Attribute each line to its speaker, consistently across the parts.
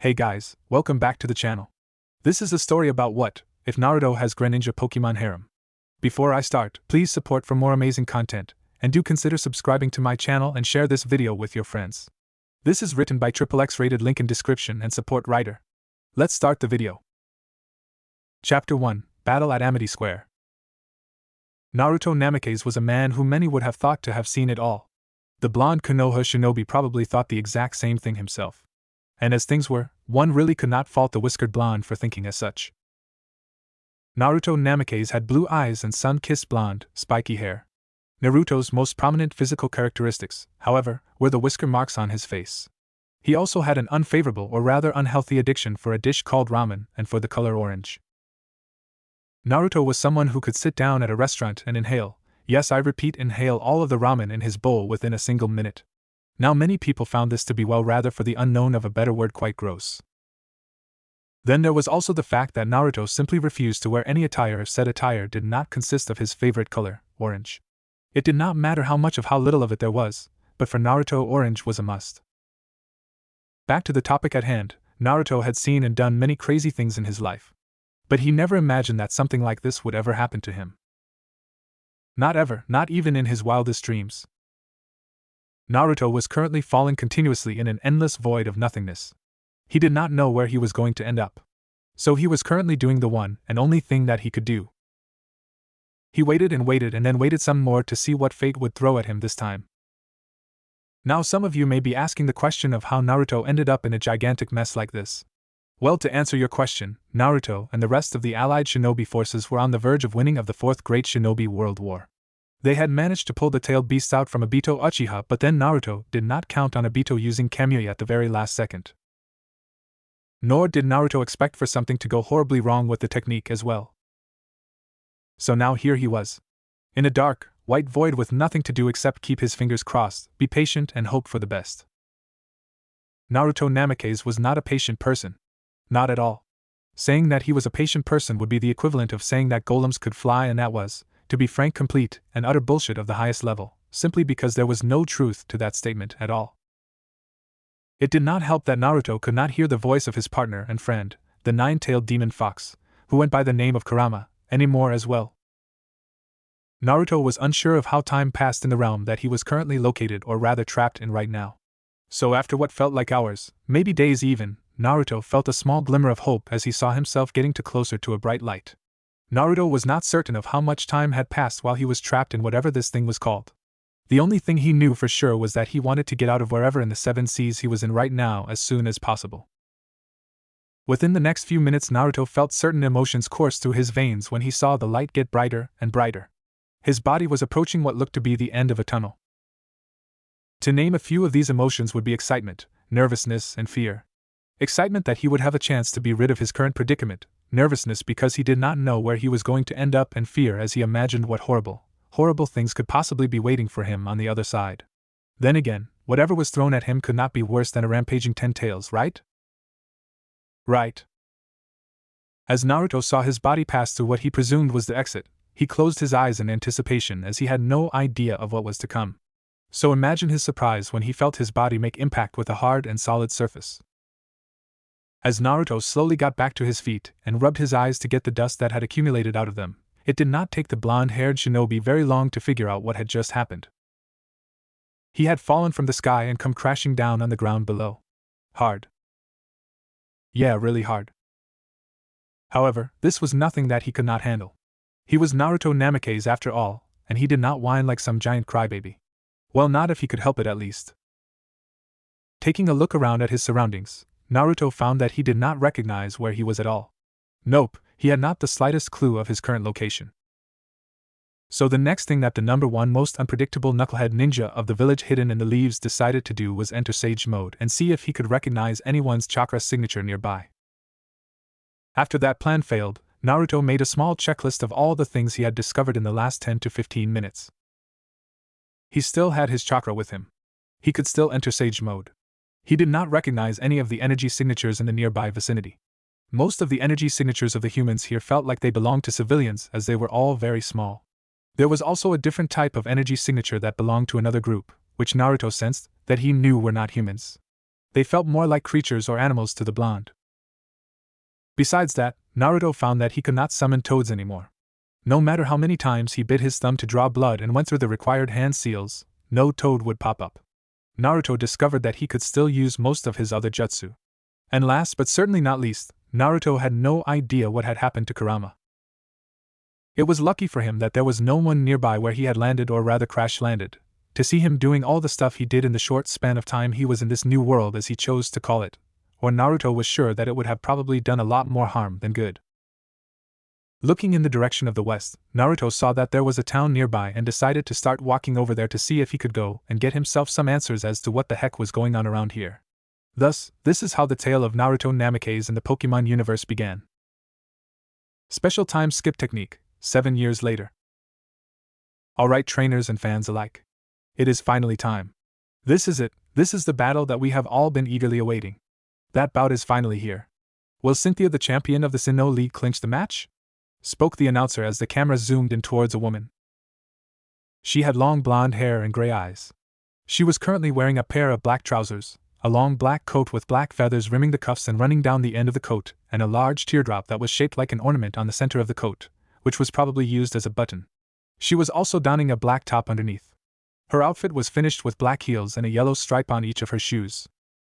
Speaker 1: Hey guys, welcome back to the channel. This is a story about what if Naruto has greninja Pokemon harem. Before I start, please support for more amazing content, and do consider subscribing to my channel and share this video with your friends. This is written by XXX-Rated, link in description and support writer. Let's start the video. Chapter 1, Battle at Amity Square. Naruto Namikaze was a man who many would have thought to have seen it all. The blonde Konoha shinobi probably thought the exact same thing himself. And as things were, one really could not fault the whiskered blonde for thinking as such. Naruto Namikaze had blue eyes and sun-kissed blonde, spiky hair. Naruto's most prominent physical characteristics, however, were the whisker marks on his face. He also had an unfavorable or rather unhealthy addiction for a dish called ramen and for the color orange. Naruto was someone who could sit down at a restaurant and inhale, yes I repeat inhale, all of the ramen in his bowl within a single minute. Now many people found this to be, well, rather for the unknown of a better word, quite gross. Then there was also the fact that Naruto simply refused to wear any attire if said attire did not consist of his favorite color, orange. It did not matter how little of it there was, but for Naruto orange was a must. Back to the topic at hand, Naruto had seen and done many crazy things in his life. But he never imagined that something like this would ever happen to him. Not ever, not even in his wildest dreams. Naruto was currently falling continuously in an endless void of nothingness. He did not know where he was going to end up. So he was currently doing the one and only thing that he could do. He waited and then waited some more to see what fate would throw at him this time. Now some of you may be asking the question of how Naruto ended up in a gigantic mess like this. Well, to answer your question, Naruto and the rest of the allied shinobi forces were on the verge of winning of the Fourth Great Shinobi World War. They had managed to pull the tailed beast out from Obito Uchiha, but then Naruto did not count on Obito using Kamui at the very last second. Nor did Naruto expect for something to go horribly wrong with the technique as well. So now here he was. In a dark, white void with nothing to do except keep his fingers crossed, be patient and hope for the best. Naruto Namikaze was not a patient person. Not at all. Saying that he was a patient person would be the equivalent of saying that golems could fly, and that was, to be frank, complete and utter bullshit of the highest level, simply because there was no truth to that statement at all. It did not help that Naruto could not hear the voice of his partner and friend, the nine-tailed demon fox, who went by the name of Kurama, anymore as well. Naruto was unsure of how time passed in the realm that he was currently located, or rather trapped in right now. So after what felt like hours, maybe days even, Naruto felt a small glimmer of hope as he saw himself getting closer to a bright light. Naruto was not certain of how much time had passed while he was trapped in whatever this thing was called. The only thing he knew for sure was that he wanted to get out of wherever in the seven seas he was in right now as soon as possible. Within the next few minutes, Naruto felt certain emotions course through his veins when he saw the light get brighter and brighter. His body was approaching what looked to be the end of a tunnel. To name a few of these emotions would be excitement, nervousness, and fear. Excitement that he would have a chance to be rid of his current predicament, nervousness because he did not know where he was going to end up, and fear as he imagined what horrible things could possibly be waiting for him on the other side. Then again, whatever was thrown at him could not be worse than a rampaging 10 tails, right? Right. As Naruto saw his body pass through what he presumed was the exit, he closed his eyes in anticipation as he had no idea of what was to come. So imagine his surprise when he felt his body make impact with a hard and solid surface. As Naruto slowly got back to his feet and rubbed his eyes to get the dust that had accumulated out of them, it did not take the blonde-haired shinobi very long to figure out what had just happened. He had fallen from the sky and come crashing down on the ground below. Hard. Yeah, really hard. However, this was nothing that he could not handle. He was Naruto Namikaze after all, and he did not whine like some giant crybaby. Well, not if he could help it, at least. Taking a look around at his surroundings, Naruto found that he did not recognize where he was at all. Nope, he had not the slightest clue of his current location. So the next thing that the number one most unpredictable knucklehead ninja of the village hidden in the leaves decided to do was enter Sage Mode and see if he could recognize anyone's chakra signature nearby. After that plan failed, Naruto made a small checklist of all the things he had discovered in the last 10 to 15 minutes. He still had his chakra with him. He could still enter Sage Mode. He did not recognize any of the energy signatures in the nearby vicinity. Most of the energy signatures of the humans here felt like they belonged to civilians, as they were all very small. There was also a different type of energy signature that belonged to another group, which Naruto sensed that he knew were not humans. They felt more like creatures or animals to the blonde. Besides that, Naruto found that he could not summon toads anymore. No matter how many times he bit his thumb to draw blood and went through the required hand seals, no toad would pop up. Naruto discovered that he could still use most of his other jutsu. And last but certainly not least, Naruto had no idea what had happened to Kurama. It was lucky for him that there was no one nearby where he had landed, or rather crash-landed, to see him doing all the stuff he did in the short span of time he was in this new world, as he chose to call it, or Naruto was sure that it would have probably done a lot more harm than good. Looking in the direction of the west, Naruto saw that there was a town nearby and decided to start walking over there to see if he could go and get himself some answers as to what the heck was going on around here. Thus, this is how the tale of Naruto Namikaze in the Pokemon universe began. Special time skip technique, 7 years later. Alright, trainers and fans alike. It is finally time. This is it, this is the battle that we have all been eagerly awaiting. That bout is finally here. Will Cynthia, the champion of the Sinnoh League, clinch the match? Spoke the announcer as the camera zoomed in towards a woman. She had long blonde hair and gray eyes. She was currently wearing a pair of black trousers, a long black coat with black feathers rimming the cuffs and running down the end of the coat, and a large teardrop that was shaped like an ornament on the center of the coat, which was probably used as a button. She was also donning a black top underneath. Her outfit was finished with black heels and a yellow stripe on each of her shoes.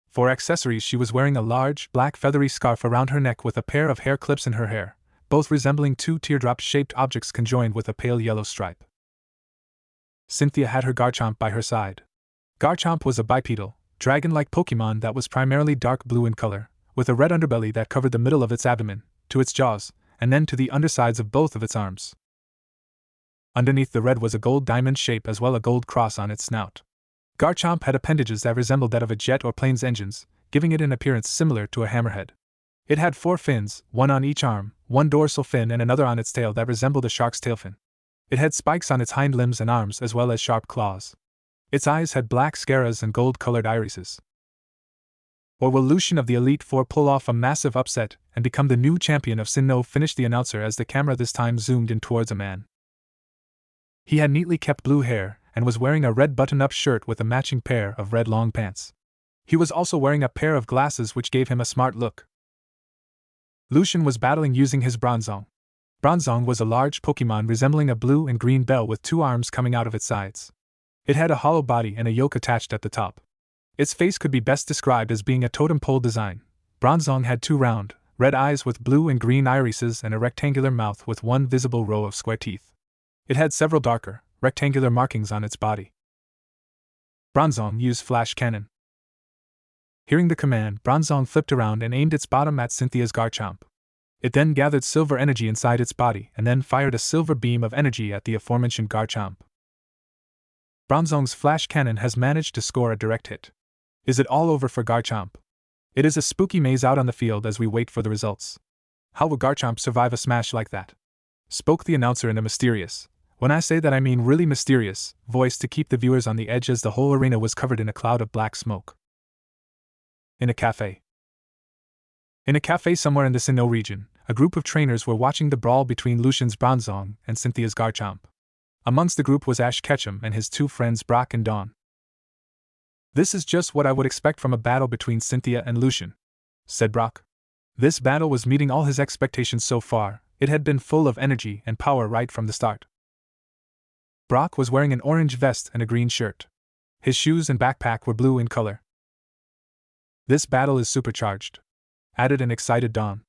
Speaker 1: For accessories, she was wearing a large, black feathery scarf around her neck with a pair of hair clips in her hair, both resembling two teardrop-shaped objects conjoined with a pale yellow stripe. Cynthia had her Garchomp by her side. Garchomp was a bipedal, dragon-like Pokemon that was primarily dark blue in color, with a red underbelly that covered the middle of its abdomen, to its jaws, and then to the undersides of both of its arms. Underneath the red was a gold diamond shape as well as a gold cross on its snout. Garchomp had appendages that resembled that of a jet or plane's engines, giving it an appearance similar to a hammerhead. It had 4 fins, one on each arm, one dorsal fin and another on its tail that resembled a shark's tail fin. It had spikes on its hind limbs and arms as well as sharp claws. Its eyes had black scaras and gold-colored irises. Or will Lucian of the Elite Four pull off a massive upset and become the new champion of Sinnoh? Finished the announcer as the camera this time zoomed in towards a man. He had neatly kept blue hair and was wearing a red button-up shirt with a matching pair of red long pants. He was also wearing a pair of glasses which gave him a smart look. Lucian was battling using his Bronzong. Bronzong was a large Pokemon resembling a blue and green bell with 2 arms coming out of its sides. It had a hollow body and a yoke attached at the top. Its face could be best described as being a totem pole design. Bronzong had 2 round, red eyes with blue and green irises and a rectangular mouth with 1 visible row of square teeth. It had several darker, rectangular markings on its body. Bronzong used Flash Cannon. Hearing the command, Bronzong flipped around and aimed its bottom at Cynthia's Garchomp. It then gathered silver energy inside its body and then fired a silver beam of energy at the aforementioned Garchomp. Bronzong's Flash Cannon has managed to score a direct hit. Is it all over for Garchomp? It is a spooky maze out on the field as we wait for the results. How will Garchomp survive a smash like that? Spoke the announcer in a mysterious, when I say that I mean really mysterious, voice to keep the viewers on the edge as the whole arena was covered in a cloud of black smoke. In a cafe. In a cafe somewhere in the Sinnoh region, a group of trainers were watching the brawl between Lucian's Bronzong and Cynthia's Garchomp. Amongst the group was Ash Ketchum and his 2 friends Brock and Dawn. This is just what I would expect from a battle between Cynthia and Lucian, said Brock. This battle was meeting all his expectations so far. It had been full of energy and power right from the start. Brock was wearing an orange vest and a green shirt. His shoes and backpack were blue in color. This battle is supercharged, added an excited Dawn.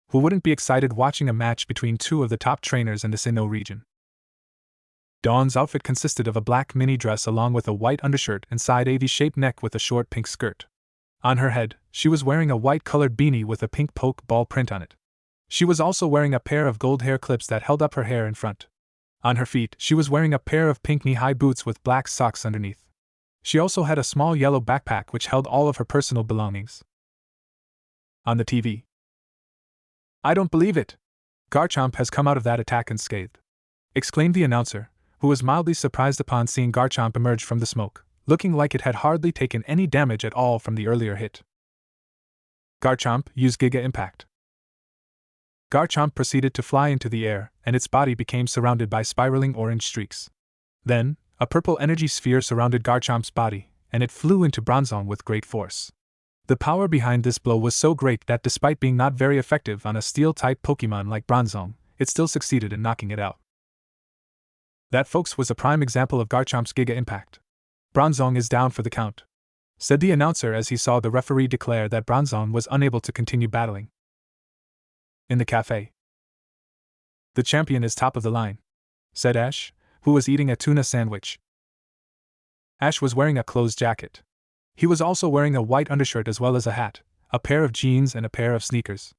Speaker 1: Who wouldn't be excited watching a match between 2 of the top trainers in the Sinnoh region? Dawn's outfit consisted of a black mini dress along with a white undershirt and side AV-shaped neck with a short pink skirt. On her head, she was wearing a white-colored beanie with a pink poke ball print on it. She was also wearing a pair of gold hair clips that held up her hair in front. On her feet, she was wearing a pair of pink knee-high boots with black socks underneath. She also had a small yellow backpack which held all of her personal belongings. On the TV. I don't believe it! Garchomp has come out of that attack unscathed, exclaimed the announcer, who was mildly surprised upon seeing Garchomp emerge from the smoke, looking like it had hardly taken any damage at all from the earlier hit. Garchomp used Giga Impact. Garchomp proceeded to fly into the air, and its body became surrounded by spiraling orange streaks. Then, a purple energy sphere surrounded Garchomp's body, and it flew into Bronzong with great force. The power behind this blow was so great that despite being not very effective on a steel-type Pokemon like Bronzong, it still succeeded in knocking it out. That, folks, was a prime example of Garchomp's Giga Impact. Bronzong is down for the count, said the announcer as he saw the referee declare that Bronzong was unable to continue battling. In the cafe. The champion is top of the line, said Ash, who was eating a tuna sandwich. Ash was wearing a closed jacket. He was also wearing a white undershirt as well as a hat, a pair of jeans and a pair of sneakers.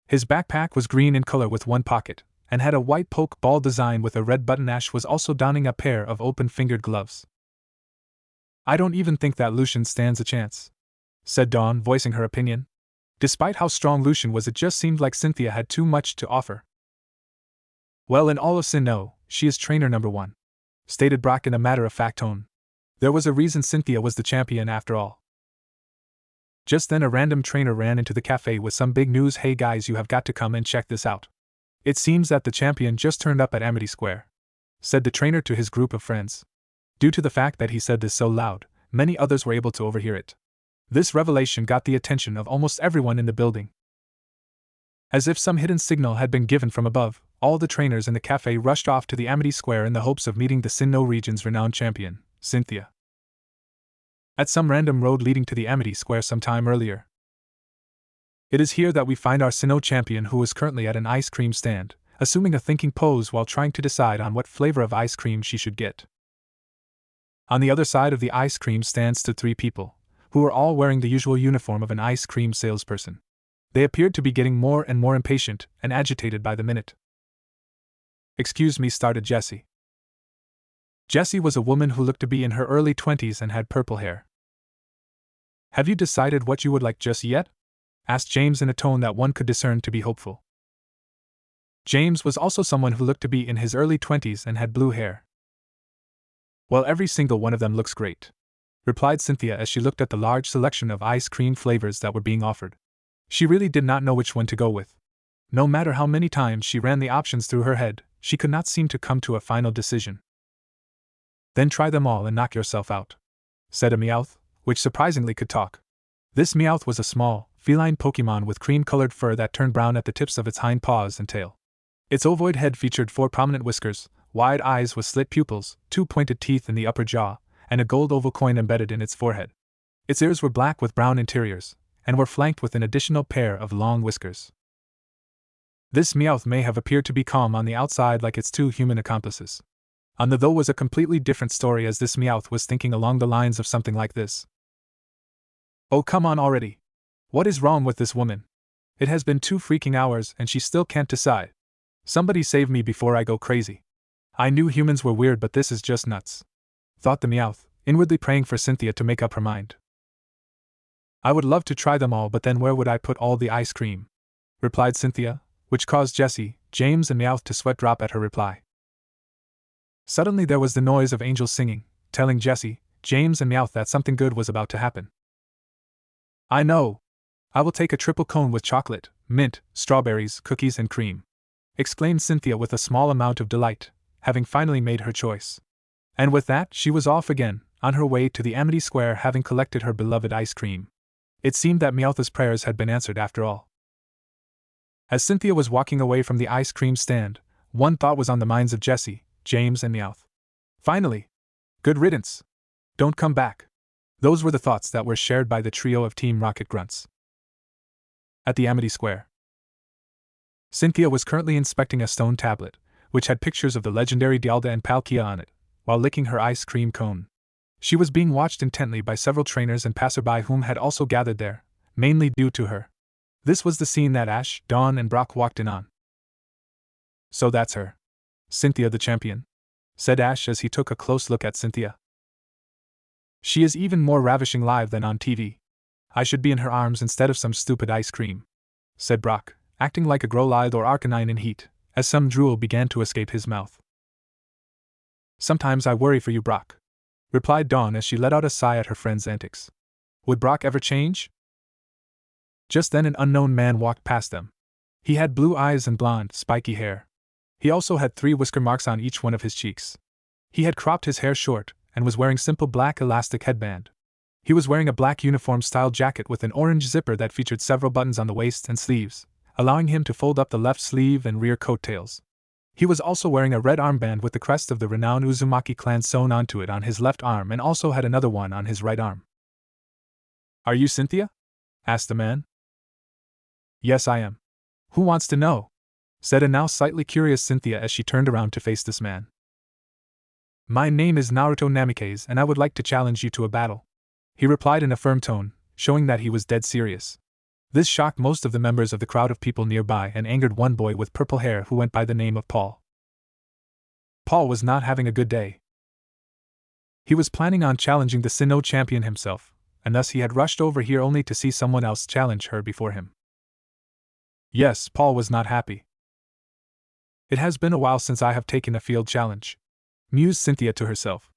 Speaker 1: His backpack was green in color with one pocket, and had a white poke ball design with a red button. Ash was also donning a pair of open-fingered gloves. I don't even think that Lucian stands a chance, said Dawn, voicing her opinion. Despite how strong Lucian was, it just seemed like Cynthia had too much to offer. Well, in all of Sinnoh, she is trainer number 1, stated Brock in a matter-of-fact tone. There was a reason Cynthia was the champion after all. Just then a random trainer ran into the cafe with some big news. Hey guys, you have got to come and check this out. It seems that the champion just turned up at Amity Square, said the trainer to his group of friends. Due to the fact that he said this so loud, many others were able to overhear it. This revelation got the attention of almost everyone in the building. As if some hidden signal had been given from above, all the trainers in the cafe rushed off to the Amity Square in the hopes of meeting the Sinnoh region's renowned champion, Cynthia, at some random road leading to the Amity Square some time earlier. It is here that we find our Sinnoh champion, who is currently at an ice cream stand, assuming a thinking pose while trying to decide on what flavor of ice cream she should get. On the other side of the ice cream stand stood 3 people, who were all wearing the usual uniform of an ice cream salesperson. They appeared to be getting more and more impatient and agitated by the minute. Excuse me, started Jessie. Jessie was a woman who looked to be in her early 20s and had purple hair. Have you decided what you would like just yet? Asked James in a tone that one could discern to be hopeful. James was also someone who looked to be in his early 20s and had blue hair. Well, every single one of them looks great, replied Cynthia as she looked at the large selection of ice cream flavors that were being offered. She really did not know which one to go with. No matter how many times she ran the options through her head, she could not seem to come to a final decision. Then try them all and knock yourself out, said a Meowth, which surprisingly could talk. This Meowth was a small, feline Pokemon with cream-colored fur that turned brown at the tips of its hind paws and tail. Its ovoid head featured 4 prominent whiskers, wide eyes with slit pupils, 2 pointed teeth in the upper jaw, and a gold oval coin embedded in its forehead. Its ears were black with brown interiors, and were flanked with an additional pair of long whiskers. This Meowth may have appeared to be calm on the outside like its 2 human accomplices. On the though was a completely different story, as this Meowth was thinking along the lines of something like this. Oh, come on already. What is wrong with this woman? It has been 2 freaking hours and she still can't decide. Somebody save me before I go crazy. I knew humans were weird, but this is just nuts, thought the Meowth, inwardly praying for Cynthia to make up her mind. I would love to try them all, but then where would I put all the ice cream? Replied Cynthia, which caused Jessie, James and Meowth to sweat drop at her reply. Suddenly there was the noise of angels singing, telling Jessie, James and Meowth that something good was about to happen. I know! I will take a triple cone with chocolate, mint, strawberries, cookies and cream, exclaimed Cynthia with a small amount of delight, having finally made her choice. And with that she was off again, on her way to the Amity Square, having collected her beloved ice cream. It seemed that Meowth's prayers had been answered after all. As Cynthia was walking away from the ice cream stand, one thought was on the minds of Jessie, James and Meowth. Finally! Good riddance! Don't come back! Those were the thoughts that were shared by the trio of Team Rocket grunts. At the Amity Square, Cynthia was currently inspecting a stone tablet, which had pictures of the legendary Dialga and Palkia on it, while licking her ice cream cone. She was being watched intently by several trainers and passerby whom had also gathered there, mainly due to her. This was the scene that Ash, Dawn and Brock walked in on. So that's her. Cynthia the champion, said Ash as he took a close look at Cynthia. She is even more ravishing live than on TV. I should be in her arms instead of some stupid ice cream, said Brock, acting like a Growlithe or Arcanine in heat, as some drool began to escape his mouth. Sometimes I worry for you, Brock, replied Dawn as she let out a sigh at her friend's antics. Would Brock ever change? Just then an unknown man walked past them. He had blue eyes and blonde, spiky hair. He also had 3 whisker marks on each one of his cheeks. He had cropped his hair short, and was wearing simple black elastic headband. He was wearing a black uniform-style jacket with an orange zipper that featured several buttons on the waist and sleeves, allowing him to fold up the left sleeve and rear coattails. He was also wearing a red armband with the crest of the renowned Uzumaki clan sewn onto it on his left arm and also had another one on his right arm. "Are you Cynthia?" asked the man. "Yes, I am. Who wants to know?" said a now slightly curious Cynthia as she turned around to face this man. "My name is Naruto Namikaze and I would like to challenge you to a battle," he replied in a firm tone, showing that he was dead serious. This shocked most of the members of the crowd of people nearby and angered one boy with purple hair who went by the name of Paul. Paul was not having a good day. He was planning on challenging the Sinnoh champion himself, and thus he had rushed over here only to see someone else challenge her before him. Yes, Paul was not happy. "It has been a while since I have taken a field challenge," mused Cynthia to herself.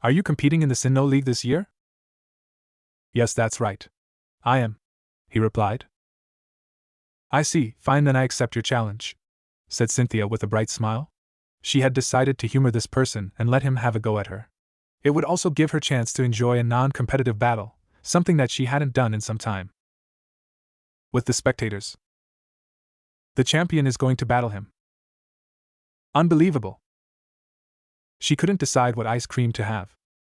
Speaker 1: "Are you competing in the Sinnoh League this year?" "Yes, that's right. I am," he replied. "I see, fine, then I accept your challenge," said Cynthia with a bright smile. She had decided to humor this person and let him have a go at her. It would also give her chance to enjoy a non-competitive battle, something that she hadn't done in some time. With the spectators. "The champion is going to battle him." "Unbelievable." "She couldn't decide what ice cream to have,"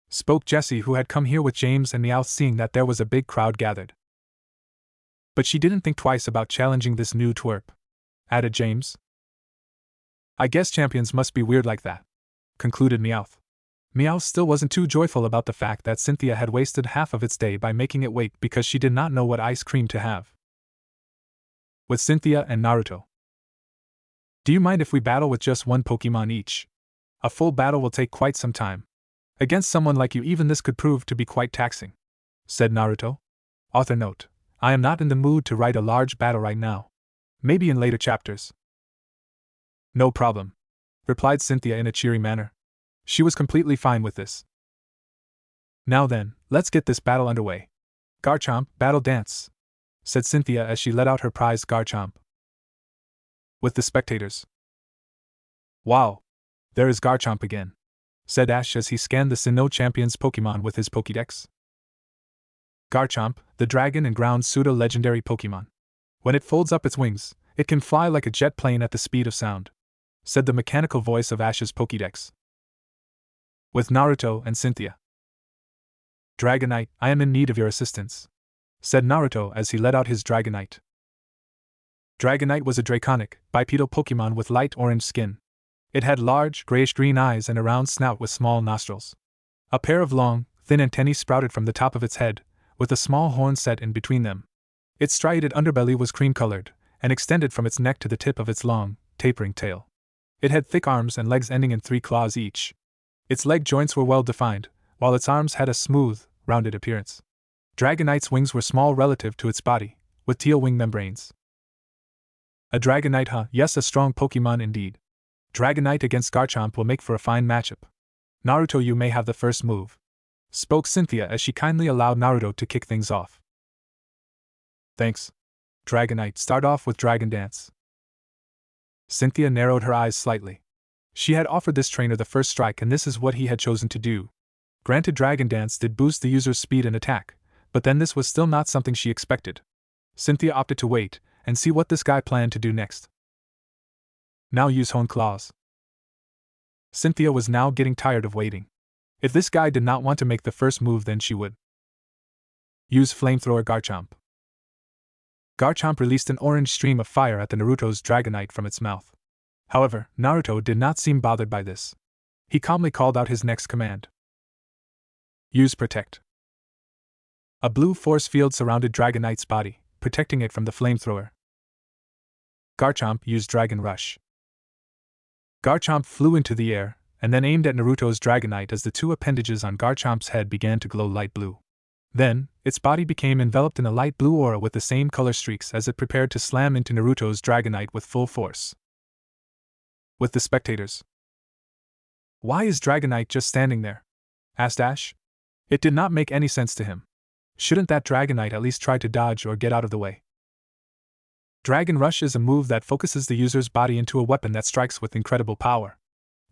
Speaker 1: spoke Jessie, who had come here with James and Meowth, seeing that there was a big crowd gathered. "But she didn't think twice about challenging this new twerp," added James. "I guess champions must be weird like that," concluded Meowth. Meowth still wasn't too joyful about the fact that Cynthia had wasted half of its day by making it wait because she did not know what ice cream to have. With Cynthia and Naruto. "Do you mind if we battle with just one Pokemon each? A full battle will take quite some time. Against someone like you, even this could prove to be quite taxing," said Naruto. Author note: I am not in the mood to write a large battle right now. Maybe in later chapters. "No problem," replied Cynthia in a cheery manner. She was completely fine with this. "Now then, let's get this battle underway. Garchomp, battle dance," said Cynthia as she let out her prized Garchomp. With the spectators. "Wow! There is Garchomp again," said Ash as he scanned the Sinnoh champion's Pokémon with his Pokédex. Garchomp, the dragon and ground pseudo-legendary Pokémon. When it folds up its wings, it can fly like a jet plane at the speed of sound, said the mechanical voice of Ash's Pokédex. With Naruto and Cynthia. "Dragonite, I am in need of your assistance," said Naruto as he let out his Dragonite. Dragonite was a draconic, bipedal Pokémon with light orange skin. It had large, grayish-green eyes and a round snout with small nostrils. A pair of long, thin antennae sprouted from the top of its head, with a small horn set in between them. Its striated underbelly was cream-colored, and extended from its neck to the tip of its long, tapering tail. It had thick arms and legs ending in 3 claws each. Its leg joints were well-defined, while its arms had a smooth, rounded appearance. Dragonite's wings were small relative to its body, with teal wing membranes. A Dragonite, huh? Yes, a strong Pokémon indeed. Dragonite against Garchomp will make for a fine matchup. Naruto, you may have the first move, spoke Cynthia as she kindly allowed Naruto to kick things off. Thanks. Dragonite, start off with Dragon Dance. Cynthia narrowed her eyes slightly. She had offered this trainer the first strike and this is what he had chosen to do. Granted, Dragon Dance did boost the user's speed and attack, but then this was still not something she expected. Cynthia opted to wait and see what this guy planned to do next. Now use Hone Claws. Cynthia was now getting tired of waiting. If this guy did not want to make the first move, then she would. Use Flamethrower Garchomp. Garchomp released an orange stream of fire at the Naruto's Dragonite from its mouth. However, Naruto did not seem bothered by this. He calmly called out his next command. Use Protect. A blue force field surrounded Dragonite's body, protecting it from the flamethrower. Garchomp used Dragon Rush. Garchomp flew into the air, and then aimed at Naruto's Dragonite as the 2 appendages on Garchomp's head began to glow light blue. Then, its body became enveloped in a light blue aura with the same color streaks as it prepared to slam into Naruto's Dragonite with full force. With the spectators. Why is Dragonite just standing there? Asked Ash. It did not make any sense to him. Shouldn't that Dragonite at least try to dodge or get out of the way? Dragon Rush is a move that focuses the user's body into a weapon that strikes with incredible power.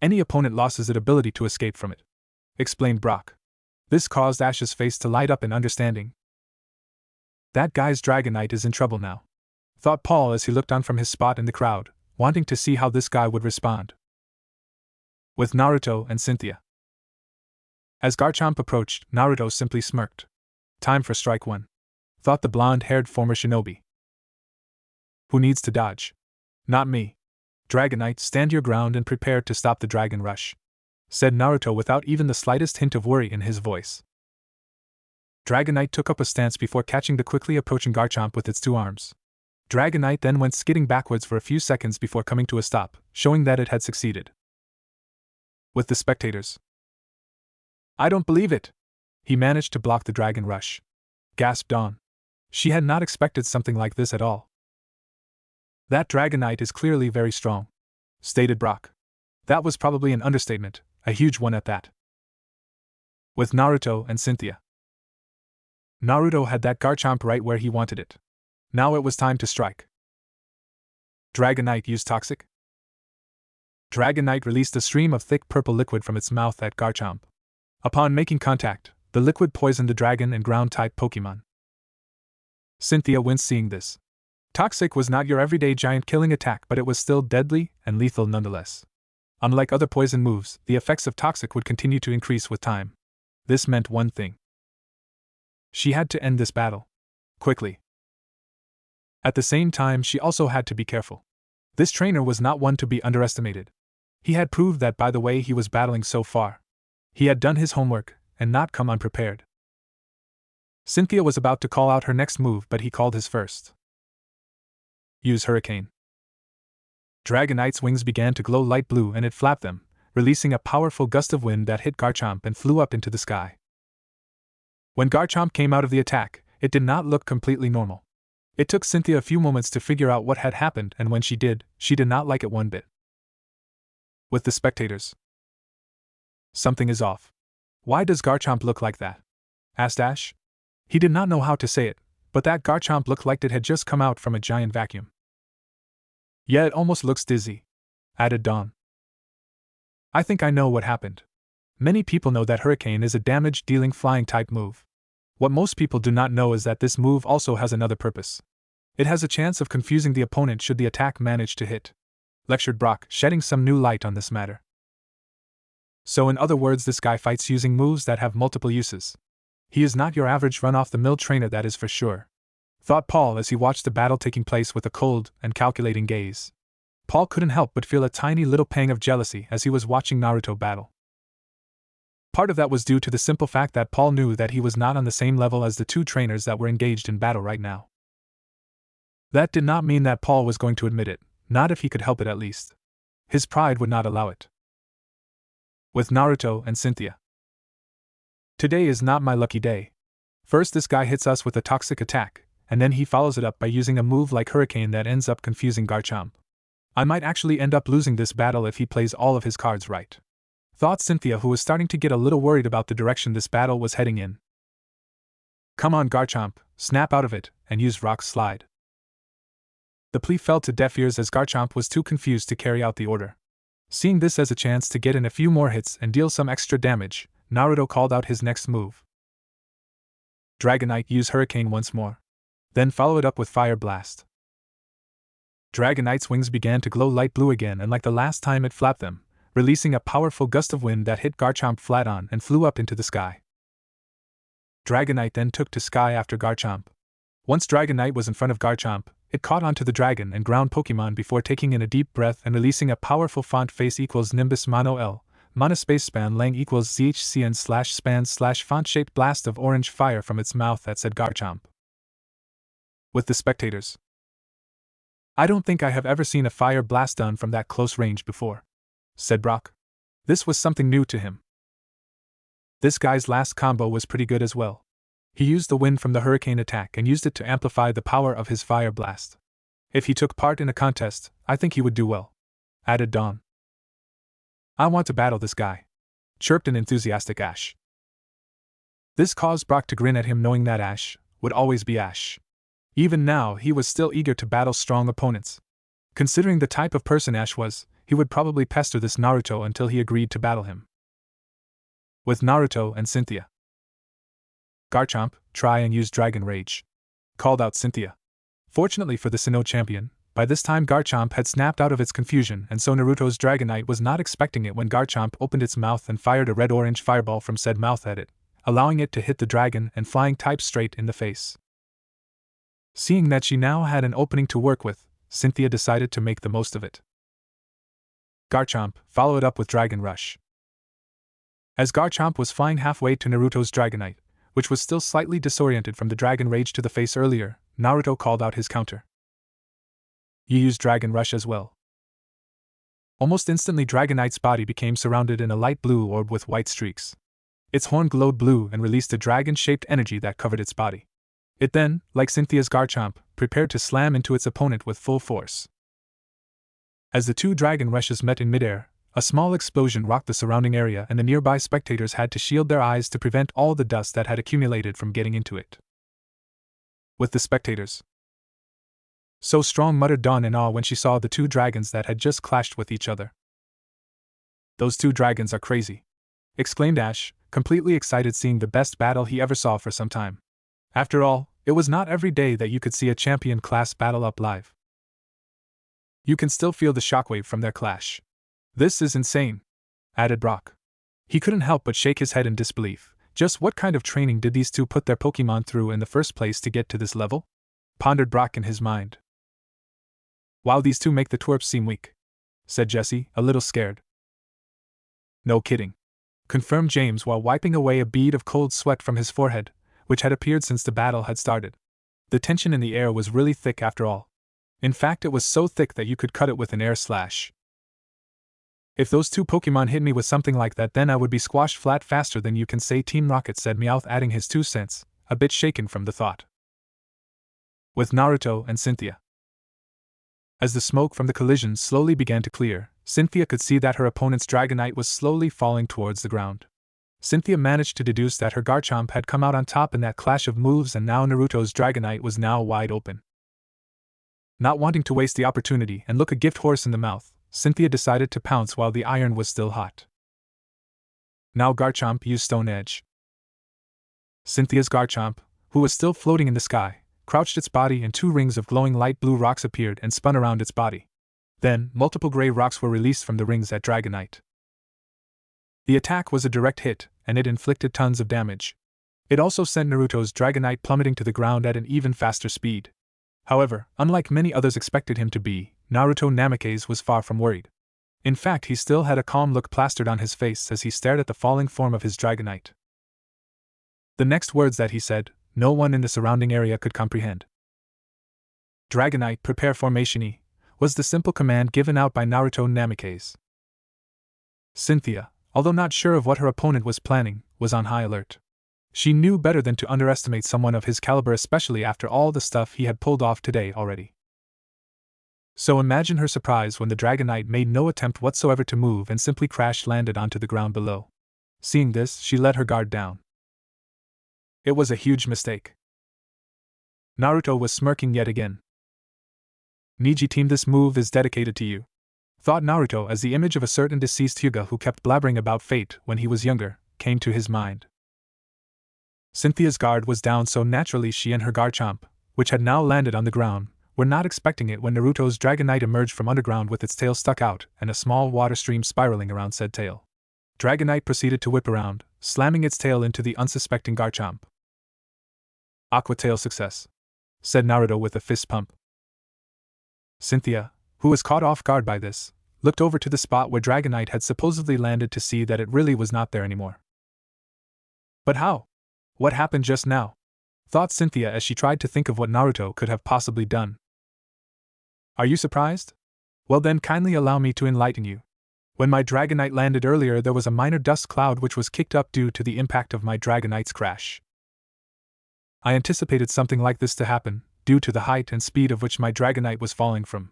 Speaker 1: Any opponent loses its ability to escape from it, explained Brock. This caused Ash's face to light up in understanding. That guy's Dragonite is in trouble now, thought Paul as he looked on from his spot in the crowd, wanting to see how this guy would respond. With Naruto and Cynthia. As Garchomp approached, Naruto simply smirked. Time for strike one, thought the blonde-haired former shinobi. Who needs to dodge? Not me. Dragonite, stand your ground and prepare to stop the dragon rush, said Naruto without even the slightest hint of worry in his voice. Dragonite took up a stance before catching the quickly approaching Garchomp with its two arms. Dragonite then went skidding backwards for a few seconds before coming to a stop, showing that it had succeeded. With the spectators. I don't believe it! He managed to block the dragon rush, gasped Dawn. She had not expected something like this at all. That Dragonite is clearly very strong, stated Brock. That was probably an understatement, a huge one at that. With Naruto and Cynthia. Naruto had that Garchomp right where he wanted it. Now it was time to strike. Dragonite used Toxic. Dragonite released a stream of thick purple liquid from its mouth at Garchomp. Upon making contact, the liquid poisoned the dragon and ground-type Pokémon. Cynthia winced seeing this. Toxic was not your everyday giant killing attack, but it was still deadly and lethal nonetheless. Unlike other poison moves, the effects of Toxic would continue to increase with time. This meant one thing. She had to end this battle. Quickly. At the same time, she also had to be careful. This trainer was not one to be underestimated. He had proved that by the way he was battling so far. He had done his homework, and not come unprepared. Cynthia was about to call out her next move, but he called his first. Use Hurricane. Dragonite's wings began to glow light blue and it flapped them, releasing a powerful gust of wind that hit Garchomp and flew up into the sky. When Garchomp came out of the attack, it did not look completely normal. It took Cynthia a few moments to figure out what had happened, and when she did not like it one bit. With the spectators. Something is off. Why does Garchomp look like that? Asked Ash. He did not know how to say it, but that Garchomp looked like it had just come out from a giant vacuum. Yeah, it almost looks dizzy, added Dawn. I think I know what happened. Many people know that Hurricane is a damage-dealing flying type move. What most people do not know is that this move also has another purpose. It has a chance of confusing the opponent should the attack manage to hit, lectured Brock, shedding some new light on this matter. So in other words, this guy fights using moves that have multiple uses. He is not your average run-off-the-mill trainer, that is for sure, thought Paul as he watched the battle taking place with a cold and calculating gaze. Paul couldn't help but feel a tiny little pang of jealousy as he was watching Naruto battle. Part of that was due to the simple fact that Paul knew that he was not on the same level as the two trainers that were engaged in battle right now. That did not mean that Paul was going to admit it, not if he could help it at least. His pride would not allow it. With Naruto and Cynthia. Today is not my lucky day. First this guy hits us with a toxic attack, and then he follows it up by using a move like Hurricane that ends up confusing Garchomp. I might actually end up losing this battle if he plays all of his cards right, thought Cynthia, who was starting to get a little worried about the direction this battle was heading in. Come on Garchomp, snap out of it, and use Rock Slide. The plea fell to deaf ears as Garchomp was too confused to carry out the order. Seeing this as a chance to get in a few more hits and deal some extra damage, Naruto called out his next move. Dragonite, use Hurricane once more. Then follow it up with Fire Blast. Dragonite's wings began to glow light blue again, and like the last time it flapped them, releasing a powerful gust of wind that hit Garchomp flat on and flew up into the sky. Dragonite then took to sky after Garchomp. Once Dragonite was in front of Garchomp, it caught onto the dragon and ground Pokemon before taking in a deep breath and releasing a powerful font face equals Nimbus Mono L, Mana Space Span Lang equals ZHCN/span/font-shaped blast of orange fire from its mouth that said Garchomp. With the spectators. I don't think I have ever seen a fire blast done from that close range before, said Brock. This was something new to him. This guy's last combo was pretty good as well. He used the wind from the Hurricane attack and used it to amplify the power of his Fire Blast. If he took part in a contest, I think he would do well, added Dawn. I want to battle this guy, chirped an enthusiastic Ash. This caused Brock to grin at him, knowing that Ash would always be Ash. Even now, he was still eager to battle strong opponents. Considering the type of person Ash was, he would probably pester this Naruto until he agreed to battle him. With Naruto and Cynthia. Garchomp, try and use Dragon Rage," called out Cynthia. Fortunately for the Sinnoh champion, by this time Garchomp had snapped out of its confusion, and so Naruto's Dragonite was not expecting it when Garchomp opened its mouth and fired a red-orange fireball from said mouth at it, allowing it to hit the dragon and flying type straight in the face. Seeing that she now had an opening to work with, Cynthia decided to make the most of it. Garchomp followed up with Dragon Rush. As Garchomp was flying halfway to Naruto's Dragonite, which was still slightly disoriented from the Dragon Rage to the face earlier, Naruto called out his counter. "You used Dragon Rush as well." Almost instantly Dragonite's body became surrounded in a light blue orb with white streaks. Its horn glowed blue and released a dragon-shaped energy that covered its body. It then, like Cynthia's Garchomp, prepared to slam into its opponent with full force. As the two Dragon Rushes met in midair, a small explosion rocked the surrounding area and the nearby spectators had to shield their eyes to prevent all the dust that had accumulated from getting into it. With the spectators. So strong, muttered Dawn in awe when she saw the two dragons that had just clashed with each other. "Those two dragons are crazy," exclaimed Ash, completely excited seeing the best battle he ever saw for some time. After all, it was not every day that you could see a champion-class battle up live. You can still feel the shockwave from their clash. "This is insane," added Brock. He couldn't help but shake his head in disbelief. Just what kind of training did these two put their Pokémon through in the first place to get to this level? Pondered Brock in his mind. "Wow, these two make the twerps seem weak," said Jesse, a little scared. "No kidding," confirmed James while wiping away a bead of cold sweat from his forehead, which had appeared since the battle had started. The tension in the air was really thick after all. In fact, it was so thick that you could cut it with an air slash. "If those two Pokémon hit me with something like that, then I would be squashed flat faster than you can say," Team Rocket said, Meowth adding his 2 cents, a bit shaken from the thought. With Naruto and Cynthia. As the smoke from the collision slowly began to clear, Cynthia could see that her opponent's Dragonite was slowly falling towards the ground. Cynthia managed to deduce that her Garchomp had come out on top in that clash of moves, and now Naruto's Dragonite was now wide open. Not wanting to waste the opportunity and look a gift horse in the mouth, Cynthia decided to pounce while the iron was still hot. Now Garchomp used Stone Edge. Cynthia's Garchomp, who was still floating in the sky, crouched its body and 2 rings of glowing light blue rocks appeared and spun around its body. Then, multiple gray rocks were released from the rings at Dragonite. The attack was a direct hit, and it inflicted tons of damage. It also sent Naruto's Dragonite plummeting to the ground at an even faster speed. However, unlike many others expected him to be, Naruto Namikaze was far from worried. In fact, he still had a calm look plastered on his face as he stared at the falling form of his Dragonite. The next words that he said, no one in the surrounding area could comprehend. "Dragonite, prepare formation-y," was the simple command given out by Naruto Namikaze. Cynthia, although not sure of what her opponent was planning, was on high alert. She knew better than to underestimate someone of his caliber, especially after all the stuff he had pulled off today already. So imagine her surprise when the Dragonite made no attempt whatsoever to move and simply crash-landed onto the ground below. Seeing this, she let her guard down. It was a huge mistake. Naruto was smirking yet again. "Niji team, this move is dedicated to you," thought Naruto as the image of a certain deceased Hyuga who kept blabbering about fate when he was younger came to his mind. Cynthia's guard was down, so naturally she and her Garchomp, which had now landed on the ground, were not expecting it when Naruto's Dragonite emerged from underground with its tail stuck out and a small water stream spiraling around said tail. Dragonite proceeded to whip around, slamming its tail into the unsuspecting Garchomp. "Aqua Tail success," said Naruto with a fist pump. Cynthia, who was caught off guard by this, looked over to the spot where Dragonite had supposedly landed to see that it really was not there anymore. "But how? What happened just now?" thought Cynthia as she tried to think of what Naruto could have possibly done. "Are you surprised? Well then, kindly allow me to enlighten you. When my Dragonite landed earlier, there was a minor dust cloud which was kicked up due to the impact of my Dragonite's crash. I anticipated something like this to happen, due to the height and speed of which my Dragonite was falling from.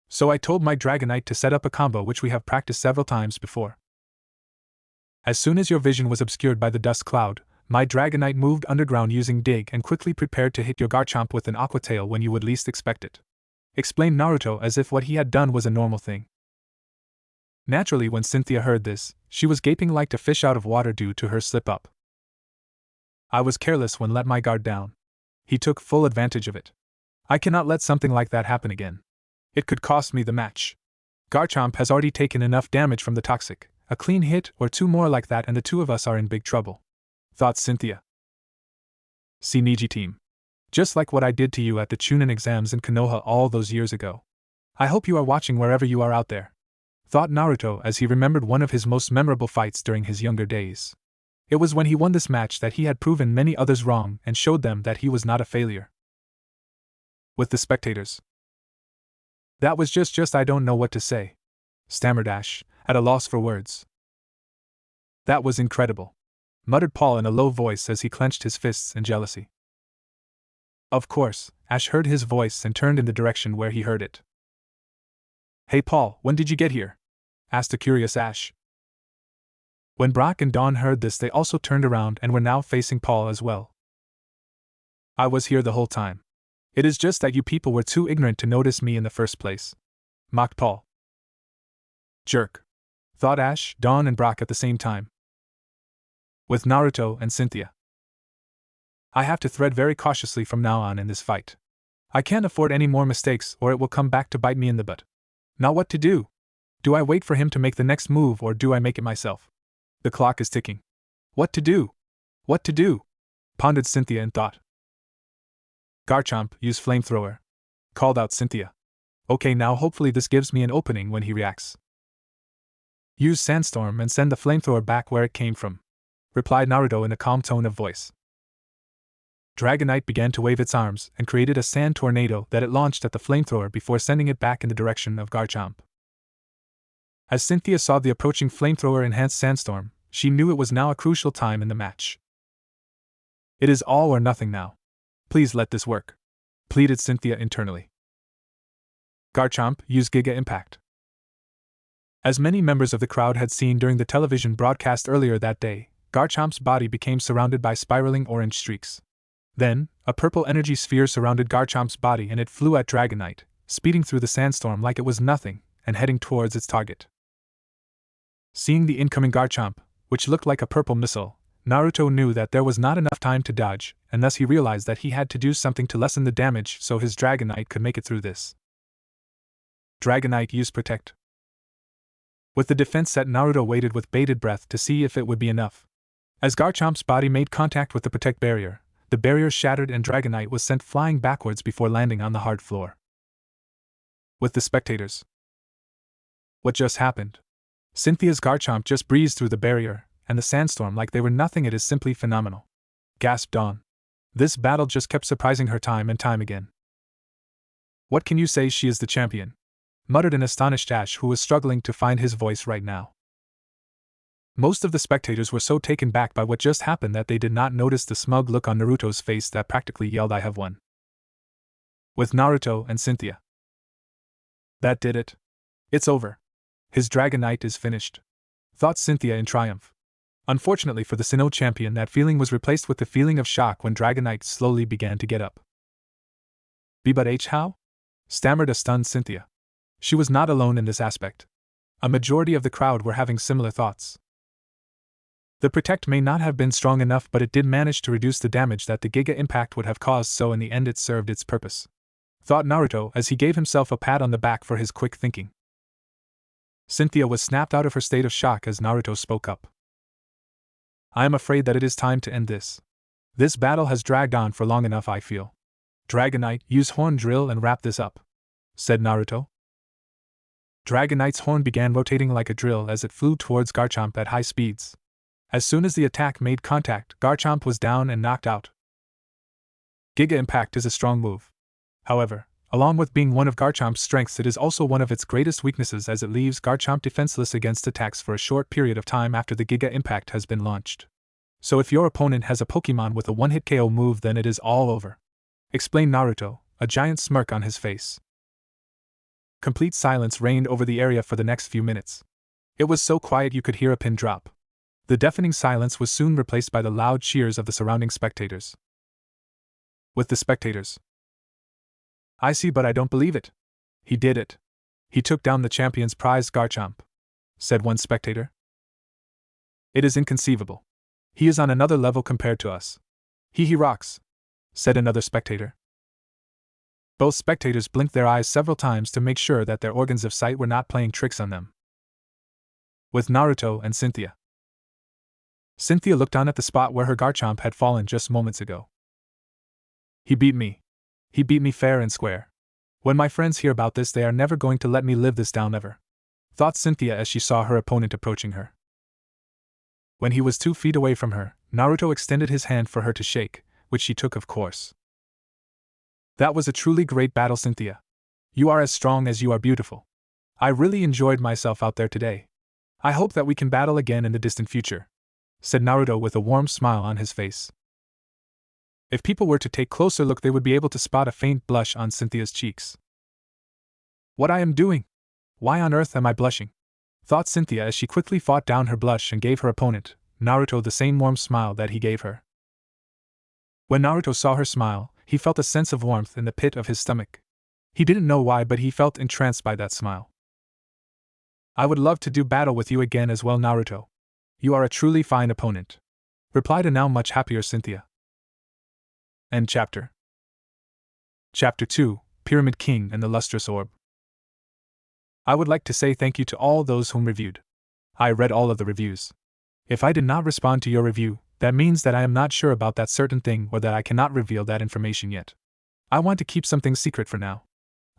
Speaker 1: So I told my Dragonite to set up a combo which we have practiced several times before. As soon as your vision was obscured by the dust cloud, my Dragonite moved underground using Dig and quickly prepared to hit your Garchomp with an Aqua Tail when you would least expect it," explained Naruto as if what he had done was a normal thing. Naturally, when Cynthia heard this, she was gaping like a fish out of water due to her slip-up. I was careless when let my guard down. He took full advantage of it. I cannot let something like that happen again. It could cost me the match. Garchomp has already taken enough damage from the toxic. A clean hit or two more like that and the two of us are in big trouble. Thought Cynthia. See Niji team. Just like what I did to you at the Chunin exams in Konoha all those years ago. I hope you are watching wherever you are out there. Thought Naruto as he remembered one of his most memorable fights during his younger days. It was when he won this match that he had proven many others wrong and showed them that he was not a failure. With the spectators. That was just I don't know what to say, stammered Ash, at a loss for words. That was incredible, muttered Paul in a low voice as he clenched his fists in jealousy. Of course, Ash heard his voice and turned in the direction where he heard it. Hey Paul, when did you get here? Asked a curious Ash. When Brock and Dawn heard this, they also turned around and were now facing Paul as well. I was here the whole time. It is just that you people were too ignorant to notice me in the first place, mocked Paul. Jerk, thought Ash, Dawn, and Brock at the same time. With Naruto and Cynthia. I have to tread very cautiously from now on in this fight. I can't afford any more mistakes or it will come back to bite me in the butt. Now what to do? Do I wait for him to make the next move or do I make it myself? The clock is ticking. What to do? What to do? Pondered Cynthia in thought. Garchomp, use flamethrower, called out Cynthia. Okay, now hopefully this gives me an opening when he reacts. Use Sandstorm and send the flamethrower back where it came from, replied Naruto in a calm tone of voice. Dragonite began to wave its arms and created a sand tornado that it launched at the flamethrower before sending it back in the direction of Garchomp. As Cynthia saw the approaching flamethrower-enhanced sandstorm, she knew it was now a crucial time in the match. It is all or nothing now. Please let this work, pleaded Cynthia internally. Garchomp, use Giga Impact. As many members of the crowd had seen during the television broadcast earlier that day, Garchomp's body became surrounded by spiraling orange streaks. Then, a purple energy sphere surrounded Garchomp's body and it flew at Dragonite, speeding through the sandstorm like it was nothing, and heading towards its target. Seeing the incoming Garchomp, which looked like a purple missile, Naruto knew that there was not enough time to dodge, and thus he realized that he had to do something to lessen the damage so his Dragonite could make it through this. Dragonite use Protect. With the defense set, Naruto waited with bated breath to see if it would be enough. As Garchomp's body made contact with the Protect barrier, the barrier shattered and Dragonite was sent flying backwards before landing on the hard floor. With the spectators. What just happened? Cynthia's Garchomp just breezed through the barrier and the sandstorm like they were nothing. It is simply phenomenal, gasped Dawn. This battle just kept surprising her time and time again. What can you say, she is the champion? Muttered an astonished Ash who was struggling to find his voice right now. Most of the spectators were so taken back by what just happened that they did not notice the smug look on Naruto's face that practically yelled, I have won. With Naruto and Cynthia. That did it. It's over. His Dragonite is finished, thought Cynthia in triumph. Unfortunately for the Sinnoh champion, that feeling was replaced with the feeling of shock when Dragonite slowly began to get up. But how? Stammered a stunned Cynthia. She was not alone in this aspect. A majority of the crowd were having similar thoughts. The Protect may not have been strong enough, but it did manage to reduce the damage that the Giga Impact would have caused, so in the end it served its purpose, thought Naruto as he gave himself a pat on the back for his quick thinking. Cynthia was snapped out of her state of shock as Naruto spoke up. I am afraid that it is time to end this. This battle has dragged on for long enough, I feel. Dragonite, use Horn Drill and wrap this up, said Naruto. Dragonite's horn began rotating like a drill as it flew towards Garchomp at high speeds. As soon as the attack made contact, Garchomp was down and knocked out. Giga Impact is a strong move. However, along with being one of Garchomp's strengths, it is also one of its greatest weaknesses, as it leaves Garchomp defenseless against attacks for a short period of time after the Giga Impact has been launched. So if your opponent has a Pokemon with a one-hit KO move, then it is all over, explained Naruto, a giant smirk on his face. Complete silence reigned over the area for the next few minutes. It was so quiet you could hear a pin drop. The deafening silence was soon replaced by the loud cheers of the surrounding spectators. With the spectators. I see, but I don't believe it. He did it. He took down the champion's prized Garchomp, said one spectator. It is inconceivable. He is on another level compared to us. He rocks, said another spectator. Both spectators blinked their eyes several times to make sure that their organs of sight were not playing tricks on them. With Naruto and Cynthia. Cynthia looked down at the spot where her Garchomp had fallen just moments ago. He beat me. He beat me fair and square. When my friends hear about this, they are never going to let me live this down ever, thought Cynthia as she saw her opponent approaching her. When he was 2 feet away from her, Naruto extended his hand for her to shake, which she took, of course. That was a truly great battle, Cynthia. You are as strong as you are beautiful. I really enjoyed myself out there today. I hope that we can battle again in the distant future, said Naruto with a warm smile on his face. If people were to take a closer look, they would be able to spot a faint blush on Cynthia's cheeks. What I am doing? Why on earth am I blushing? Thought Cynthia as she quickly fought down her blush and gave her opponent, Naruto, the same warm smile that he gave her. When Naruto saw her smile, he felt a sense of warmth in the pit of his stomach. He didn't know why, but he felt entranced by that smile. I would love to do battle with you again as well, Naruto. You are a truly fine opponent, replied a now much happier Cynthia. End chapter. Chapter 2, Pyramid King and the Lustrous Orb. I would like to say thank you to all those whom reviewed. I read all of the reviews. If I did not respond to your review, that means that I am not sure about that certain thing or that I cannot reveal that information yet. I want to keep something secret for now.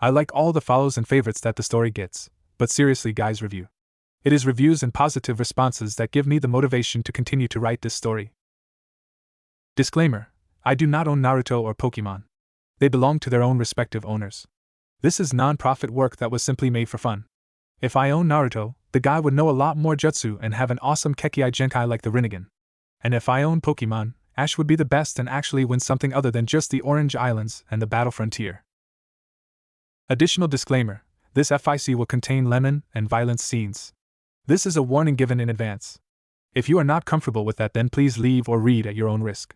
Speaker 1: I like all the follows and favorites that the story gets, but seriously guys, review. It is reviews and positive responses that give me the motivation to continue to write this story. Disclaimer: I do not own Naruto or Pokemon. They belong to their own respective owners. This is non-profit work that was simply made for fun. If I own Naruto, the guy would know a lot more jutsu and have an awesome Kekkai Genkai like the Rinnegan. And if I own Pokemon, Ash would be the best and actually win something other than just the Orange Islands and the Battle Frontier. Additional disclaimer: this FIC will contain lemon and violence scenes. This is a warning given in advance. If you are not comfortable with that, then please leave or read at your own risk.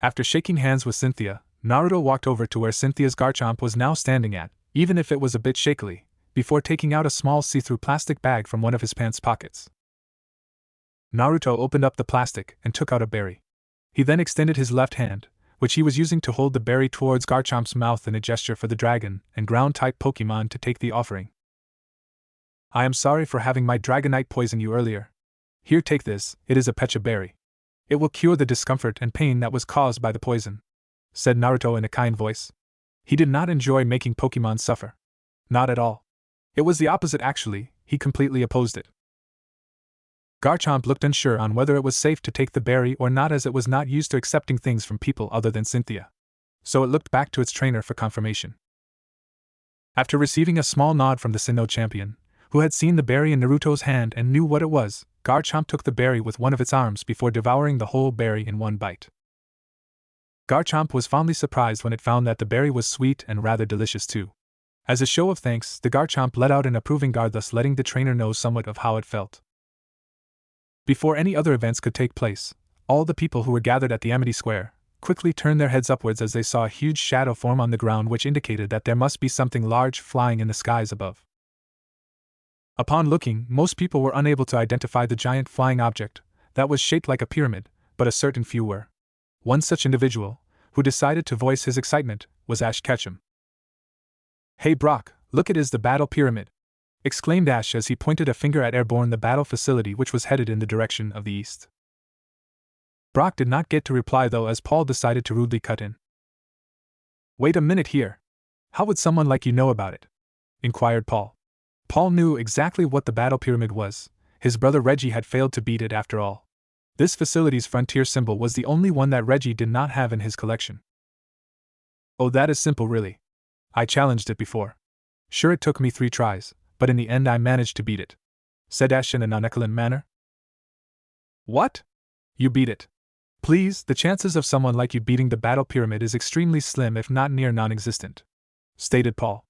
Speaker 1: After shaking hands with Cynthia, Naruto walked over to where Cynthia's Garchomp was now standing at, even if it was a bit shakily, before taking out a small see-through plastic bag from one of his pants pockets. Naruto opened up the plastic and took out a berry. He then extended his left hand, which he was using to hold the berry, towards Garchomp's mouth in a gesture for the dragon and ground-type Pokemon to take the offering. I am sorry for having my Dragonite poison you earlier. Here, take this, it is a Pecha berry. It will cure the discomfort and pain that was caused by the poison, said Naruto in a kind voice. He did not enjoy making Pokemon suffer. Not at all. It was the opposite actually, he completely opposed it. Garchomp looked unsure on whether it was safe to take the berry or not, as it was not used to accepting things from people other than Cynthia. So it looked back to its trainer for confirmation. After receiving a small nod from the Sinnoh champion, who had seen the berry in Naruto's hand and knew what it was, Garchomp took the berry with one of its arms before devouring the whole berry in one bite. Garchomp was fondly surprised when it found that the berry was sweet and rather delicious too. As a show of thanks, the Garchomp let out an approving guard, thus letting the trainer know somewhat of how it felt. Before any other events could take place, all the people who were gathered at the Amity Square quickly turned their heads upwards as they saw a huge shadow form on the ground, which indicated that there must be something large flying in the skies above. Upon looking, most people were unable to identify the giant flying object that was shaped like a pyramid, but a certain few were. One such individual, who decided to voice his excitement, was Ash Ketchum. Hey Brock, look, it is the battle pyramid! Exclaimed Ash as he pointed a finger at Airborne, the battle facility, which was headed in the direction of the east. Brock did not get to reply though, as Paul decided to rudely cut in. Wait a minute here. How would someone like you know about it? Inquired Paul. Paul knew exactly what the battle pyramid was. His brother Reggie had failed to beat it after all. This facility's frontier symbol was the only one that Reggie did not have in his collection. Oh, that is simple really. I challenged it before. Sure, it took me 3 tries, but in the end I managed to beat it, said Ash in a nonchalant manner. What? You beat it? Please, the chances of someone like you beating the battle pyramid is extremely slim, if not near non-existent, stated Paul.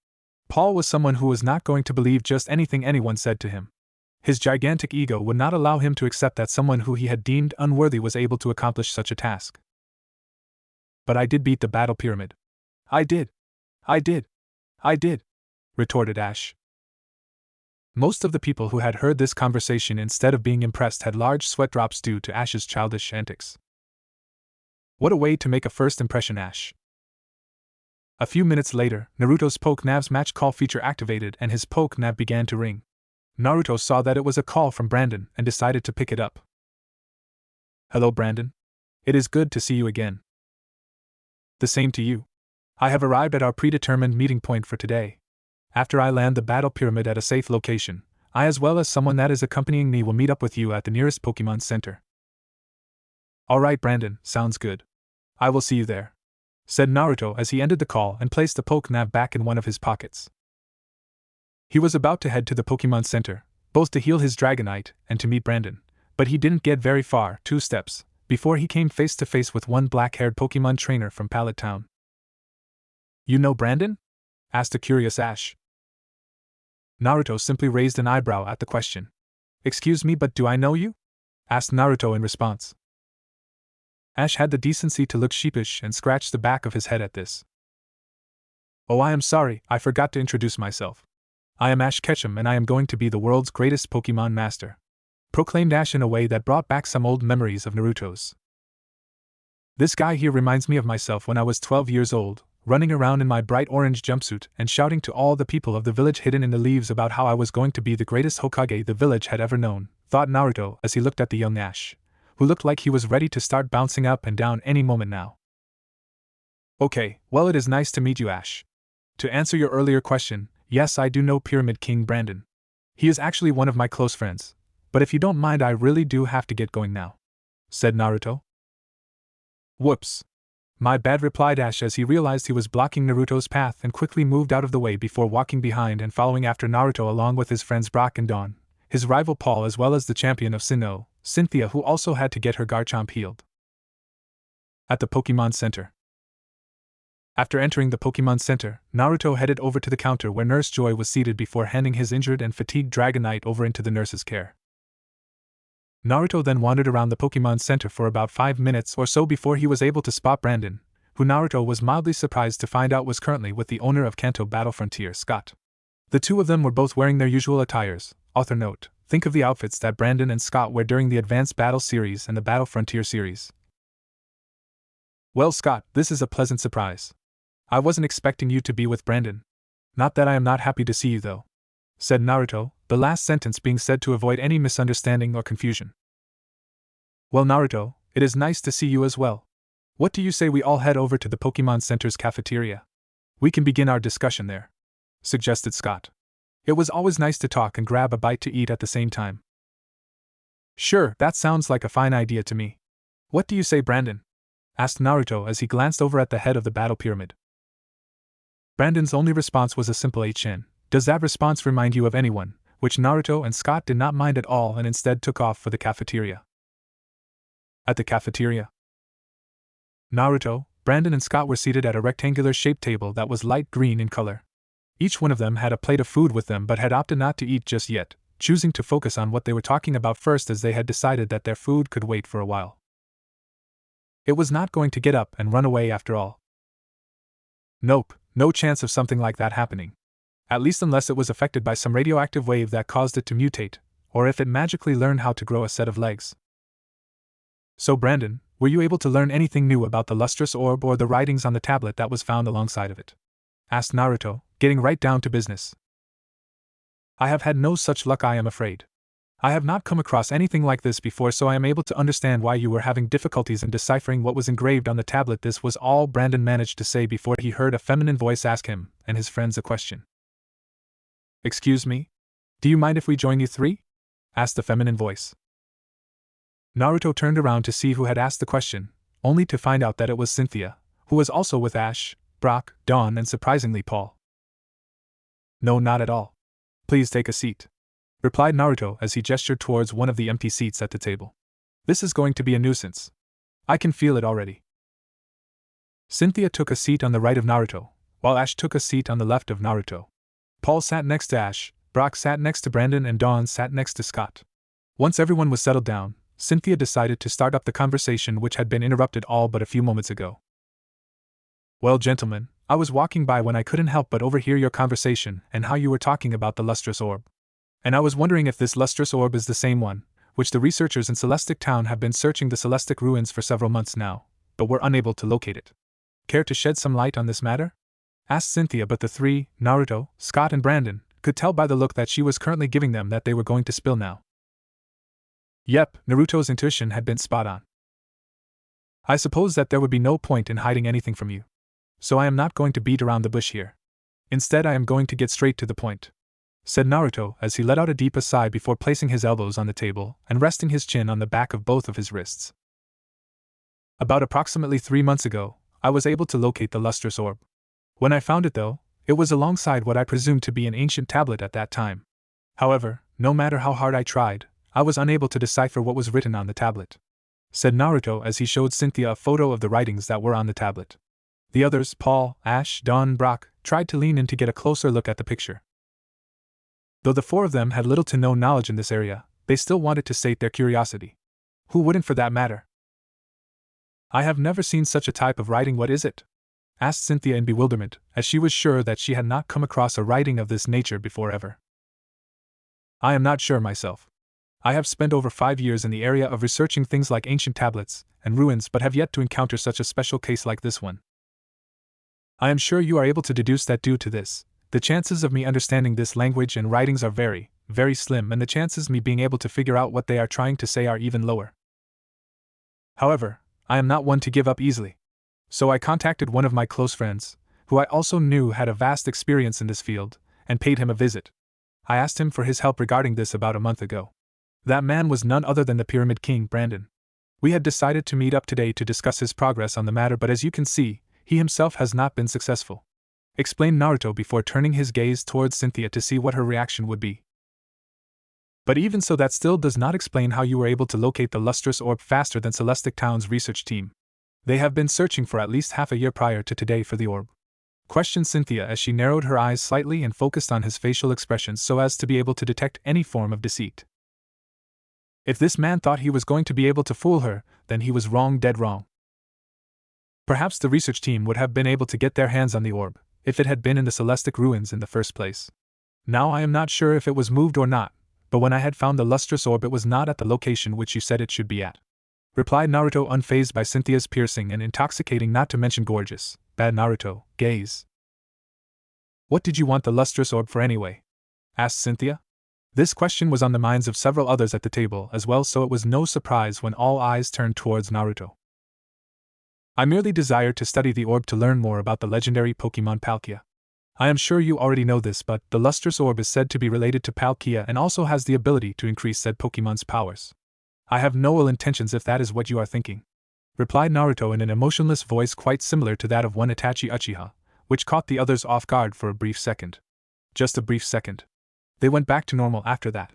Speaker 1: Paul was someone who was not going to believe just anything anyone said to him. His gigantic ego would not allow him to accept that someone who he had deemed unworthy was able to accomplish such a task. But I did beat the battle pyramid. I did, retorted Ash. Most of the people who had heard this conversation, instead of being impressed, had large sweat drops due to Ash's childish antics. What a way to make a first impression, Ash. A few minutes later, Naruto's Poke-Nav's match call feature activated and his Poke-Nav began to ring. Naruto saw that it was a call from Brandon and decided to pick it up. Hello, Brandon. It is good to see you again. The same to you. I have arrived at our predetermined meeting point for today. After I land the battle pyramid at a safe location, I as well as someone that is accompanying me will meet up with you at the nearest Pokemon Center. Alright, Brandon, sounds good. I will see you there, said Naruto as he ended the call and placed the Poke-Nav back in one of his pockets. He was about to head to the Pokemon Center, both to heal his Dragonite and to meet Brandon, but he didn't get very far, 2 steps, before he came face to face with one black-haired Pokemon trainer from Pallet Town. You know Brandon? Asked a curious Ash. Naruto simply raised an eyebrow at the question. Excuse me, but do I know you? Asked Naruto in response. Ash had the decency to look sheepish and scratched the back of his head at this. Oh, I am sorry, I forgot to introduce myself. I am Ash Ketchum and I am going to be the world's greatest Pokemon master, proclaimed Ash in a way that brought back some old memories of Naruto's. This guy here reminds me of myself when I was 12 years old, running around in my bright orange jumpsuit and shouting to all the people of the village hidden in the leaves about how I was going to be the greatest Hokage the village had ever known, thought Naruto as he looked at the young Ash, who looked like he was ready to start bouncing up and down any moment now. Okay, well, it is nice to meet you, Ash. To answer your earlier question, yes, I do know Pyramid King Brandon. He is actually one of my close friends, but if you don't mind, I really do have to get going now, said Naruto. Whoops. My bad, replied Ash as he realized he was blocking Naruto's path and quickly moved out of the way before walking behind and following after Naruto along with his friends Brock and Dawn, his rival Paul as well as the champion of Sinnoh, Cynthia, who also had to get her Garchomp healed. At the Pokemon Center. After entering the Pokemon Center, Naruto headed over to the counter where Nurse Joy was seated before handing his injured and fatigued Dragonite over into the nurse's care. Naruto then wandered around the Pokemon Center for about 5 minutes or so before he was able to spot Brandon, who Naruto was mildly surprised to find out was currently with the owner of Kanto Battle Frontier, Scott. The two of them were both wearing their usual attires. Author note: think of the outfits that Brandon and Scott wear during the Advanced Battle series and the Battle Frontier series. Well, Scott, this is a pleasant surprise. I wasn't expecting you to be with Brandon. Not that I am not happy to see you though, said Naruto, the last sentence being said to avoid any misunderstanding or confusion. Well, Naruto, it is nice to see you as well. What do you say we all head over to the Pokemon Center's cafeteria? We can begin our discussion there, suggested Scott. It was always nice to talk and grab a bite to eat at the same time. Sure, that sounds like a fine idea to me. What do you say, Brandon? Asked Naruto as he glanced over at the head of the battle pyramid. Brandon's only response was a simple HN. Does that response remind you of anyone? Which Naruto and Scott did not mind at all and instead took off for the cafeteria. At the cafeteria, Naruto, Brandon and Scott were seated at a rectangular-shaped table that was light green in color. Each one of them had a plate of food with them but had opted not to eat just yet, choosing to focus on what they were talking about first as they had decided that their food could wait for a while. It was not going to get up and run away after all. Nope, no chance of something like that happening. At least unless it was affected by some radioactive wave that caused it to mutate, or if it magically learned how to grow a set of legs. So Brandon, were you able to learn anything new about the lustrous orb or the writings on the tablet that was found alongside of it? Asked Naruto, getting right down to business. I have had no such luck, I am afraid. I have not come across anything like this before, so I am able to understand why you were having difficulties in deciphering what was engraved on the tablet. This was all Brandon managed to say before he heard a feminine voice ask him and his friends a question. Excuse me? Do you mind if we join you three? Asked the feminine voice. Naruto turned around to see who had asked the question, only to find out that it was Cynthia, who was also with Ash, Brock, Dawn, and surprisingly Paul. No, not at all. Please take a seat, replied Naruto as he gestured towards one of the empty seats at the table. This is going to be a nuisance. I can feel it already. Cynthia took a seat on the right of Naruto, while Ash took a seat on the left of Naruto. Paul sat next to Ash, Brock sat next to Brandon, and Dawn sat next to Scott. Once everyone was settled down, Cynthia decided to start up the conversation which had been interrupted all but a few moments ago. Well, gentlemen, I was walking by when I couldn't help but overhear your conversation and how you were talking about the lustrous orb. And I was wondering if this lustrous orb is the same one, which the researchers in Celestic Town have been searching the Celestic ruins for several months now, but were unable to locate it. Care to shed some light on this matter? Asked Cynthia, but the three, Naruto, Scott and Brandon, could tell by the look that she was currently giving them that they were going to spill now. Yep, Naruto's intuition had been spot on. I suppose that there would be no point in hiding anything from you. So I am not going to beat around the bush here. Instead, I am going to get straight to the point, said Naruto as he let out a deep sigh before placing his elbows on the table and resting his chin on the back of both of his wrists. About approximately 3 months ago, I was able to locate the lustrous orb. When I found it, though, it was alongside what I presumed to be an ancient tablet at that time. However, no matter how hard I tried, I was unable to decipher what was written on the tablet, said Naruto as he showed Cynthia a photo of the writings that were on the tablet. The others, Paul, Ash, Dawn, and Brock, tried to lean in to get a closer look at the picture. Though the 4 of them had little to no knowledge in this area, they still wanted to sate their curiosity. Who wouldn't, for that matter? I have never seen such a type of writing. What is it? Asked Cynthia in bewilderment, as she was sure that she had not come across a writing of this nature before ever. I am not sure myself. I have spent over 5 years in the area of researching things like ancient tablets and ruins, but have yet to encounter such a special case like this one. I am sure you are able to deduce that due to this, the chances of me understanding this language and writings are very, very slim, and the chances of me being able to figure out what they are trying to say are even lower. However, I am not one to give up easily. So I contacted one of my close friends, who I also knew had a vast experience in this field, and paid him a visit. I asked him for his help regarding this about a month ago. That man was none other than the Pyramid King, Brandon. We had decided to meet up today to discuss his progress on the matter, but as you can see, he himself has not been successful, explained Naruto before turning his gaze towards Cynthia to see what her reaction would be. But even so, that still does not explain how you were able to locate the lustrous orb faster than Celestic Town's research team. They have been searching for at least half a year prior to today for the orb, questioned Cynthia as she narrowed her eyes slightly and focused on his facial expressions so as to be able to detect any form of deceit. If this man thought he was going to be able to fool her, then he was wrong, dead wrong. Perhaps the research team would have been able to get their hands on the orb if it had been in the Celestic ruins in the first place. Now I am not sure if it was moved or not, but when I had found the lustrous orb, it was not at the location which you said it should be at, replied Naruto, unfazed by Cynthia's piercing and intoxicating, not to mention gorgeous, bad Naruto, gaze. What did you want the lustrous orb for anyway? Asked Cynthia. This question was on the minds of several others at the table as well, so it was no surprise when all eyes turned towards Naruto. I merely desired to study the orb to learn more about the legendary Pokemon Palkia. I am sure you already know this, but the lustrous orb is said to be related to Palkia and also has the ability to increase said Pokemon's powers. I have no ill intentions if that is what you are thinking, replied Naruto in an emotionless voice quite similar to that of one Itachi Uchiha, which caught the others off guard for a brief second. Just a brief second. They went back to normal after that.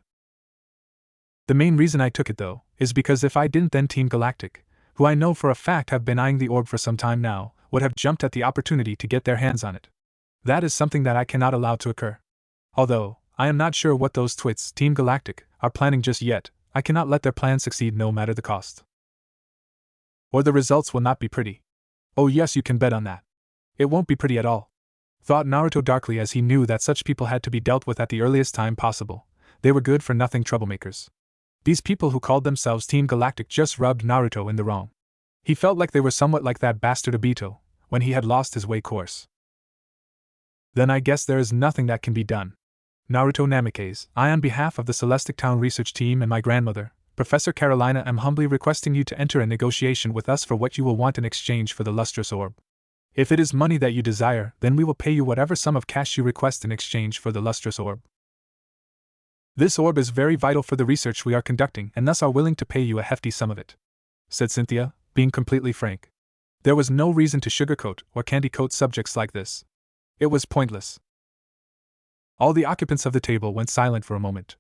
Speaker 1: The main reason I took it, though, is because if I didn't, then Team Galactic, who I know for a fact have been eyeing the orb for some time now, would have jumped at the opportunity to get their hands on it. That is something that I cannot allow to occur. Although, I am not sure what those twits, Team Galactic, are planning just yet, I cannot let their plan succeed no matter the cost. Or the results will not be pretty. Oh yes, you can bet on that. It won't be pretty at all, thought Naruto darkly as he knew that such people had to be dealt with at the earliest time possible. They were good-for-nothing troublemakers. These people who called themselves Team Galactic just rubbed Naruto in the wrong. He felt like they were somewhat like that bastard Obito, when he had lost his way course. Then I guess there is nothing that can be done. Naruto Namikaze, I on behalf of the Celestic Town research team and my grandmother, Professor Carolina, am humbly requesting you to enter a negotiation with us for what you will want in exchange for the lustrous orb. If it is money that you desire, then we will pay you whatever sum of cash you request in exchange for the lustrous orb. This orb is very vital for the research we are conducting and thus are willing to pay you a hefty sum of it, said Cynthia, being completely frank. There was no reason to sugarcoat or candy-coat subjects like this. It was pointless. All the occupants of the table went silent for a moment.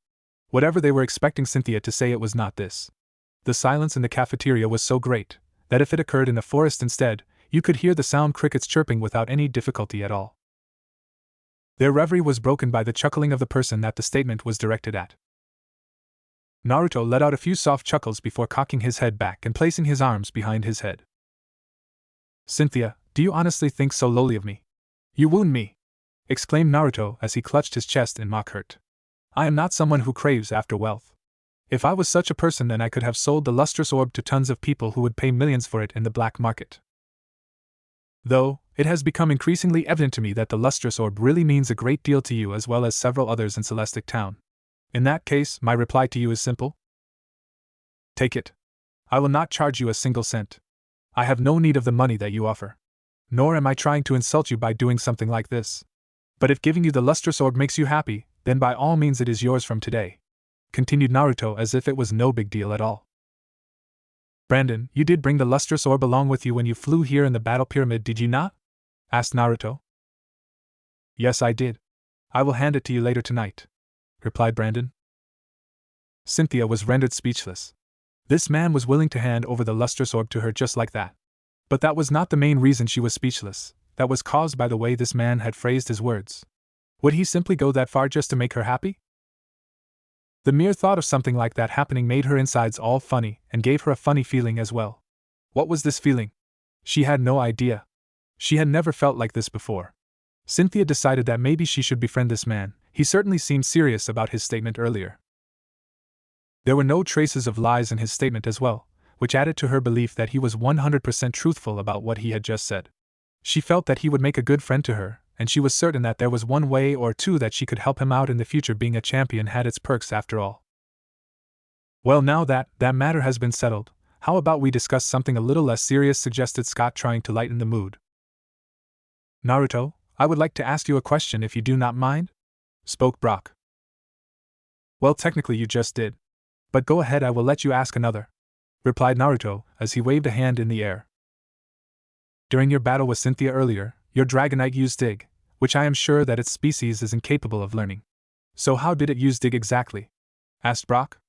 Speaker 1: Whatever they were expecting Cynthia to say, it was not this. The silence in the cafeteria was so great that if it occurred in the forest instead, you could hear the sound crickets chirping without any difficulty at all. Their reverie was broken by the chuckling of the person that the statement was directed at. Naruto let out a few soft chuckles before cocking his head back and placing his arms behind his head. Cynthia, do you honestly think so lowly of me? You wound me, exclaimed Naruto as he clutched his chest in mock hurt. I am not someone who craves after wealth. If I was such a person, then I could have sold the lustrous orb to tons of people who would pay millions for it in the black market. Though, it has become increasingly evident to me that the lustrous orb really means a great deal to you as well as several others in Celestic Town. In that case, my reply to you is simple. Take it. I will not charge you a single cent. I have no need of the money that you offer. Nor am I trying to insult you by doing something like this. But if giving you the lustrous orb makes you happy, then by all means it is yours from today," continued Naruto as if it was no big deal at all. "Brandon, you did bring the lustrous orb along with you when you flew here in the battle pyramid, did you not?" asked Naruto. "Yes, I did. I will hand it to you later tonight," replied Brandon. Cynthia was rendered speechless. This man was willing to hand over the lustrous orb to her just like that. But that was not the main reason she was speechless. That was caused by the way this man had phrased his words. Would he simply go that far just to make her happy? The mere thought of something like that happening made her insides all funny and gave her a funny feeling as well. What was this feeling? She had no idea. She had never felt like this before. Cynthia decided that maybe she should befriend this man. He certainly seemed serious about his statement earlier. There were no traces of lies in his statement as well, which added to her belief that he was 100% truthful about what he had just said. She felt that he would make a good friend to her, and she was certain that there was one way or two that she could help him out in the future. Being a champion had its perks after all. "Well, now that matter has been settled, how about we discuss something a little less serious?" suggested Scott, trying to lighten the mood. "Naruto, I would like to ask you a question if you do not mind," spoke Brock. "Well, technically you just did. But go ahead, I will let you ask another," replied Naruto as he waved a hand in the air. "During your battle with Cynthia earlier, your Dragonite used Dig, which I am sure that its species is incapable of learning. So how did it use Dig exactly?" asked Brock.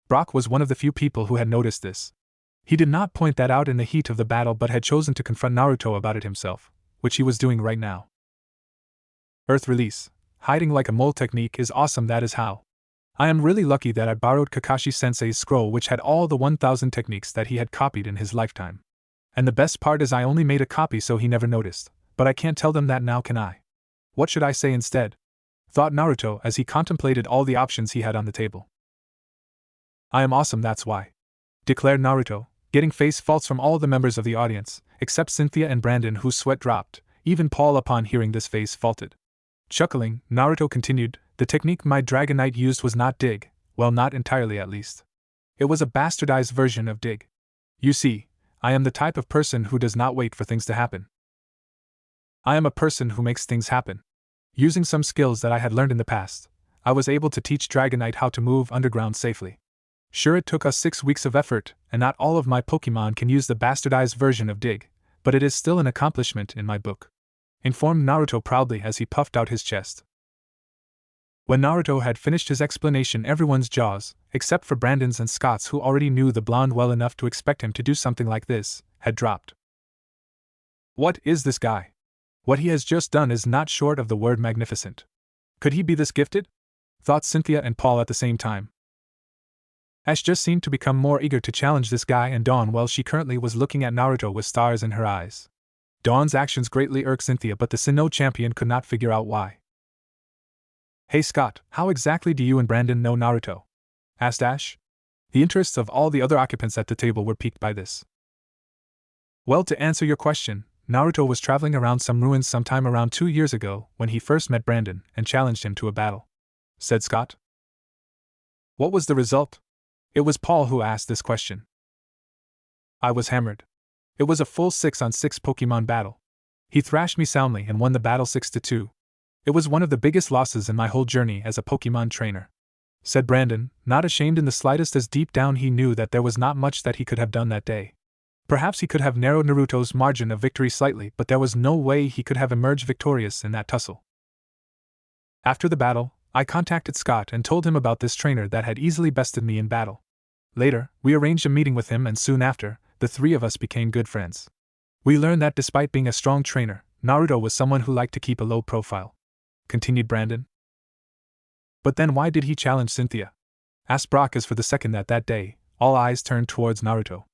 Speaker 1: Brock was one of the few people who had noticed this. He did not point that out in the heat of the battle but had chosen to confront Naruto about it himself, which he was doing right now. "Earth release, hiding like a mole technique is awesome, that is how. I am really lucky that I borrowed Kakashi-sensei's scroll, which had all the 1000 techniques that he had copied in his lifetime. And the best part is I only made a copy so he never noticed, but I can't tell them that now, can I? What should I say instead?" thought Naruto as he contemplated all the options he had on the table. "I am awesome, that's why," declared Naruto, getting face faults from all the members of the audience, except Cynthia and Brandon, whose sweat dropped. Even Paul, upon hearing this, face faulted. Chuckling, Naruto continued, "The technique my Dragonite used was not Dig, well, not entirely at least. It was a bastardized version of Dig. You see, I am the type of person who does not wait for things to happen. I am a person who makes things happen. Using some skills that I had learned in the past, I was able to teach Dragonite how to move underground safely. Sure, it took us 6 weeks of effort, and not all of my Pokémon can use the bastardized version of Dig, but it is still an accomplishment in my book," informed Naruto proudly as he puffed out his chest. When Naruto had finished his explanation, everyone's jaws, except for Brandon's and Scott's, who already knew the blonde well enough to expect him to do something like this, had dropped. What is this guy? What he has just done is not short of the word magnificent. Could he be this gifted? Thought Cynthia and Paul at the same time. Ash just seemed to become more eager to challenge this guy, and Dawn, well, she currently was looking at Naruto with stars in her eyes. Dawn's actions greatly irked Cynthia, but the Sinnoh champion could not figure out why. "Hey Scott, how exactly do you and Brandon know Naruto?" asked Ash. The interests of all the other occupants at the table were piqued by this. "Well, to answer your question, Naruto was traveling around some ruins sometime around 2 years ago when he first met Brandon and challenged him to a battle," said Scott. "What was the result?" It was Paul who asked this question. "I was hammered. It was a full 6-on-6 Pokemon battle. He thrashed me soundly and won the battle 6-2. It was one of the biggest losses in my whole journey as a Pokemon trainer," said Brandon, not ashamed in the slightest, as deep down he knew that there was not much that he could have done that day. Perhaps he could have narrowed Naruto's margin of victory slightly, but there was no way he could have emerged victorious in that tussle. "After the battle, I contacted Scott and told him about this trainer that had easily bested me in battle. Later, we arranged a meeting with him, and soon after, the three of us became good friends. We learned that despite being a strong trainer, Naruto was someone who liked to keep a low profile," continued Brandon. "But then why did he challenge Cynthia?" asked Brock, as for the second that day, all eyes turned towards Naruto.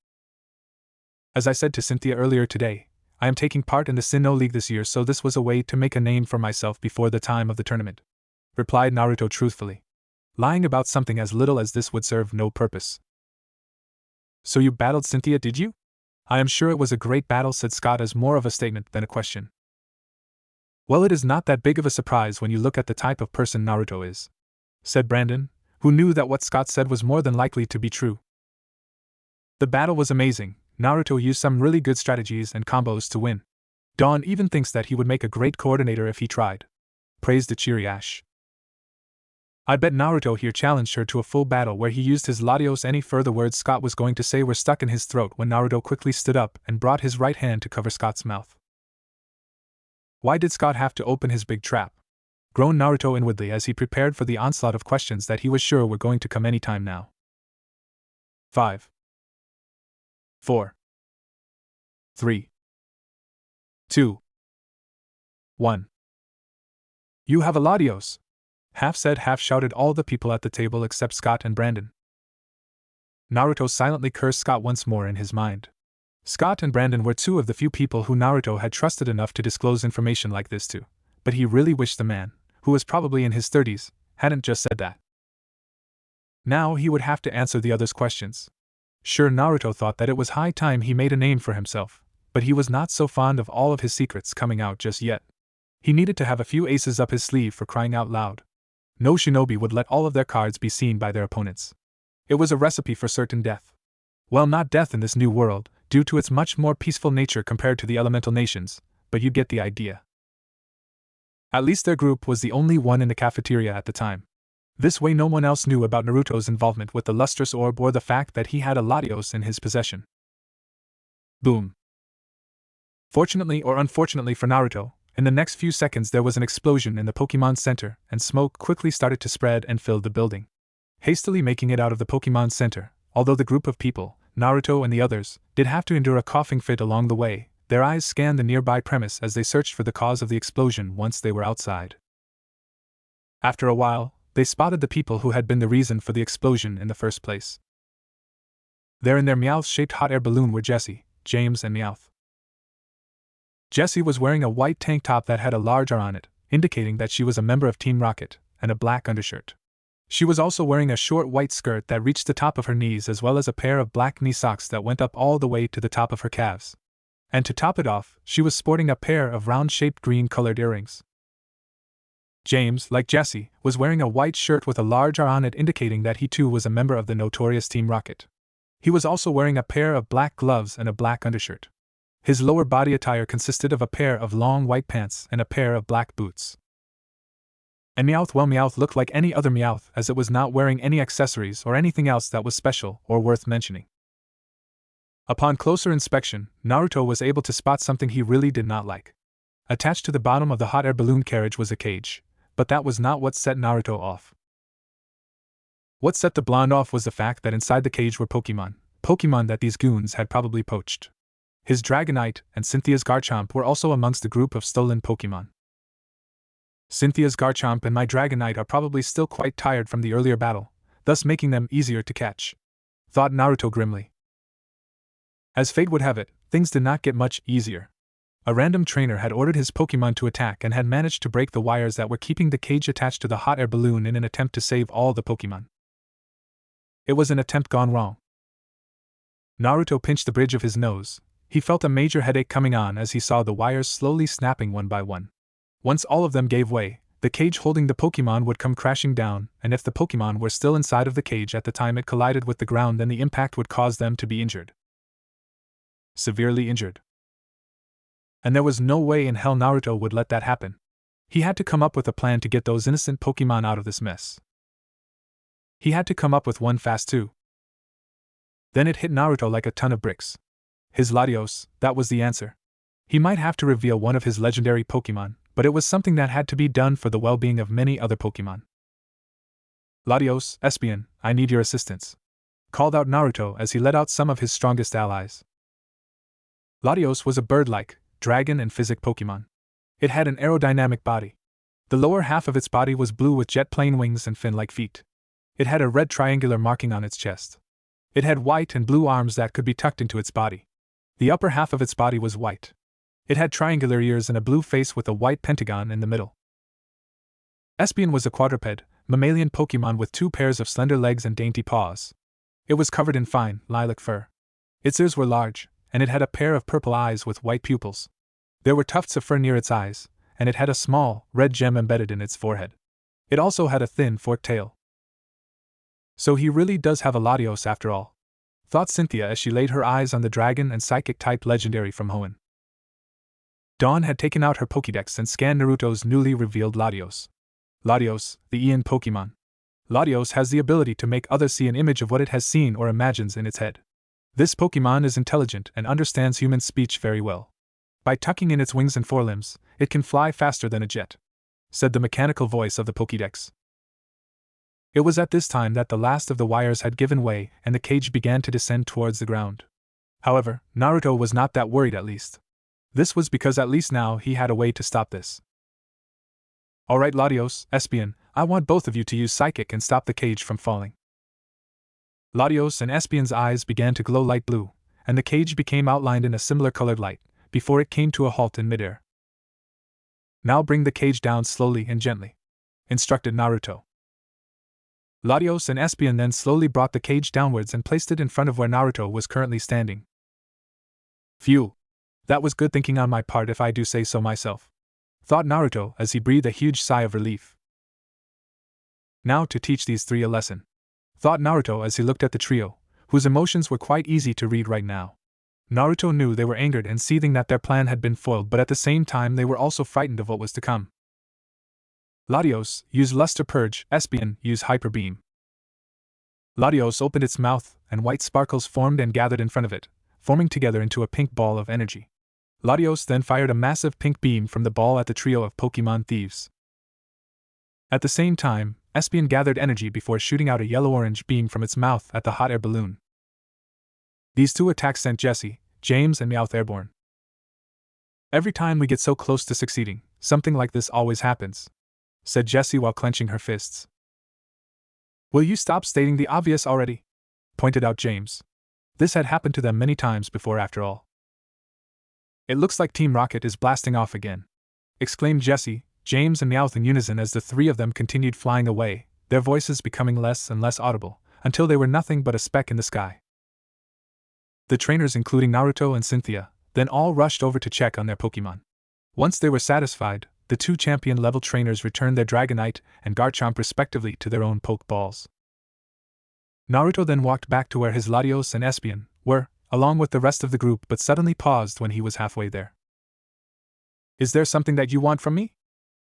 Speaker 1: "As I said to Cynthia earlier today, I am taking part in the Sinnoh League this year, so this was a way to make a name for myself before the time of the tournament," replied Naruto truthfully. Lying about something as little as this would serve no purpose. So you battled Cynthia, did you? I am sure it was a great battle, said Scott as more of a statement than a question. Well, it is not that big of a surprise when you look at the type of person Naruto is, said Brandon, who knew that what Scott said was more than likely to be true. The battle was amazing. Naruto used some really good strategies and combos to win. Dawn even thinks that he would make a great coordinator if he tried, praised the cheery Ash. I bet Naruto here challenged her to a full battle where he used his Latios. Any further words Scott was going to say were stuck in his throat when Naruto quickly stood up and brought his right hand to cover Scott's mouth. Why did Scott have to open his big trap? Groaned Naruto inwardly as he prepared for the onslaught of questions that he was sure were going to come any time now. 5, 4, 3, 2, 1. You have a Latios! Half said, half shouted all the people at the table except Scott and Brandon. Naruto silently cursed Scott once more in his mind. Scott and Brandon were two of the few people who Naruto had trusted enough to disclose information like this to, but he really wished the man, who was probably in his 30s, hadn't just said that. Now he would have to answer the others' questions. Sure, Naruto thought that it was high time he made a name for himself, but he was not so fond of all of his secrets coming out just yet. He needed to have a few aces up his sleeve for crying out loud. No shinobi would let all of their cards be seen by their opponents. It was a recipe for certain death. Well, not death in this new world, due to its much more peaceful nature compared to the elemental nations, but you get the idea. At least their group was the only one in the cafeteria at the time. This way no one else knew about Naruto's involvement with the lustrous orb or the fact that he had a Latios in his possession. Boom. Fortunately or unfortunately for Naruto, in the next few seconds there was an explosion in the Pokemon Center, and smoke quickly started to spread and filled the building. Hastily making it out of the Pokemon Center, although the group of people, Naruto and the others, did have to endure a coughing fit along the way, their eyes scanned the nearby premise as they searched for the cause of the explosion once they were outside. After a while, they spotted the people who had been the reason for the explosion in the first place. There in their Meowth-shaped hot air balloon were Jessie, James and Meowth. Jessie was wearing a white tank top that had a large R on it, indicating that she was a member of Team Rocket, and a black undershirt. She was also wearing a short white skirt that reached the top of her knees as well as a pair of black knee socks that went up all the way to the top of her calves. And to top it off, she was sporting a pair of round-shaped green-colored earrings. James, like Jessie, was wearing a white shirt with a large R on it, indicating that he too was a member of the notorious Team Rocket. He was also wearing a pair of black gloves and a black undershirt. His lower body attire consisted of a pair of long white pants and a pair of black boots. And Meowth, well, Meowth looked like any other Meowth, as it was not wearing any accessories or anything else that was special or worth mentioning. Upon closer inspection, Naruto was able to spot something he really did not like. Attached to the bottom of the hot air balloon carriage was a cage, but that was not what set Naruto off. What set the blonde off was the fact that inside the cage were Pokemon that these goons had probably poached. His Dragonite and Cynthia's Garchomp were also amongst the group of stolen Pokemon. Cynthia's Garchomp and my Dragonite are probably still quite tired from the earlier battle, thus making them easier to catch, thought Naruto grimly. As fate would have it, things did not get much easier. A random trainer had ordered his Pokemon to attack and had managed to break the wires that were keeping the cage attached to the hot air balloon in an attempt to save all the Pokemon. It was an attempt gone wrong. Naruto pinched the bridge of his nose. He felt a major headache coming on as he saw the wires slowly snapping one by one. Once all of them gave way, the cage holding the Pokemon would come crashing down, and if the Pokemon were still inside of the cage at the time it collided with the ground, then the impact would cause them to be injured. Severely injured. And there was no way in hell Naruto would let that happen. He had to come up with a plan to get those innocent Pokemon out of this mess. He had to come up with one fast too. Then it hit Naruto like a ton of bricks. His Latios, that was the answer. He might have to reveal one of his legendary Pokemon, but it was something that had to be done for the well-being of many other Pokemon. Latios, Espeon, I need your assistance, called out Naruto as he let out some of his strongest allies. Latios was a bird-like, dragon and physic Pokemon. It had an aerodynamic body. The lower half of its body was blue with jet-plane wings and fin-like feet. It had a red triangular marking on its chest. It had white and blue arms that could be tucked into its body. The upper half of its body was white. It had triangular ears and a blue face with a white pentagon in the middle. Espeon was a quadruped, mammalian Pokemon with 2 pairs of slender legs and dainty paws. It was covered in fine, lilac fur. Its ears were large, and it had a pair of purple eyes with white pupils. There were tufts of fur near its eyes, and it had a small, red gem embedded in its forehead. It also had a thin, forked tail. So he really does have a Latios after all, thought Cynthia as she laid her eyes on the dragon and psychic-type legendary from Hoenn. Dawn had taken out her Pokédex and scanned Naruto's newly revealed Latios. Latios, the Ian Pokemon. Latios has the ability to make others see an image of what it has seen or imagines in its head. This Pokemon is intelligent and understands human speech very well. By tucking in its wings and forelimbs, it can fly faster than a jet, said the mechanical voice of the Pokédex. It was at this time that the last of the wires had given way and the cage began to descend towards the ground. However, Naruto was not that worried at least. This was because at least now he had a way to stop this. Alright Latios, Espeon, I want both of you to use Psychic and stop the cage from falling. Latios and Espeon's eyes began to glow light blue, and the cage became outlined in a similar colored light, before it came to a halt in midair. Now bring the cage down slowly and gently, instructed Naruto. Latios and Espeon then slowly brought the cage downwards and placed it in front of where Naruto was currently standing. Phew! That was good thinking on my part if I do say so myself, thought Naruto as he breathed a huge sigh of relief. Now to teach these 3 a lesson, thought Naruto as he looked at the trio, whose emotions were quite easy to read right now. Naruto knew they were angered and seething that their plan had been foiled, but at the same time they were also frightened of what was to come. Latios, use Luster Purge, Espeon, use Hyper Beam. Latios opened its mouth, and white sparkles formed and gathered in front of it, forming together into a pink ball of energy. Latios then fired a massive pink beam from the ball at the trio of Pokemon thieves. At the same time, Espeon gathered energy before shooting out a yellow-orange beam from its mouth at the hot air balloon. These 2 attacks sent Jesse, James, and Meowth airborne. Every time we get so close to succeeding, something like this always happens, said Jessie while clenching her fists. Will you stop stating the obvious already? Pointed out James. This had happened to them many times before after all. It looks like Team Rocket is blasting off again, exclaimed Jessie, James, and Meowth in unison as the 3 of them continued flying away, their voices becoming less and less audible, until they were nothing but a speck in the sky. The trainers, including Naruto and Cynthia, then all rushed over to check on their Pokemon. Once they were satisfied, the 2 champion-level trainers returned their Dragonite and Garchomp respectively to their own Pokeballs. Naruto then walked back to where his Latios and Espeon were, along with the rest of the group, but suddenly paused when he was halfway there. Is there something that you want from me?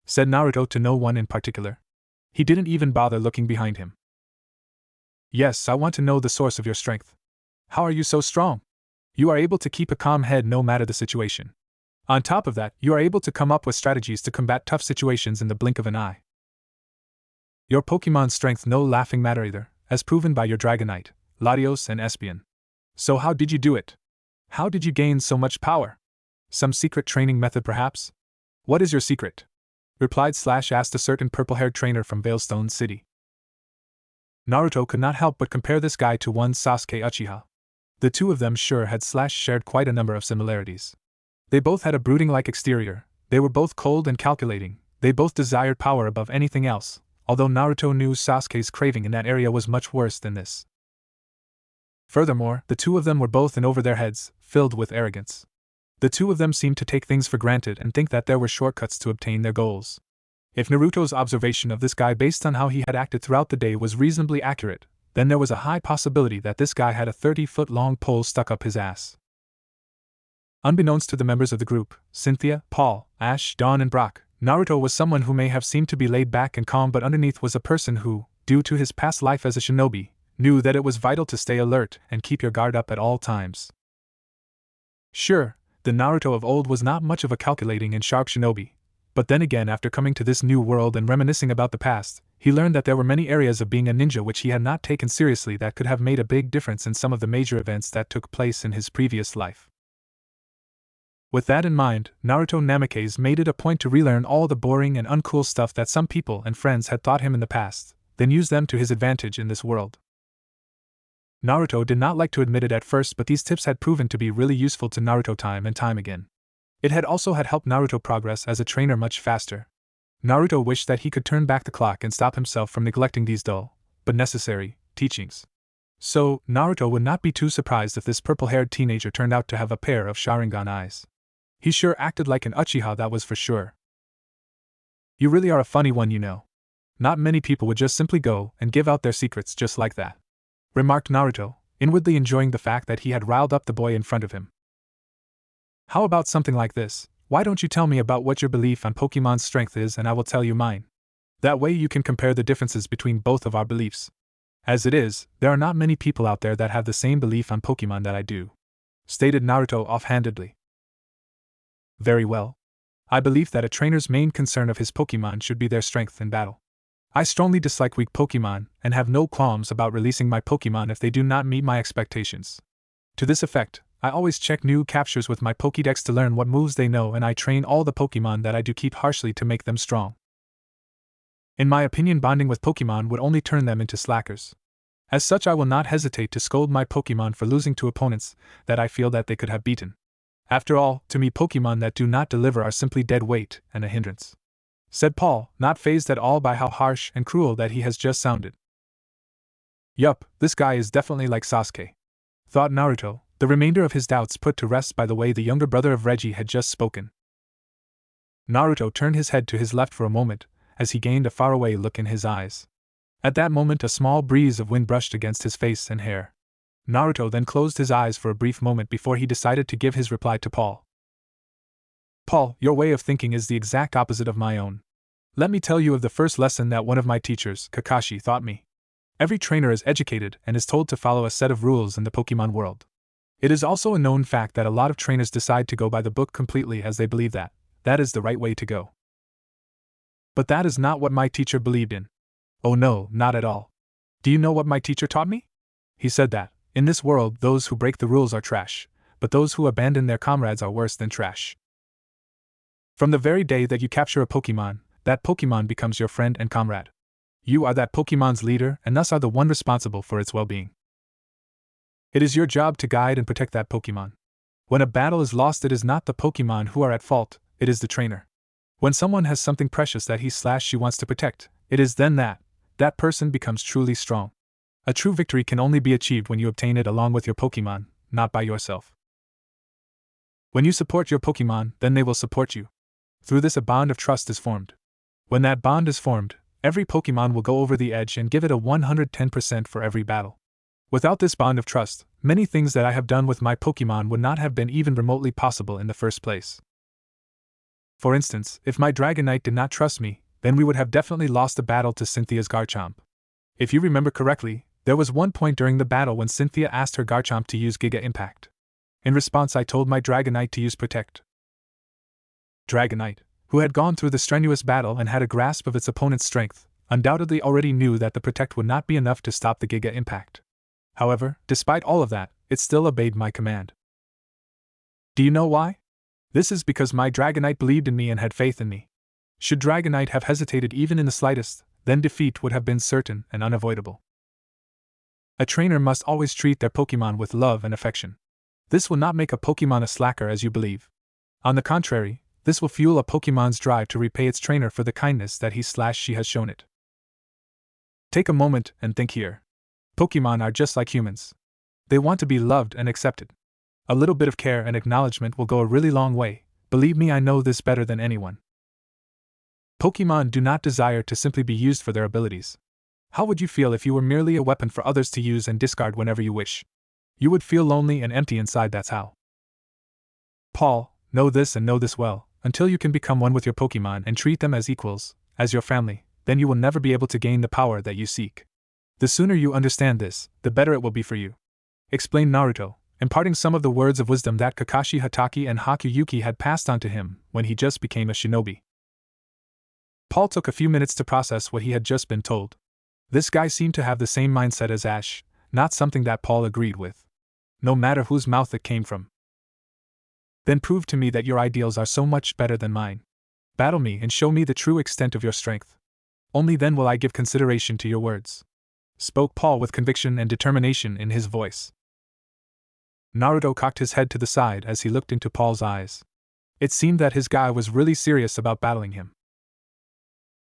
Speaker 1: Said Naruto to no one in particular. He didn't even bother looking behind him. Yes, I want to know the source of your strength. How are you so strong? You are able to keep a calm head no matter the situation. On top of that, you are able to come up with strategies to combat tough situations in the blink of an eye. Your Pokemon's strength no laughing matter either, as proven by your Dragonite, Latios, and Espeon. So how did you do it? How did you gain so much power? Some secret training method perhaps? What is your secret? Replied / asked a certain purple-haired trainer from Veilstone City. Naruto could not help but compare this guy to one Sasuke Uchiha. The 2 of them sure had / shared quite a number of similarities. They both had a brooding-like exterior, they were both cold and calculating, they both desired power above anything else, although Naruto knew Sasuke's craving in that area was much worse than this. Furthermore, the 2 of them were both in over their heads, filled with arrogance. The 2 of them seemed to take things for granted and think that there were shortcuts to obtain their goals. If Naruto's observation of this guy based on how he had acted throughout the day was reasonably accurate, then there was a high possibility that this guy had a 30-foot-long pole stuck up his ass. Unbeknownst to the members of the group, Cynthia, Paul, Ash, Dawn, and Brock, Naruto was someone who may have seemed to be laid back and calm, but underneath was a person who, due to his past life as a shinobi, knew that it was vital to stay alert and keep your guard up at all times. Sure, the Naruto of old was not much of a calculating and sharp shinobi, but then again, after coming to this new world and reminiscing about the past, he learned that there were many areas of being a ninja which he had not taken seriously that could have made a big difference in some of the major events that took place in his previous life. With that in mind, Naruto Namikaze made it a point to relearn all the boring and uncool stuff that some people and friends had taught him in the past, then use them to his advantage in this world. Naruto did not like to admit it at first, but these tips had proven to be really useful to Naruto time and time again. It had also helped Naruto progress as a trainer much faster. Naruto wished that he could turn back the clock and stop himself from neglecting these dull, but necessary, teachings. So, Naruto would not be too surprised if this purple-haired teenager turned out to have a pair of Sharingan eyes. He sure acted like an Uchiha, that was for sure. You really are a funny one, you know. Not many people would just simply go and give out their secrets just like that, remarked Naruto, inwardly enjoying the fact that he had riled up the boy in front of him. How about something like this? Why don't you tell me about what your belief on Pokemon's strength is and I will tell you mine. That way you can compare the differences between both of our beliefs. As it is, there are not many people out there that have the same belief on Pokemon that I do, stated Naruto offhandedly. Very well. I believe that a trainer's main concern of his Pokemon should be their strength in battle. I strongly dislike weak Pokemon and have no qualms about releasing my Pokemon if they do not meet my expectations. To this effect, I always check new captures with my Pokédex to learn what moves they know, and I train all the Pokemon that I do keep harshly to make them strong. In my opinion, bonding with Pokemon would only turn them into slackers. As such, I will not hesitate to scold my Pokemon for losing to opponents that I feel that they could have beaten. After all, to me Pokemon that do not deliver are simply dead weight and a hindrance, said Paul, not fazed at all by how harsh and cruel that he has just sounded. Yup, this guy is definitely like Sasuke, thought Naruto, the remainder of his doubts put to rest by the way the younger brother of Reggie had just spoken. Naruto turned his head to his left for a moment, as he gained a faraway look in his eyes. At that moment a small breeze of wind brushed against his face and hair. Naruto then closed his eyes for a brief moment before he decided to give his reply to Paul. Paul, your way of thinking is the exact opposite of my own. Let me tell you of the first lesson that one of my teachers, Kakashi, taught me. Every trainer is educated and is told to follow a set of rules in the Pokemon world. It is also a known fact that a lot of trainers decide to go by the book completely as they believe that that is the right way to go. But that is not what my teacher believed in. Oh no, not at all. Do you know what my teacher taught me? He said that, in this world, those who break the rules are trash, but those who abandon their comrades are worse than trash. From the very day that you capture a Pokemon, that Pokemon becomes your friend and comrade. You are that Pokemon's leader and thus are the one responsible for its well-being. It is your job to guide and protect that Pokemon. When a battle is lost, it is not the Pokemon who are at fault, it is the trainer. When someone has something precious that he/she wants to protect, it is then that person becomes truly strong. A true victory can only be achieved when you obtain it along with your Pokemon, not by yourself. When you support your Pokemon, then they will support you. Through this a bond of trust is formed. When that bond is formed, every Pokemon will go over the edge and give it a 110% for every battle. Without this bond of trust, many things that I have done with my Pokemon would not have been even remotely possible in the first place. For instance, if my Dragonite did not trust me, then we would have definitely lost the battle to Cynthia's Garchomp. If you remember correctly, there was one point during the battle when Cynthia asked her Garchomp to use Giga Impact. In response, I told my Dragonite to use Protect. Dragonite, who had gone through the strenuous battle and had a grasp of its opponent's strength, undoubtedly already knew that the Protect would not be enough to stop the Giga Impact. However, despite all of that, it still obeyed my command. Do you know why? This is because my Dragonite believed in me and had faith in me. Should Dragonite have hesitated even in the slightest, then defeat would have been certain and unavoidable. A trainer must always treat their Pokemon with love and affection. This will not make a Pokemon a slacker as you believe. On the contrary, this will fuel a Pokemon's drive to repay its trainer for the kindness that he/she has shown it. Take a moment and think here. Pokemon are just like humans. They want to be loved and accepted. A little bit of care and acknowledgement will go a really long way. Believe me, I know this better than anyone. Pokemon do not desire to simply be used for their abilities. How would you feel if you were merely a weapon for others to use and discard whenever you wish? You would feel lonely and empty inside, that's how. Paul, know this and know this well, until you can become one with your Pokemon and treat them as equals, as your family, then you will never be able to gain the power that you seek. The sooner you understand this, the better it will be for you, explained Naruto, imparting some of the words of wisdom that Kakashi Hatake and Hakuyuki had passed on to him when he just became a shinobi. Paul took a few minutes to process what he had just been told. This guy seemed to have the same mindset as Ash, not something that Paul agreed with, no matter whose mouth it came from. Then prove to me that your ideals are so much better than mine. Battle me and show me the true extent of your strength. Only then will I give consideration to your words, spoke Paul with conviction and determination in his voice. Naruto cocked his head to the side as he looked into Paul's eyes. It seemed that his guy was really serious about battling him.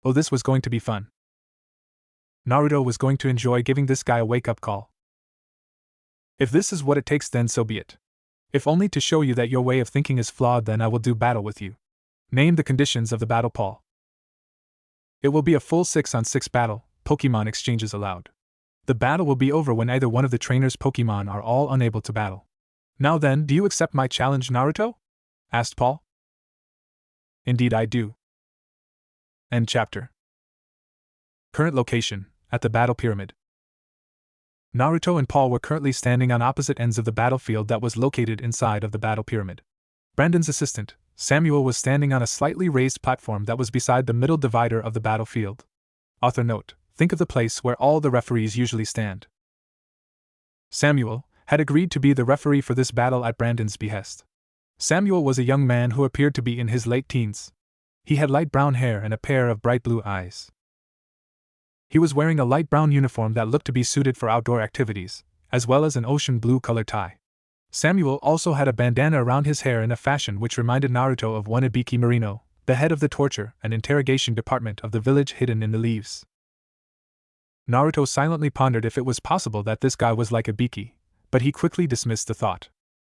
Speaker 1: Oh, this was going to be fun. Naruto was going to enjoy giving this guy a wake-up call. If this is what it takes, then so be it. If only to show you that your way of thinking is flawed, then I will do battle with you. Name the conditions of the battle, Paul. It will be a full 6-on-6 battle, Pokemon exchanges allowed. The battle will be over when either one of the trainer's Pokemon are all unable to battle. Now then, do you accept my challenge, Naruto? Asked Paul. Indeed I do. End chapter. Current location, at the battle pyramid. Naruto and Paul were currently standing on opposite ends of the battlefield that was located inside of the battle pyramid. Brandon's assistant, Samuel, was standing on a slightly raised platform that was beside the middle divider of the battlefield. Author note: think of the place where all the referees usually stand. Samuel had agreed to be the referee for this battle at Brandon's behest. Samuel was a young man who appeared to be in his late teens. He had light brown hair and a pair of bright blue eyes. He was wearing a light brown uniform that looked to be suited for outdoor activities, as well as an ocean blue color tie. Samuel also had a bandana around his hair in a fashion which reminded Naruto of one Ibiki Marino, the head of the torture and interrogation department of the village hidden in the leaves. Naruto silently pondered if it was possible that this guy was like Ibiki, but he quickly dismissed the thought.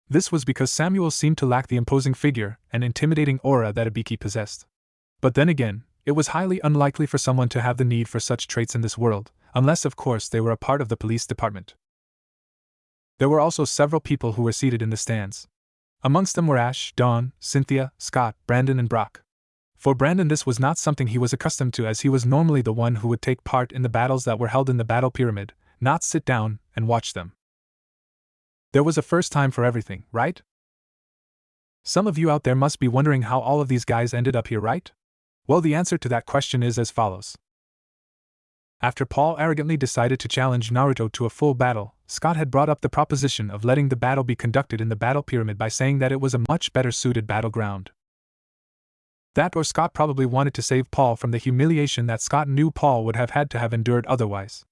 Speaker 1: This was because Samuel seemed to lack the imposing figure and intimidating aura that Ibiki possessed. But then again, it was highly unlikely for someone to have the need for such traits in this world, unless of course they were a part of the police department. There were also several people who were seated in the stands. Amongst them were Ash, Dawn, Cynthia, Scott, Brandon and Brock. For Brandon this was not something he was accustomed to, as he was normally the one who would take part in the battles that were held in the battle pyramid, not sit down and watch them. There was a first time for everything, right? Some of you out there must be wondering how all of these guys ended up here, right? Well, the answer to that question is as follows. After Paul arrogantly decided to challenge Naruto to a full battle, Scott had brought up the proposition of letting the battle be conducted in the battle pyramid by saying that it was a much better suited battleground. That, or Scott probably wanted to save Paul from the humiliation that Scott knew Paul would have had to have endured otherwise.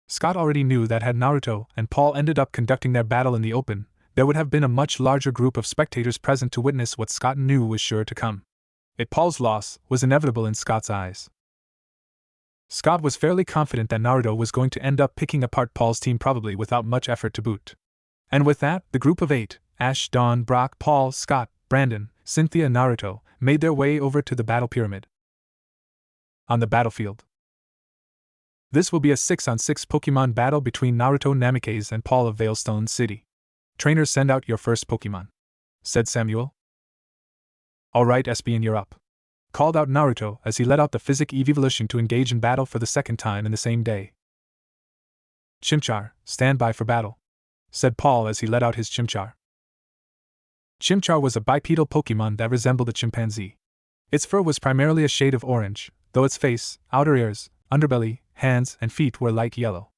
Speaker 1: Scott already knew that had Naruto and Paul ended up conducting their battle in the open, there would have been a much larger group of spectators present to witness what Scott knew was sure to come. Paul's loss was inevitable in Scott's eyes. Scott was fairly confident that Naruto was going to end up picking apart Paul's team, probably without much effort to boot. And with that, the group of 8, Ash, Dawn, Brock, Paul, Scott, Brandon, Cynthia and Naruto, made their way over to the battle pyramid. On the battlefield. This will be a 6-on-6 Pokemon battle between Naruto Namikaze and Paul of Veilstone City. Trainers, send out your first Pokemon, said Samuel. Alright, Espion, you're up, called out Naruto as he let out the Physic Evolution to engage in battle for the second time in the same day. Chimchar, stand by for battle, said Paul as he let out his Chimchar. Chimchar was a bipedal Pokemon that resembled a chimpanzee. Its fur was primarily a shade of orange, though its face, outer ears, underbelly, hands, and feet were light yellow.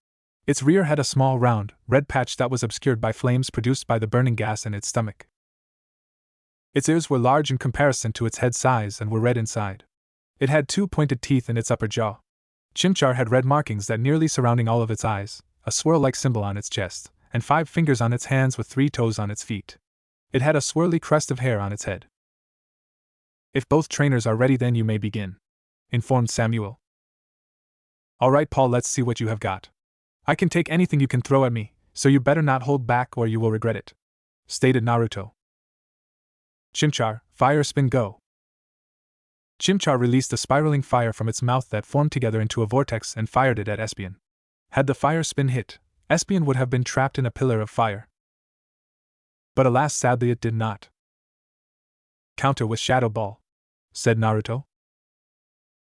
Speaker 1: Its rear had a small round, red patch that was obscured by flames produced by the burning gas in its stomach. Its ears were large in comparison to its head size and were red inside. It had 2 pointed teeth in its upper jaw. Chimchar had red markings that nearly surrounding all of its eyes, a swirl-like symbol on its chest, and 5 fingers on its hands with 3 toes on its feet. It had a swirly crest of hair on its head. If both trainers are ready, then you may begin, informed Samuel. Alright, Paul, let's see what you have got. I can take anything you can throw at me, so you better not hold back or you will regret it, stated Naruto. Chimchar, fire, spin, go. Chimchar released a spiraling fire from its mouth that formed together into a vortex and fired it at Espion. Had the fire spin hit, Espion would have been trapped in a pillar of fire. But alas, sadly it did not. Counter with Shadow Ball, said Naruto.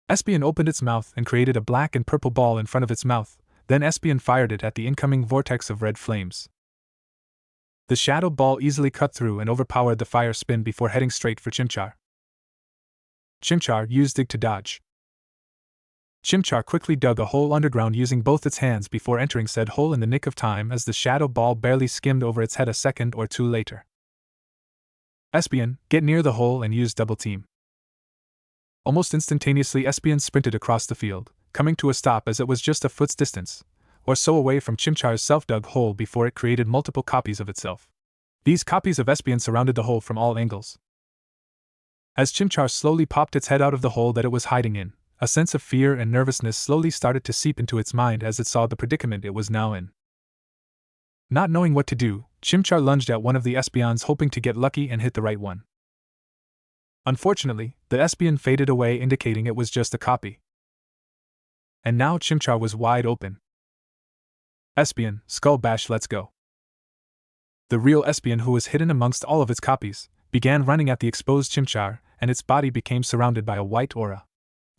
Speaker 1: Espion opened its mouth and created a black and purple ball in front of its mouth, then Espion fired it at the incoming vortex of red flames. The shadow ball easily cut through and overpowered the fire spin before heading straight for Chimchar. Chimchar used Dig to dodge. Chimchar quickly dug a hole underground using both its hands before entering said hole in the nick of time as the shadow ball barely skimmed over its head a second or two later. Espion, get near the hole and use double team. Almost instantaneously Espion sprinted across the field, coming to a stop as it was just a foot's distance or so away from Chimchar's self-dug hole before it created multiple copies of itself. These copies of Espion surrounded the hole from all angles. As Chimchar slowly popped its head out of the hole that it was hiding in, a sense of fear and nervousness slowly started to seep into its mind as it saw the predicament it was now in. Not knowing what to do, Chimchar lunged at one of the Espeons hoping to get lucky and hit the right one. Unfortunately, the Espeon faded away, indicating it was just a copy. And now Chimchar was wide open. Espeon, Skull Bash, let's go. The real Espeon, who was hidden amongst all of its copies, began running at the exposed Chimchar, and its body became surrounded by a white aura.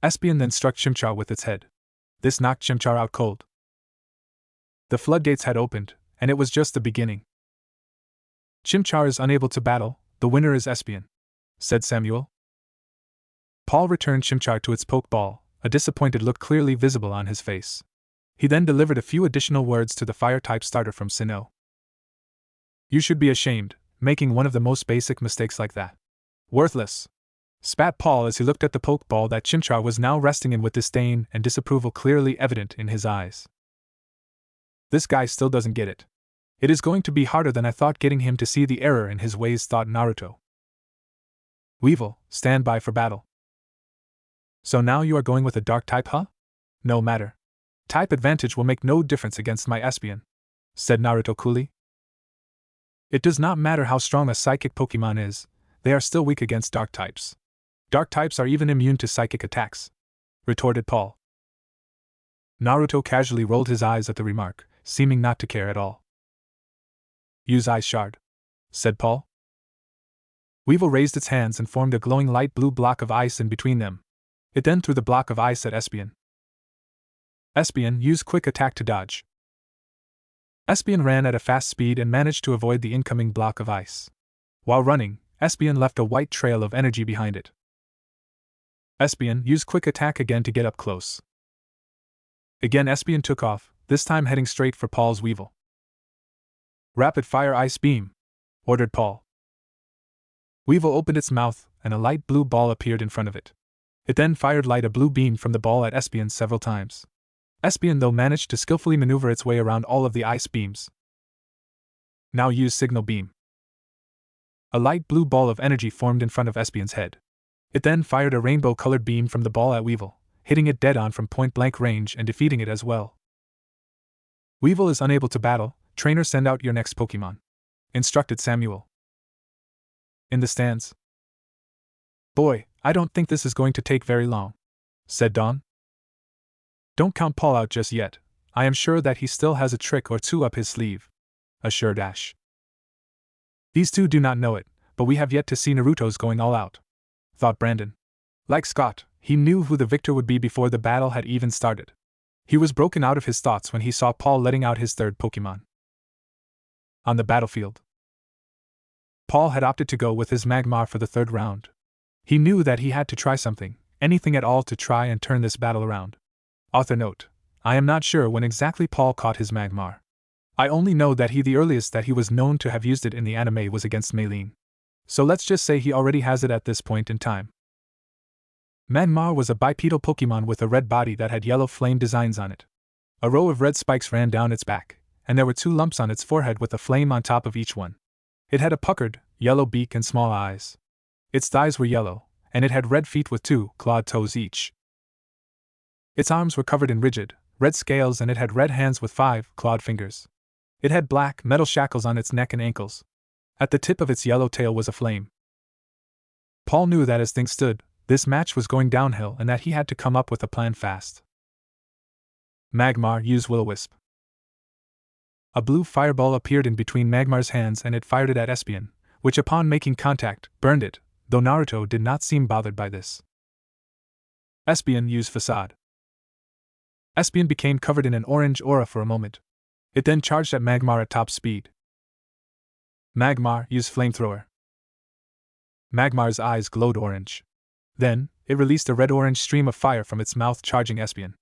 Speaker 1: Espeon then struck Chimchar with its head. This knocked Chimchar out cold. The floodgates had opened, and it was just the beginning. Chimchar is unable to battle, the winner is Espeon, said Samuel. Paul returned Chimchar to its pokeball, a disappointed look clearly visible on his face. He then delivered a few additional words to the fire-type starter from Sinnoh. You should be ashamed, making one of the most basic mistakes like that. Worthless, spat Paul as he looked at the pokeball that Chimchar was now resting in with disdain and disapproval clearly evident in his eyes. This guy still doesn't get it. It is going to be harder than I thought getting him to see the error in his ways, thought Naruto. Weevil, stand by for battle. So now you are going with a dark type, huh? No matter. Type advantage will make no difference against my Espeon, said Naruto coolly. It does not matter how strong a psychic Pokemon is, they are still weak against dark types. Dark types are even immune to psychic attacks, retorted Paul. Naruto casually rolled his eyes at the remark, seeming not to care at all. Use Ice Shard, said Paul. Weevil raised its hands and formed a glowing light blue block of ice in between them. It then threw the block of ice at Espeon. Espeon used Quick Attack to dodge. Espeon ran at a fast speed and managed to avoid the incoming block of ice. While running, Espeon left a white trail of energy behind it. Espeon used Quick Attack again to get up close. Again Espeon took off, this time heading straight for Paul's Weevil. Rapid Fire Ice Beam, ordered Paul. Weevil opened its mouth, and a light blue ball appeared in front of it. It then fired a blue beam from the ball at Espeon several times. Espeon, though, managed to skillfully maneuver its way around all of the ice beams. Now use Signal Beam. A light blue ball of energy formed in front of Espeon's head. It then fired a rainbow-colored beam from the ball at Weevil, hitting it dead-on from point-blank range and defeating it as well. Weevil is unable to battle. Trainer, send out your next Pokemon, instructed Samuel. In the stands. Boy, I don't think this is going to take very long, said Dawn. Don't count Paul out just yet. I am sure that he still has a trick or two up his sleeve, assured Ash. These two do not know it, but we have yet to see Naruto's going all out, thought Brandon. Like Scott, he knew who the victor would be before the battle had even started. He was broken out of his thoughts when he saw Paul letting out his third Pokemon. On the battlefield, Paul had opted to go with his Magmar for the third round. He knew that he had to try something, anything at all, to try and turn this battle around. Author note: I am not sure when exactly Paul caught his Magmar. I only know that the earliest that he was known to have used it in the anime was against Maylene. So let's just say he already has it at this point in time. Magmar was a bipedal Pokemon with a red body that had yellow flame designs on it. A row of red spikes ran down its back, and there were 2 lumps on its forehead with a flame on top of each one. It had a puckered, yellow beak and small eyes. Its thighs were yellow, and it had red feet with 2 clawed toes each. Its arms were covered in rigid, red scales, and it had red hands with 5 clawed fingers. It had black, metal shackles on its neck and ankles. At the tip of its yellow tail was a flame. Paul knew that as things stood, this match was going downhill and that he had to come up with a plan fast. Magmar used Will-O-Wisp. A blue fireball appeared in between Magmar's hands and it fired it at Espeon, which upon making contact, burned it, though Naruto did not seem bothered by this. Espeon used Facade. Espeon became covered in an orange aura for a moment. It then charged at Magmar at top speed. Magmar used Flamethrower. Magmar's eyes glowed orange. Then, it released a red-orange stream of fire from its mouth, charging Espeon.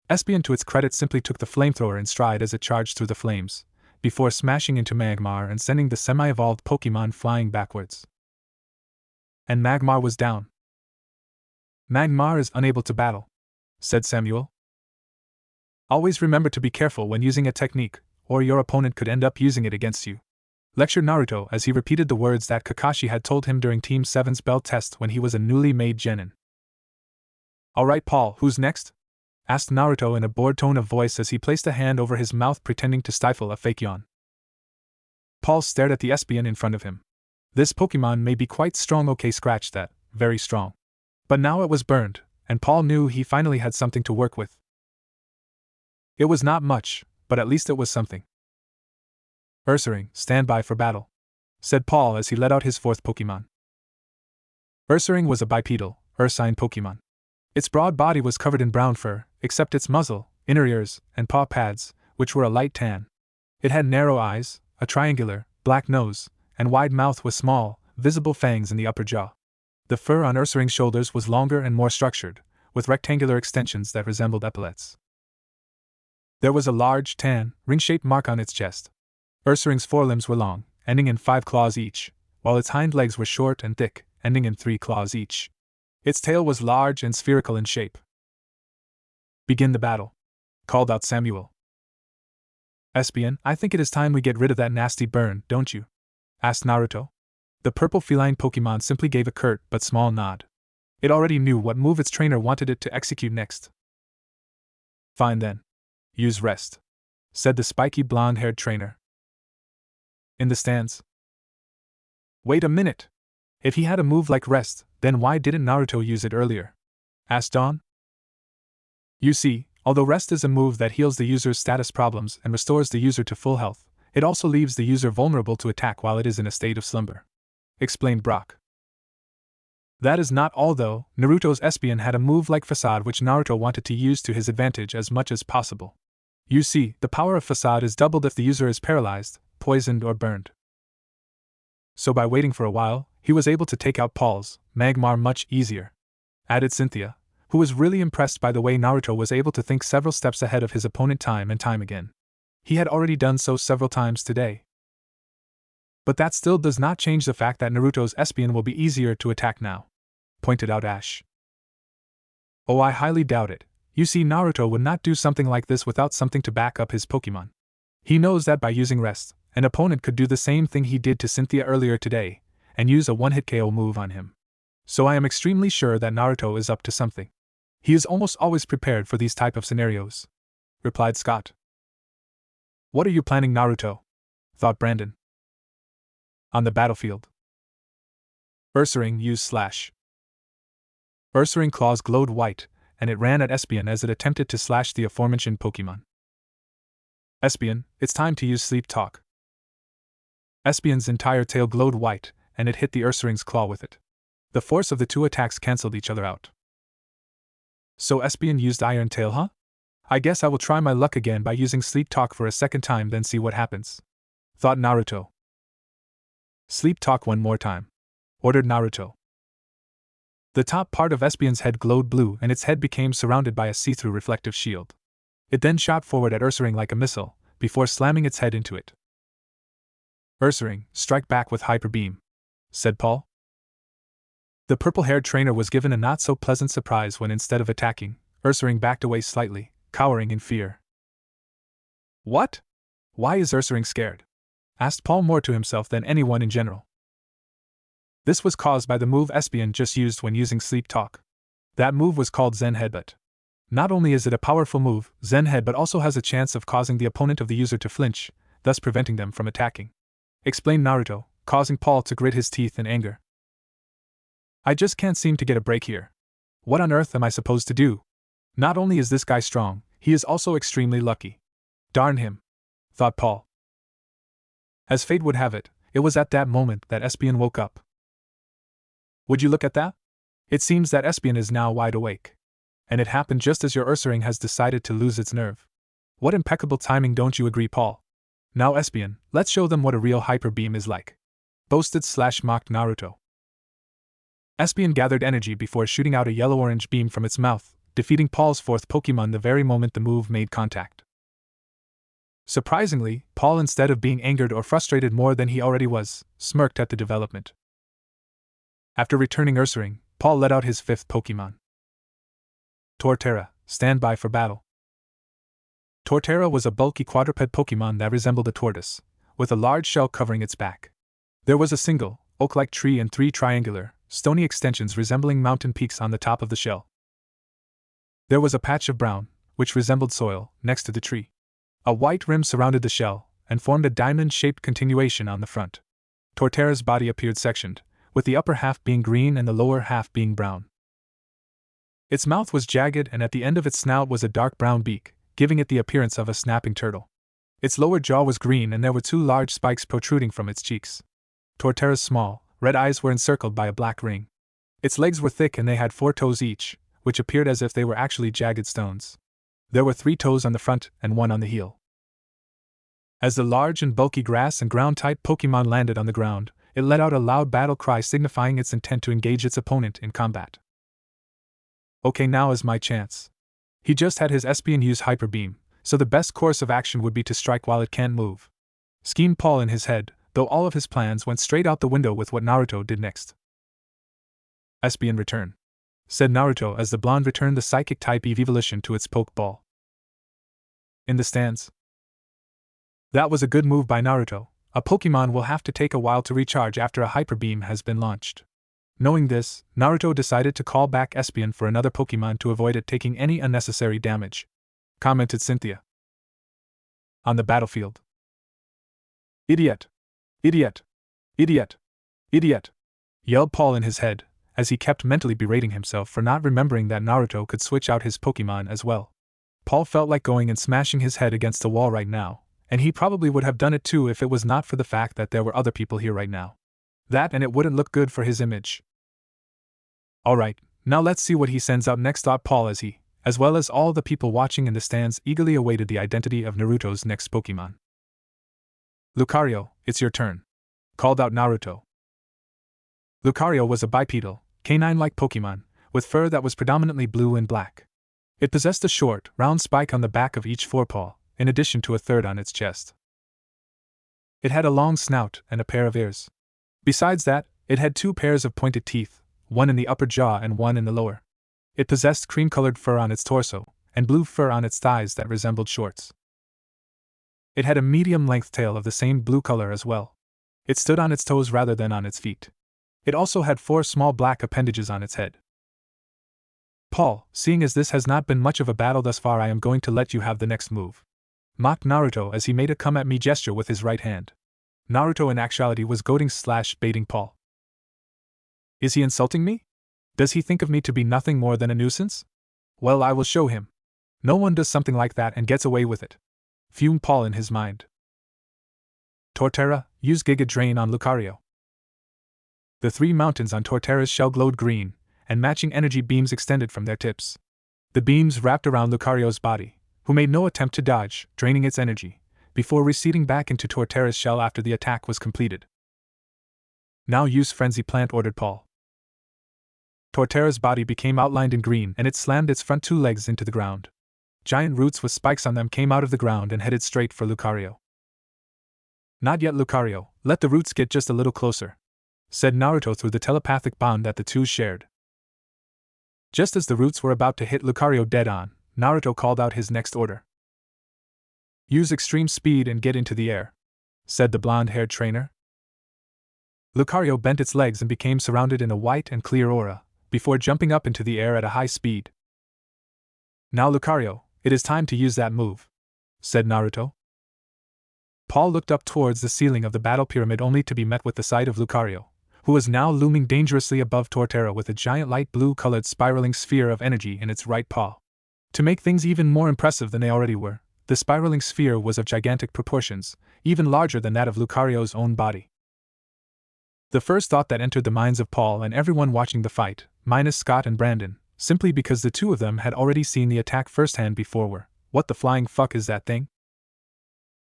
Speaker 1: Espeon, to its credit, simply took the flamethrower in stride as it charged through the flames, before smashing into Magmar and sending the semi-evolved Pokemon flying backwards. And Magmar was down. Magmar is unable to battle, said Samuel. Always remember to be careful when using a technique, or your opponent could end up using it against you. lectured Naruto as he repeated the words that Kakashi had told him during Team 7's bell test when he was a newly made genin. Alright Paul, who's next? Asked Naruto in a bored tone of voice as he placed a hand over his mouth pretending to stifle a fake yawn. Paul stared at the Espion in front of him. This Pokemon may be quite strong, okay, scratch that, very strong. But now it was burned, and Paul knew he finally had something to work with. It was not much, but at least it was something. Ursaring, stand by for battle, said Paul as he let out his fourth Pokemon. Ursaring was a bipedal, ursine Pokemon. Its broad body was covered in brown fur, except its muzzle, inner ears, and paw pads, which were a light tan. It had narrow eyes, a triangular, black nose, and wide mouth with small, visible fangs in the upper jaw. The fur on Ursaring's shoulders was longer and more structured, with rectangular extensions that resembled epaulets. There was a large, tan, ring-shaped mark on its chest. Ursaring's forelimbs were long, ending in 5 claws each, while its hind legs were short and thick, ending in 3 claws each. Its tail was large and spherical in shape. Begin the battle, called out Samuel. Espion, I think it is time we get rid of that nasty burn, don't you? Asked Naruto. The purple feline Pokemon simply gave a curt but small nod. It already knew what move its trainer wanted it to execute next. Fine then. Use rest, said the spiky blonde-haired trainer. In the stands. Wait a minute. If he had a move like rest, then why didn't Naruto use it earlier? Asked Dawn. You see, although rest is a move that heals the user's status problems and restores the user to full health, it also leaves the user vulnerable to attack while it is in a state of slumber, explained Brock. That is not all though. Naruto's Espion had a move like Facade which Naruto wanted to use to his advantage as much as possible. You see, the power of Facade is doubled if the user is paralyzed, poisoned, or burned. So by waiting for a while, he was able to take out Paul's Magmar much easier, added Cynthia, who was really impressed by the way Naruto was able to think several steps ahead of his opponent time and time again. He had already done so several times today. But that still does not change the fact that Naruto's Espion will be easier to attack now, pointed out Ash. Oh, I highly doubt it. You see, Naruto would not do something like this without something to back up his Pokemon. He knows that by using rest, an opponent could do the same thing he did to Cynthia earlier today, and use a one-hit KO move on him. So I am extremely sure that Naruto is up to something. He is almost always prepared for these type of scenarios, replied Scott. What are you planning, Naruto? Thought Brandon. On the battlefield. Ursaring used slash. Ursaring claws glowed white, and it ran at Espion as it attempted to slash the aforementioned Pokemon. Espion, it's time to use Sleep Talk. Espion's entire tail glowed white, and it hit the Ursaring's claw with it. The force of the two attacks cancelled each other out. So Espion used Iron Tail, huh? I guess I will try my luck again by using Sleep Talk for a second time, then see what happens, thought Naruto. Sleep Talk one more time, ordered Naruto. The top part of Espion's head glowed blue and its head became surrounded by a see-through reflective shield. It then shot forward at Ursaring like a missile, before slamming its head into it. Ursaring, strike back with Hyper Beam, said Paul. The purple-haired trainer was given a not-so-pleasant surprise when instead of attacking, Ursaring backed away slightly, cowering in fear. What? Why is Ursaring scared? Asked Paul more to himself than anyone in general. This was caused by the move Espion just used when using Sleep Talk. That move was called Zen Headbutt. Not only is it a powerful move, Zen Headbutt also has a chance of causing the opponent of the user to flinch, thus preventing them from attacking, explained Naruto, causing Paul to grit his teeth in anger. I just can't seem to get a break here. What on earth am I supposed to do? Not only is this guy strong, he is also extremely lucky. Darn him, thought Paul. As fate would have it, it was at that moment that Espion woke up. Would you look at that? It seems that Espion is now wide awake. And it happened just as your Ursaring has decided to lose its nerve. What impeccable timing, don't you agree, Paul? Now Espion, let's show them what a real Hyper Beam is like, boasted / mocked Naruto. Espion gathered energy before shooting out a yellow-orange beam from its mouth, defeating Paul's fourth Pokemon the very moment the move made contact. Surprisingly, Paul, instead of being angered or frustrated more than he already was, smirked at the development. After returning Ursaring, Paul let out his fifth Pokemon. Torterra, stand by for battle. Torterra was a bulky quadruped Pokemon that resembled a tortoise, with a large shell covering its back. There was a single, oak-like tree and 3 triangular, stony extensions resembling mountain peaks on the top of the shell. There was a patch of brown, which resembled soil, next to the tree. A white rim surrounded the shell, and formed a diamond-shaped continuation on the front. Torterra's body appeared sectioned, with the upper half being green and the lower half being brown. Its mouth was jagged, and at the end of its snout was a dark brown beak, giving it the appearance of a snapping turtle. Its lower jaw was green, and there were 2 large spikes protruding from its cheeks. Torterra's small, red eyes were encircled by a black ring. Its legs were thick, and they had 4 toes each, which appeared as if they were actually jagged stones. There were 3 toes on the front and 1 on the heel. As the large and bulky grass and ground-type Pokémon landed on the ground, it let out a loud battle cry signifying its intent to engage its opponent in combat. Okay, now is my chance. He just had his Espeon use Hyper Beam, so the best course of action would be to strike while it can't move. Schemed Paul in his head, though all of his plans went straight out the window with what Naruto did next. Espeon return, said Naruto as the blonde returned the Psychic-type evolution to its Pokeball. In the stands. That was a good move by Naruto. A Pokémon will have to take a while to recharge after a Hyper Beam has been launched. Knowing this, Naruto decided to call back Espeon for another Pokémon to avoid it taking any unnecessary damage, commented Cynthia. On the battlefield. Idiot! Idiot! Idiot! Idiot! Yelled Paul in his head, as he kept mentally berating himself for not remembering that Naruto could switch out his Pokémon as well. Paul felt like going and smashing his head against the wall right now, and he probably would have done it too if it was not for the fact that there were other people here right now. That and it wouldn't look good for his image. Alright, now let's see what he sends out next, thought Paul as he, as well as all the people watching in the stands, eagerly awaited the identity of Naruto's next Pokémon. Lucario, it's your turn, called out Naruto. Lucario was a bipedal, canine-like Pokémon, with fur that was predominantly blue and black. It possessed a short, round spike on the back of each forepaw, in addition to a third on its chest. It had a long snout and a pair of ears. Besides that, it had 2 pairs of pointed teeth, one in the upper jaw and one in the lower. It possessed cream-colored fur on its torso, and blue fur on its thighs that resembled shorts. It had a medium-length tail of the same blue color as well. It stood on its toes rather than on its feet. It also had 4 small black appendages on its head. Paul, seeing as this has not been much of a battle thus far, I am going to let you have the next move, mocked Naruto as he made a come-at-me gesture with his right hand. Naruto in actuality was goading/baiting Paul. Is he insulting me? Does he think of me to be nothing more than a nuisance? Well, I will show him. No one does something like that and gets away with it, fumed Paul in his mind. Torterra, use Giga Drain on Lucario. The 3 mountains on Torterra's shell glowed green, and matching energy beams extended from their tips. The beams wrapped around Lucario's body, who made no attempt to dodge, draining its energy, before receding back into Torterra's shell after the attack was completed. Now use Frenzy Plant, ordered Paul. Torterra's body became outlined in green and it slammed its front 2 legs into the ground. Giant roots with spikes on them came out of the ground and headed straight for Lucario. Not yet, Lucario, let the roots get just a little closer, said Naruto through the telepathic bond that the two shared. Just as the roots were about to hit Lucario dead on, Naruto called out his next order. Use extreme speed and get into the air, said the blonde-haired trainer. Lucario bent its legs and became surrounded in a white and clear aura, before jumping up into the air at a high speed. Now Lucario, it is time to use that move, said Naruto. Paul looked up towards the ceiling of the battle pyramid only to be met with the sight of Lucario, who was now looming dangerously above Torterra with a giant light blue-colored spiraling sphere of energy in its right paw. To make things even more impressive than they already were, the spiraling sphere was of gigantic proportions, even larger than that of Lucario's own body. The first thought that entered the minds of Paul and everyone watching the fight, minus Scott and Brandon, simply because the two of them had already seen the attack firsthand before, were, what the flying fuck is that thing?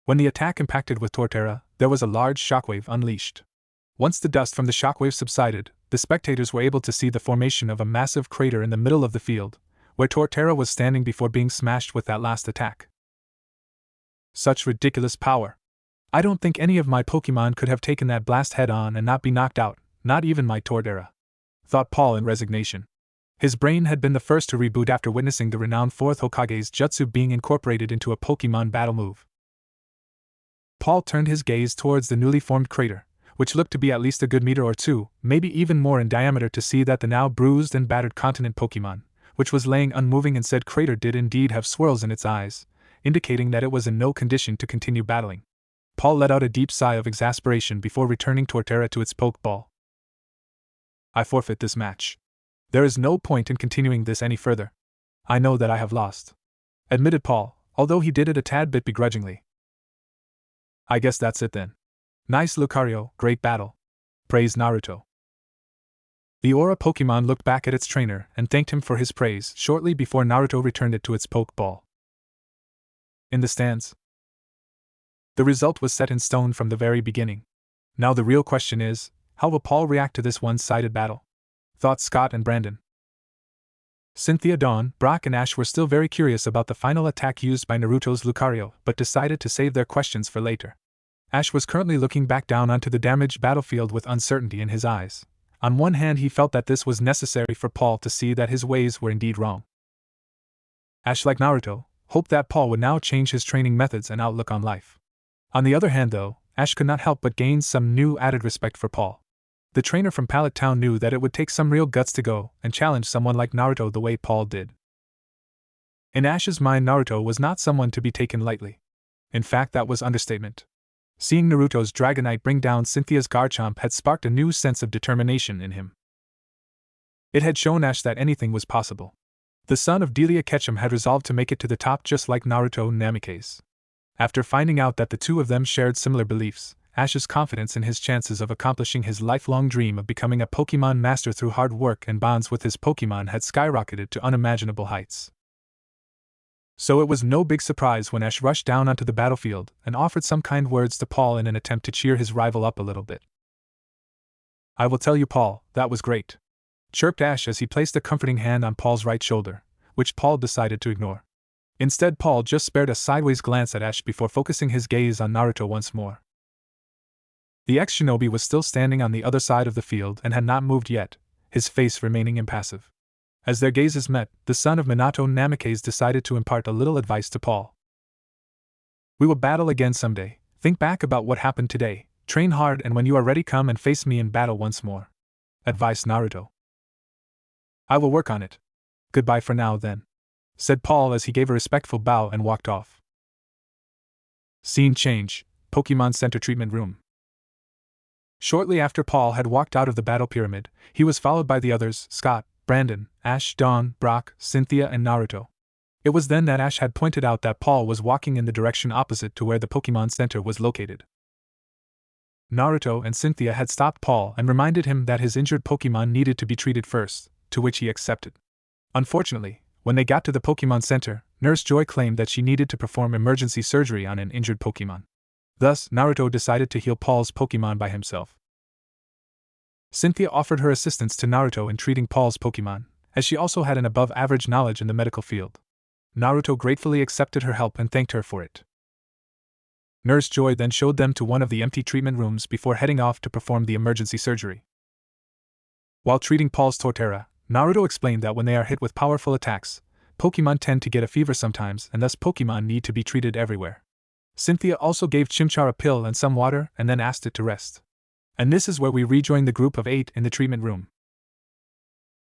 Speaker 1: When the attack impacted with Torterra, there was a large shockwave unleashed. Once the dust from the shockwave subsided, the spectators were able to see the formation of a massive crater in the middle of the field, where Torterra was standing before being smashed with that last attack. Such ridiculous power. I don't think any of my Pokémon could have taken that blast head-on and not be knocked out, not even my Torterra, thought Paul in resignation. His brain had been the first to reboot after witnessing the renowned 4th Hokage's jutsu being incorporated into a Pokémon battle move. Paul turned his gaze towards the newly formed crater, which looked to be at least a good meter or two, maybe even more in diameter, to see that the now bruised and battered continent Pokemon, which was laying unmoving in said crater, did indeed have swirls in its eyes, indicating that it was in no condition to continue battling. Paul let out a deep sigh of exasperation before returning Torterra to its Pokeball. I forfeit this match. There is no point in continuing this any further. I know that I have lost, admitted Paul, although he did it a tad bit begrudgingly. I guess that's it then. Nice Lucario, great battle, praised Naruto. The Aura Pokemon looked back at its trainer and thanked him for his praise shortly before Naruto returned it to its Pokeball. In the stands, the result was set in stone from the very beginning. Now the real question is, how will Paul react to this one-sided battle? Thought Scott and Brandon. Cynthia, Dawn, Brock and Ash were still very curious about the final attack used by Naruto's Lucario, but decided to save their questions for later. Ash was currently looking back down onto the damaged battlefield with uncertainty in his eyes. On one hand, he felt that this was necessary for Paul to see that his ways were indeed wrong. Ash, like Naruto, hoped that Paul would now change his training methods and outlook on life. On the other hand, though, Ash could not help but gain some new added respect for Paul. The trainer from Pallet Town knew that it would take some real guts to go and challenge someone like Naruto the way Paul did. In Ash's mind, Naruto was not someone to be taken lightly. In fact, that was understatement. Seeing Naruto's Dragonite bring down Cynthia's Garchomp had sparked a new sense of determination in him. It had shown Ash that anything was possible. The son of Delia Ketchum had resolved to make it to the top just like Naruto Namikaze. After finding out that the two of them shared similar beliefs, Ash's confidence in his chances of accomplishing his lifelong dream of becoming a Pokemon master through hard work and bonds with his Pokemon had skyrocketed to unimaginable heights. So it was no big surprise when Ash rushed down onto the battlefield and offered some kind words to Paul in an attempt to cheer his rival up a little bit. I will tell you, Paul, that was great, chirped Ash as he placed a comforting hand on Paul's right shoulder, which Paul decided to ignore. Instead, Paul just spared a sideways glance at Ash before focusing his gaze on Naruto once more. The ex-shinobi was still standing on the other side of the field and had not moved yet, his face remaining impassive. As their gazes met, the son of Minato Namikaze decided to impart a little advice to Paul. We will battle again someday. Think back about what happened today, train hard, and when you are ready, come and face me in battle once more, advised Naruto. I will work on it. Goodbye for now, then, said Paul as he gave a respectful bow and walked off. Scene change, Pokemon Center treatment room. Shortly after Paul had walked out of the battle pyramid, he was followed by the others, Scott, Brandon, Ash, Dawn, Brock, Cynthia and Naruto. It was then that Ash had pointed out that Paul was walking in the direction opposite to where the Pokemon Center was located. Naruto and Cynthia had stopped Paul and reminded him that his injured Pokemon needed to be treated first, to which he accepted. Unfortunately, when they got to the Pokemon Center, Nurse Joy claimed that she needed to perform emergency surgery on an injured Pokemon. Thus, Naruto decided to heal Paul's Pokemon by himself. Cynthia offered her assistance to Naruto in treating Paul's Pokemon, as she also had an above-average knowledge in the medical field. Naruto gratefully accepted her help and thanked her for it. Nurse Joy then showed them to one of the empty treatment rooms before heading off to perform the emergency surgery. While treating Paul's Torterra, Naruto explained that when they are hit with powerful attacks, Pokemon tend to get a fever sometimes, and thus Pokemon need to be treated everywhere. Cynthia also gave Chimchar a pill and some water and then asked it to rest. And this is where we rejoined the group of 8 in the treatment room.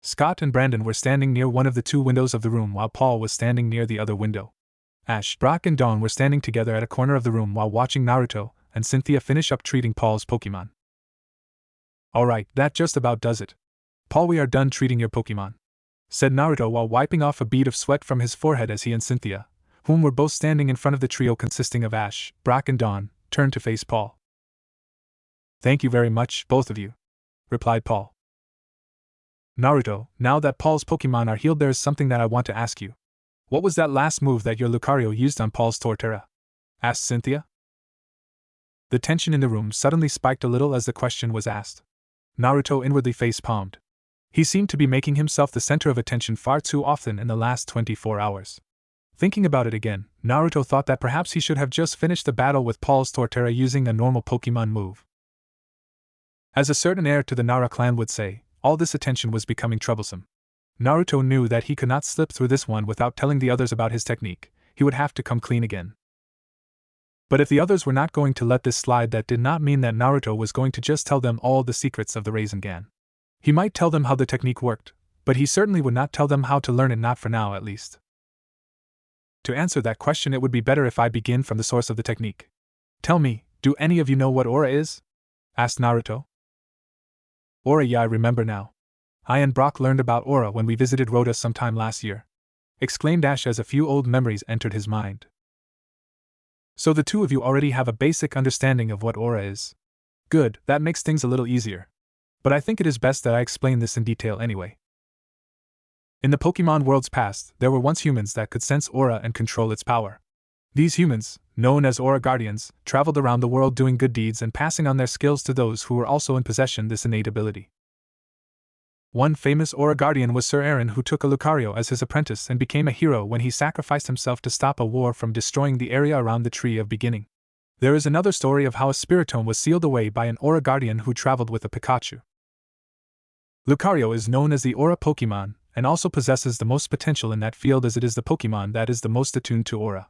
Speaker 1: Scott and Brandon were standing near one of the two windows of the room while Paul was standing near the other window. Ash, Brock and Dawn were standing together at a corner of the room while watching Naruto and Cynthia finish up treating Paul's Pokemon. Alright, that just about does it. Paul, we are done treating your Pokemon, said Naruto while wiping off a bead of sweat from his forehead as he and Cynthia, whom were both standing in front of the trio consisting of Ash, Brock and Dawn, turned to face Paul. Thank you very much, both of you, replied Paul. Naruto, now that Paul's Pokemon are healed, there is something that I want to ask you. What was that last move that your Lucario used on Paul's Torterra? Asked Cynthia. The tension in the room suddenly spiked a little as the question was asked. Naruto inwardly face-palmed. He seemed to be making himself the center of attention far too often in the last 24 hours. Thinking about it again, Naruto thought that perhaps he should have just finished the battle with Paul's Torterra using a normal Pokemon move. As a certain heir to the Nara clan would say, all this attention was becoming troublesome. Naruto knew that he could not slip through this one without telling the others about his technique. He would have to come clean again. But if the others were not going to let this slide, that did not mean that Naruto was going to just tell them all the secrets of the Rasengan. He might tell them how the technique worked, but he certainly would not tell them how to learn it, not for now at least. To answer that question, it would be better if I begin from the source of the technique. Tell me, do any of you know what aura is? Asked Naruto. Aura, yeah, I remember now. I and Brock learned about aura when we visited Rhoda sometime last year, exclaimed Ash as a few old memories entered his mind. So the two of you already have a basic understanding of what aura is. Good, that makes things a little easier. But I think it is best that I explain this in detail anyway. In the Pokemon worlds past, there were once humans that could sense aura and control its power. These humans, known as Aura Guardians, traveled around the world doing good deeds and passing on their skills to those who were also in possession of this innate ability. One famous Aura Guardian was Sir Aaron, who took a Lucario as his apprentice and became a hero when he sacrificed himself to stop a war from destroying the area around the Tree of Beginning. There is another story of how a Spiritome was sealed away by an Aura Guardian who traveled with a Pikachu. Lucario is known as the Aura Pokemon, and also possesses the most potential in that field as it is the Pokemon that is the most attuned to aura.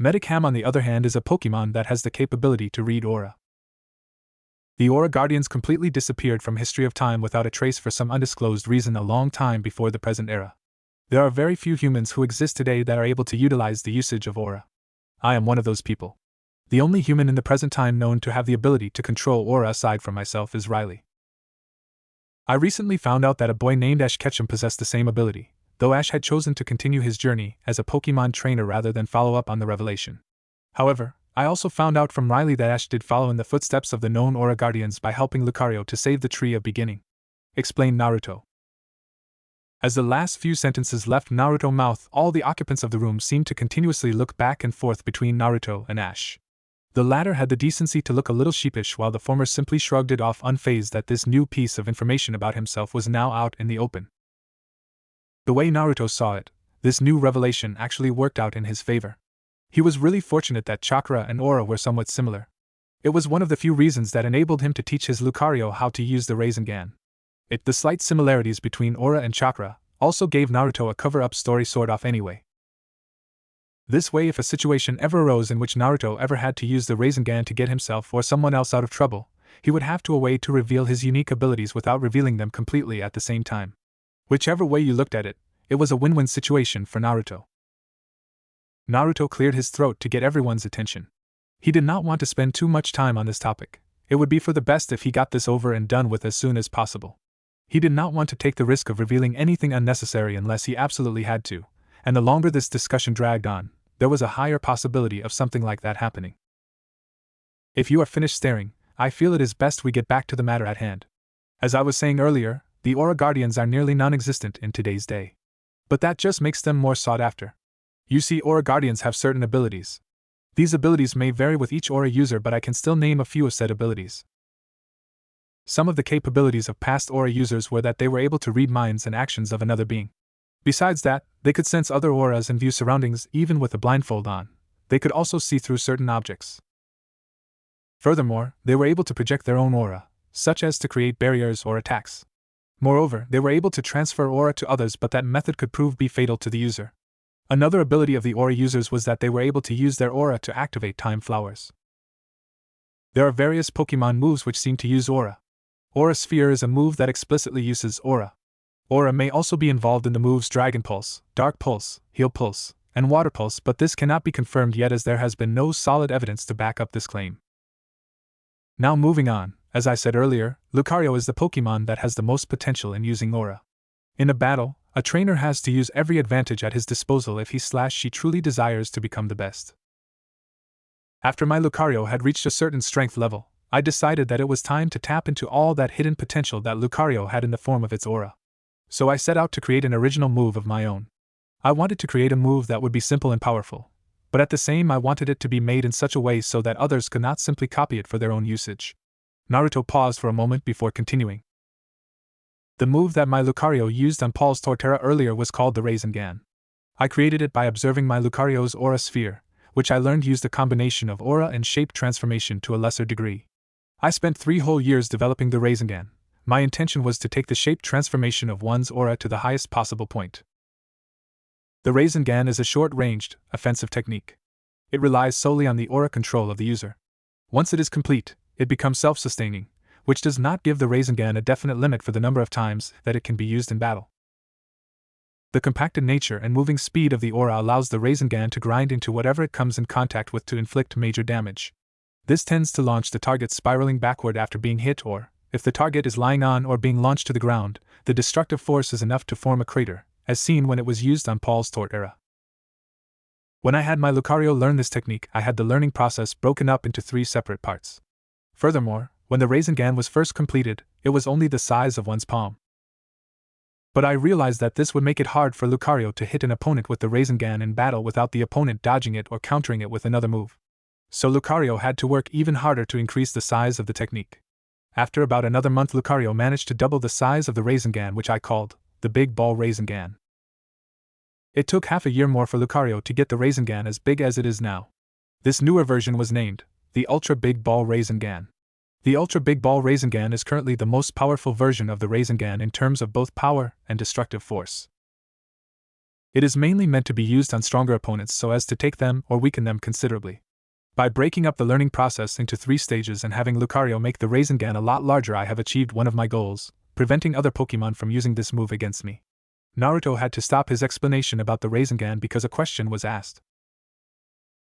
Speaker 1: Medicam, on the other hand, is a Pokemon that has the capability to read aura. The Aura Guardians completely disappeared from history of time without a trace for some undisclosed reason a long time before the present era. There are very few humans who exist today that are able to utilize the usage of aura. I am one of those people. The only human in the present time known to have the ability to control aura aside from myself is Riley. I recently found out that a boy named Ash Ketchum possessed the same ability, though Ash had chosen to continue his journey as a Pokemon trainer rather than follow up on the revelation. However, I also found out from Riley that Ash did follow in the footsteps of the known Aura Guardians by helping Lucario to save the Tree of Beginning, explained Naruto. As the last few sentences left Naruto's mouth, all the occupants of the room seemed to continuously look back and forth between Naruto and Ash. The latter had the decency to look a little sheepish, while the former simply shrugged it off, unfazed that this new piece of information about himself was now out in the open. The way Naruto saw it, this new revelation actually worked out in his favor. He was really fortunate that chakra and aura were somewhat similar. It was one of the few reasons that enabled him to teach his Lucario how to use the Rasengan. The slight similarities between aura and chakra also gave Naruto a cover-up story sort of anyway. This way, if a situation ever arose in which Naruto ever had to use the Rasengan to get himself or someone else out of trouble, he would have a way to reveal his unique abilities without revealing them completely at the same time. Whichever way you looked at it, it was a win-win situation for Naruto. Naruto cleared his throat to get everyone's attention. He did not want to spend too much time on this topic. It would be for the best if he got this over and done with as soon as possible. He did not want to take the risk of revealing anything unnecessary unless he absolutely had to, and the longer this discussion dragged on, there was a higher possibility of something like that happening. If you are finished staring, I feel it is best we get back to the matter at hand. As I was saying earlier, the Aura Guardians are nearly non-existent in today's day. But that just makes them more sought after. You see, Aura Guardians have certain abilities. These abilities may vary with each Aura user, but I can still name a few of said abilities. Some of the capabilities of past Aura users were that they were able to read minds and actions of another being. Besides that, they could sense other auras and view surroundings even with a blindfold on. They could also see through certain objects. Furthermore, they were able to project their own aura, such as to create barriers or attacks. Moreover, they were able to transfer aura to others, but that method could prove be fatal to the user. Another ability of the aura users was that they were able to use their aura to activate time flowers. There are various Pokemon moves which seem to use aura. Aura Sphere is a move that explicitly uses aura. Aura may also be involved in the moves Dragon Pulse, Dark Pulse, Heal Pulse, and Water Pulse, but this cannot be confirmed yet as there has been no solid evidence to back up this claim. Now moving on, as I said earlier, Lucario is the Pokemon that has the most potential in using aura. In a battle, a trainer has to use every advantage at his disposal if he/she truly desires to become the best. After my Lucario had reached a certain strength level, I decided that it was time to tap into all that hidden potential that Lucario had in the form of its aura. So I set out to create an original move of my own. I wanted to create a move that would be simple and powerful, but at the same I wanted it to be made in such a way so that others could not simply copy it for their own usage. Naruto paused for a moment before continuing. The move that my Lucario used on Paul's Torterra earlier was called the Rasengan. I created it by observing my Lucario's aura sphere, which I learned used a combination of aura and shape transformation to a lesser degree. I spent 3 whole years developing the Rasengan. My intention was to take the shape transformation of one's aura to the highest possible point. The Rasengan is a short-ranged, offensive technique. It relies solely on the aura control of the user. Once it is complete, it becomes self-sustaining, which does not give the Rasengan a definite limit for the number of times that it can be used in battle. The compacted nature and moving speed of the aura allows the Rasengan to grind into whatever it comes in contact with to inflict major damage. This tends to launch the target spiraling backward after being hit, or, if the target is lying on or being launched to the ground, the destructive force is enough to form a crater, as seen when it was used on Paul's Tort era. When I had my Lucario learn this technique, I had the learning process broken up into 3 separate parts. Furthermore, when the Rasengan was first completed, it was only the size of one's palm. But I realized that this would make it hard for Lucario to hit an opponent with the Rasengan in battle without the opponent dodging it or countering it with another move. So Lucario had to work even harder to increase the size of the technique. After about another month, Lucario managed to double the size of the Rasengan, which I called the Big Ball Rasengan. It took half a year more for Lucario to get the Rasengan as big as it is now. This newer version was named the Ultra Big Ball Rasengan. The Ultra Big Ball Rasengan is currently the most powerful version of the Rasengan in terms of both power and destructive force. It is mainly meant to be used on stronger opponents so as to take them or weaken them considerably. By breaking up the learning process into 3 stages and having Lucario make the Rasengan a lot larger, I have achieved one of my goals, preventing other Pokemon from using this move against me. Naruto had to stop his explanation about the Rasengan because a question was asked.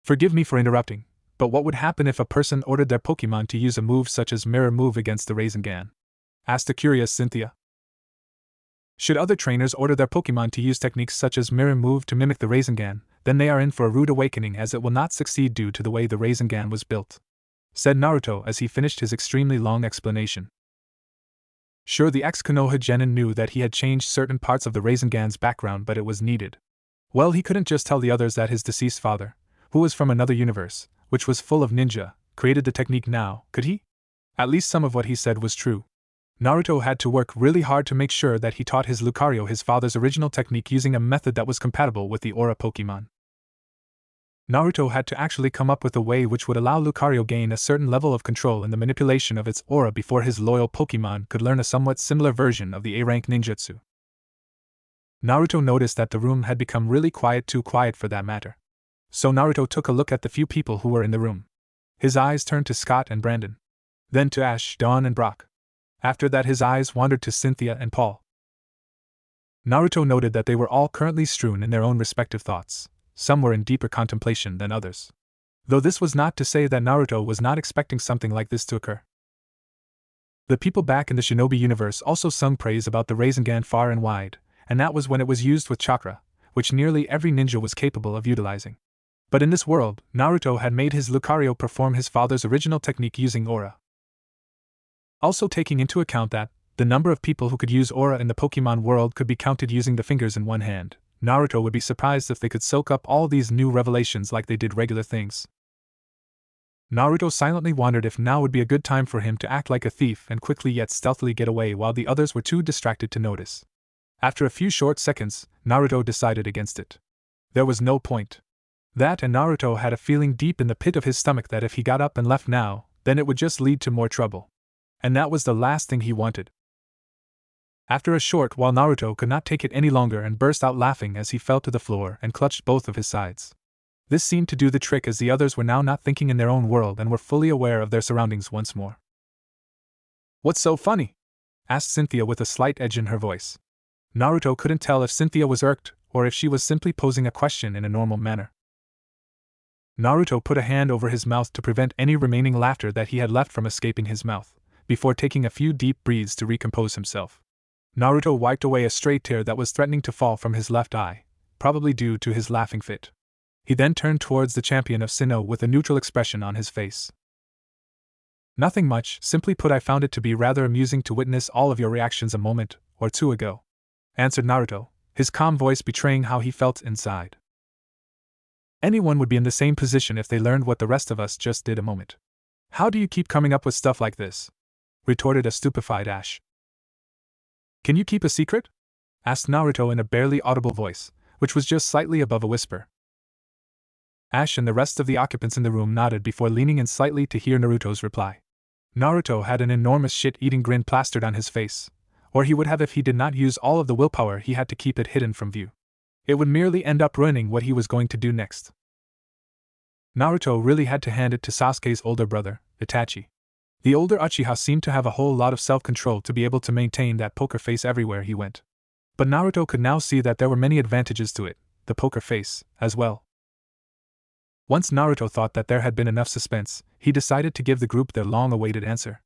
Speaker 1: Forgive me for interrupting, but what would happen if a person ordered their Pokemon to use a move such as Mirror Move against the Rasengan? Asked the curious Cynthia. Should other trainers order their Pokemon to use techniques such as Mirror Move to mimic the Rasengan, then they are in for a rude awakening, as it will not succeed due to the way the Rasengan was built, said Naruto as he finished his extremely long explanation. Sure, the ex-Konoha Genin knew that he had changed certain parts of the Rasengan's background, but it was needed. Well, he couldn't just tell the others that his deceased father, who was from another universe, which was full of ninja, created the technique now, could he? At least some of what he said was true. Naruto had to work really hard to make sure that he taught his Lucario his father's original technique using a method that was compatible with the Aura Pokemon. Naruto had to actually come up with a way which would allow Lucario gain a certain level of control in the manipulation of its aura before his loyal Pokemon could learn a somewhat similar version of the A-rank ninjutsu. Naruto noticed that the room had become really quiet, too quiet for that matter. So Naruto took a look at the few people who were in the room. His eyes turned to Scott and Brandon. Then to Ash, Dawn and Brock. After that his eyes wandered to Cynthia and Paul. Naruto noted that they were all currently strewn in their own respective thoughts. Some were in deeper contemplation than others. Though this was not to say that Naruto was not expecting something like this to occur. The people back in the Shinobi universe also sung praise about the Rasengan far and wide, and that was when it was used with chakra, which nearly every ninja was capable of utilizing. But in this world, Naruto had made his Lucario perform his father's original technique using aura. Also taking into account that the number of people who could use aura in the Pokemon world could be counted using the fingers in one hand, Naruto would be surprised if they could soak up all these new revelations like they did regular things. Naruto silently wondered if now would be a good time for him to act like a thief and quickly yet stealthily get away while the others were too distracted to notice. After a few short seconds, Naruto decided against it. There was no point. That, and Naruto had a feeling deep in the pit of his stomach that if he got up and left now, then it would just lead to more trouble. And that was the last thing he wanted. After a short while, Naruto could not take it any longer and burst out laughing as he fell to the floor and clutched both of his sides. This seemed to do the trick, as the others were now not thinking in their own world and were fully aware of their surroundings once more. "What's so funny?" asked Cynthia with a slight edge in her voice. Naruto couldn't tell if Cynthia was irked or if she was simply posing a question in a normal manner. Naruto put a hand over his mouth to prevent any remaining laughter that he had left from escaping his mouth, before taking a few deep breaths to recompose himself. Naruto wiped away a stray tear that was threatening to fall from his left eye, probably due to his laughing fit. He then turned towards the champion of Sinnoh with a neutral expression on his face. "Nothing much, simply put, I found it to be rather amusing to witness all of your reactions a moment or two ago," answered Naruto, his calm voice betraying how he felt inside. "Anyone would be in the same position if they learned what the rest of us just did a moment." "How do you keep coming up with stuff like this?" retorted a stupefied Ash. "Can you keep a secret?" asked Naruto in a barely audible voice, which was just slightly above a whisper. Ash and the rest of the occupants in the room nodded before leaning in slightly to hear Naruto's reply. Naruto had an enormous shit-eating grin plastered on his face, or he would have if he did not use all of the willpower he had to keep it hidden from view. It would merely end up ruining what he was going to do next. Naruto really had to hand it to Sasuke's older brother, Itachi. The older Uchiha seemed to have a whole lot of self-control to be able to maintain that poker face everywhere he went. But Naruto could now see that there were many advantages to it, the poker face, as well. Once Naruto thought that there had been enough suspense, he decided to give the group their long-awaited answer.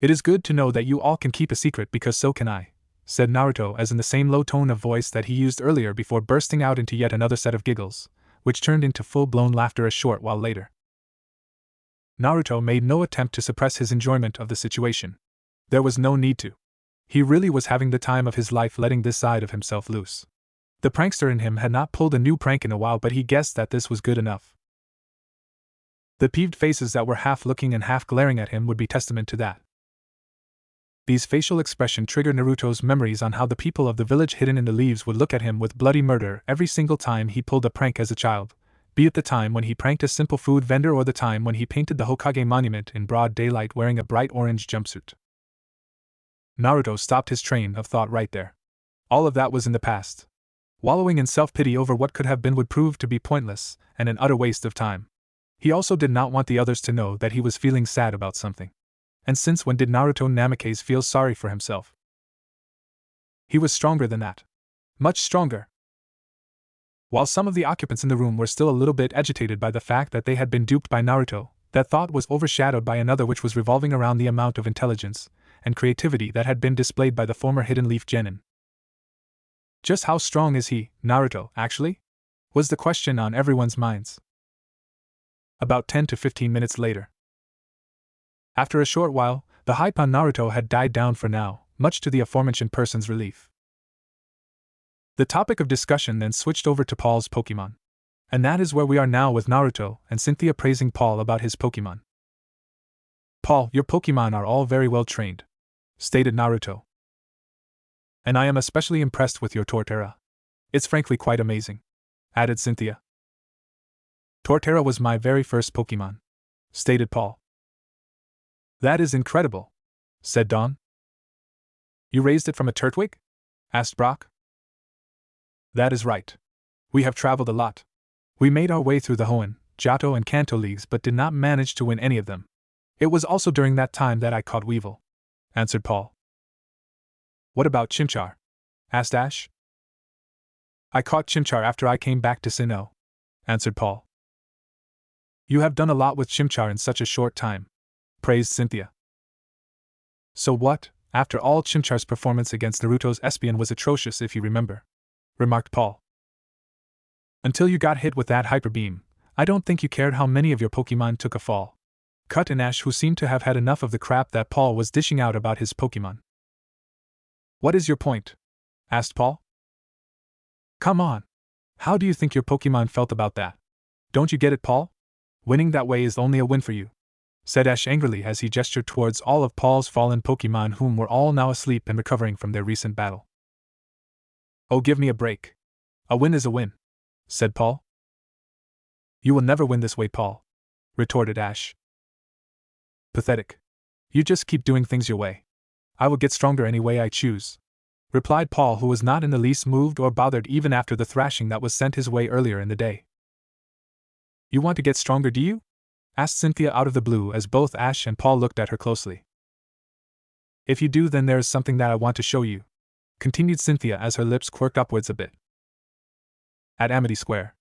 Speaker 1: "It is good to know that you all can keep a secret because so can I," said Naruto as in the same low tone of voice that he used earlier before bursting out into yet another set of giggles, which turned into full-blown laughter a short while later. Naruto made no attempt to suppress his enjoyment of the situation. There was no need to. He really was having the time of his life letting this side of himself loose. The prankster in him had not pulled a new prank in a while, but he guessed that this was good enough. The peeved faces that were half looking and half glaring at him would be testament to that. These facial expressions triggered Naruto's memories on how the people of the village hidden in the leaves would look at him with bloody murder every single time he pulled a prank as a child, be it the time when he pranked a simple food vendor or the time when he painted the Hokage monument in broad daylight wearing a bright orange jumpsuit. Naruto stopped his train of thought right there. All of that was in the past. Wallowing in self-pity over what could have been would prove to be pointless and an utter waste of time. He also did not want the others to know that he was feeling sad about something. And since when did Naruto Namikaze feel sorry for himself? He was stronger than that. Much stronger. While some of the occupants in the room were still a little bit agitated by the fact that they had been duped by Naruto, that thought was overshadowed by another which was revolving around the amount of intelligence and creativity that had been displayed by the former Hidden Leaf Genin. Just how strong is he, Naruto, actually? Was the question on everyone's minds. About 10 to 15 minutes later. After a short while, the hype on Naruto had died down for now, much to the aforementioned person's relief. The topic of discussion then switched over to Paul's Pokemon. And that is where we are now with Naruto and Cynthia praising Paul about his Pokemon. "Paul, your Pokemon are all very well trained," stated Naruto. "And I am especially impressed with your Torterra. It's frankly quite amazing," added Cynthia. "Torterra was my very first Pokemon," stated Paul. "That is incredible," said Dawn. "You raised it from a Turtwig?" asked Brock. "That is right. We have traveled a lot. We made our way through the Hoenn, Johto and Kanto leagues but did not manage to win any of them. It was also during that time that I caught Weevil," answered Paul. "What about Chimchar?" asked Ash. "I caught Chimchar after I came back to Sinnoh," answered Paul. "You have done a lot with Chimchar in such a short time," praised Cynthia. "So what, after all Chimchar's performance against Naruto's Espion was atrocious if you remember," remarked Paul. "Until you got hit with that Hyper Beam, I don't think you cared how many of your Pokemon took a fall," cut in Ash, who seemed to have had enough of the crap that Paul was dishing out about his Pokemon. "What is your point?" asked Paul. "Come on. How do you think your Pokemon felt about that? Don't you get it, Paul? Winning that way is only a win for you," said Ash angrily as he gestured towards all of Paul's fallen Pokemon, whom were all now asleep and recovering from their recent battle. "Oh, give me a break. A win is a win," said Paul. "You will never win this way, Paul," retorted Ash. "Pathetic. You just keep doing things your way. I will get stronger any way I choose," replied Paul, who was not in the least moved or bothered even after the thrashing that was sent his way earlier in the day. "You want to get stronger, do you?" asked Cynthia out of the blue as both Ash and Paul looked at her closely. "If you do, then there is something that I want to show you," continued Cynthia as her lips quirked upwards a bit. At Amity Square.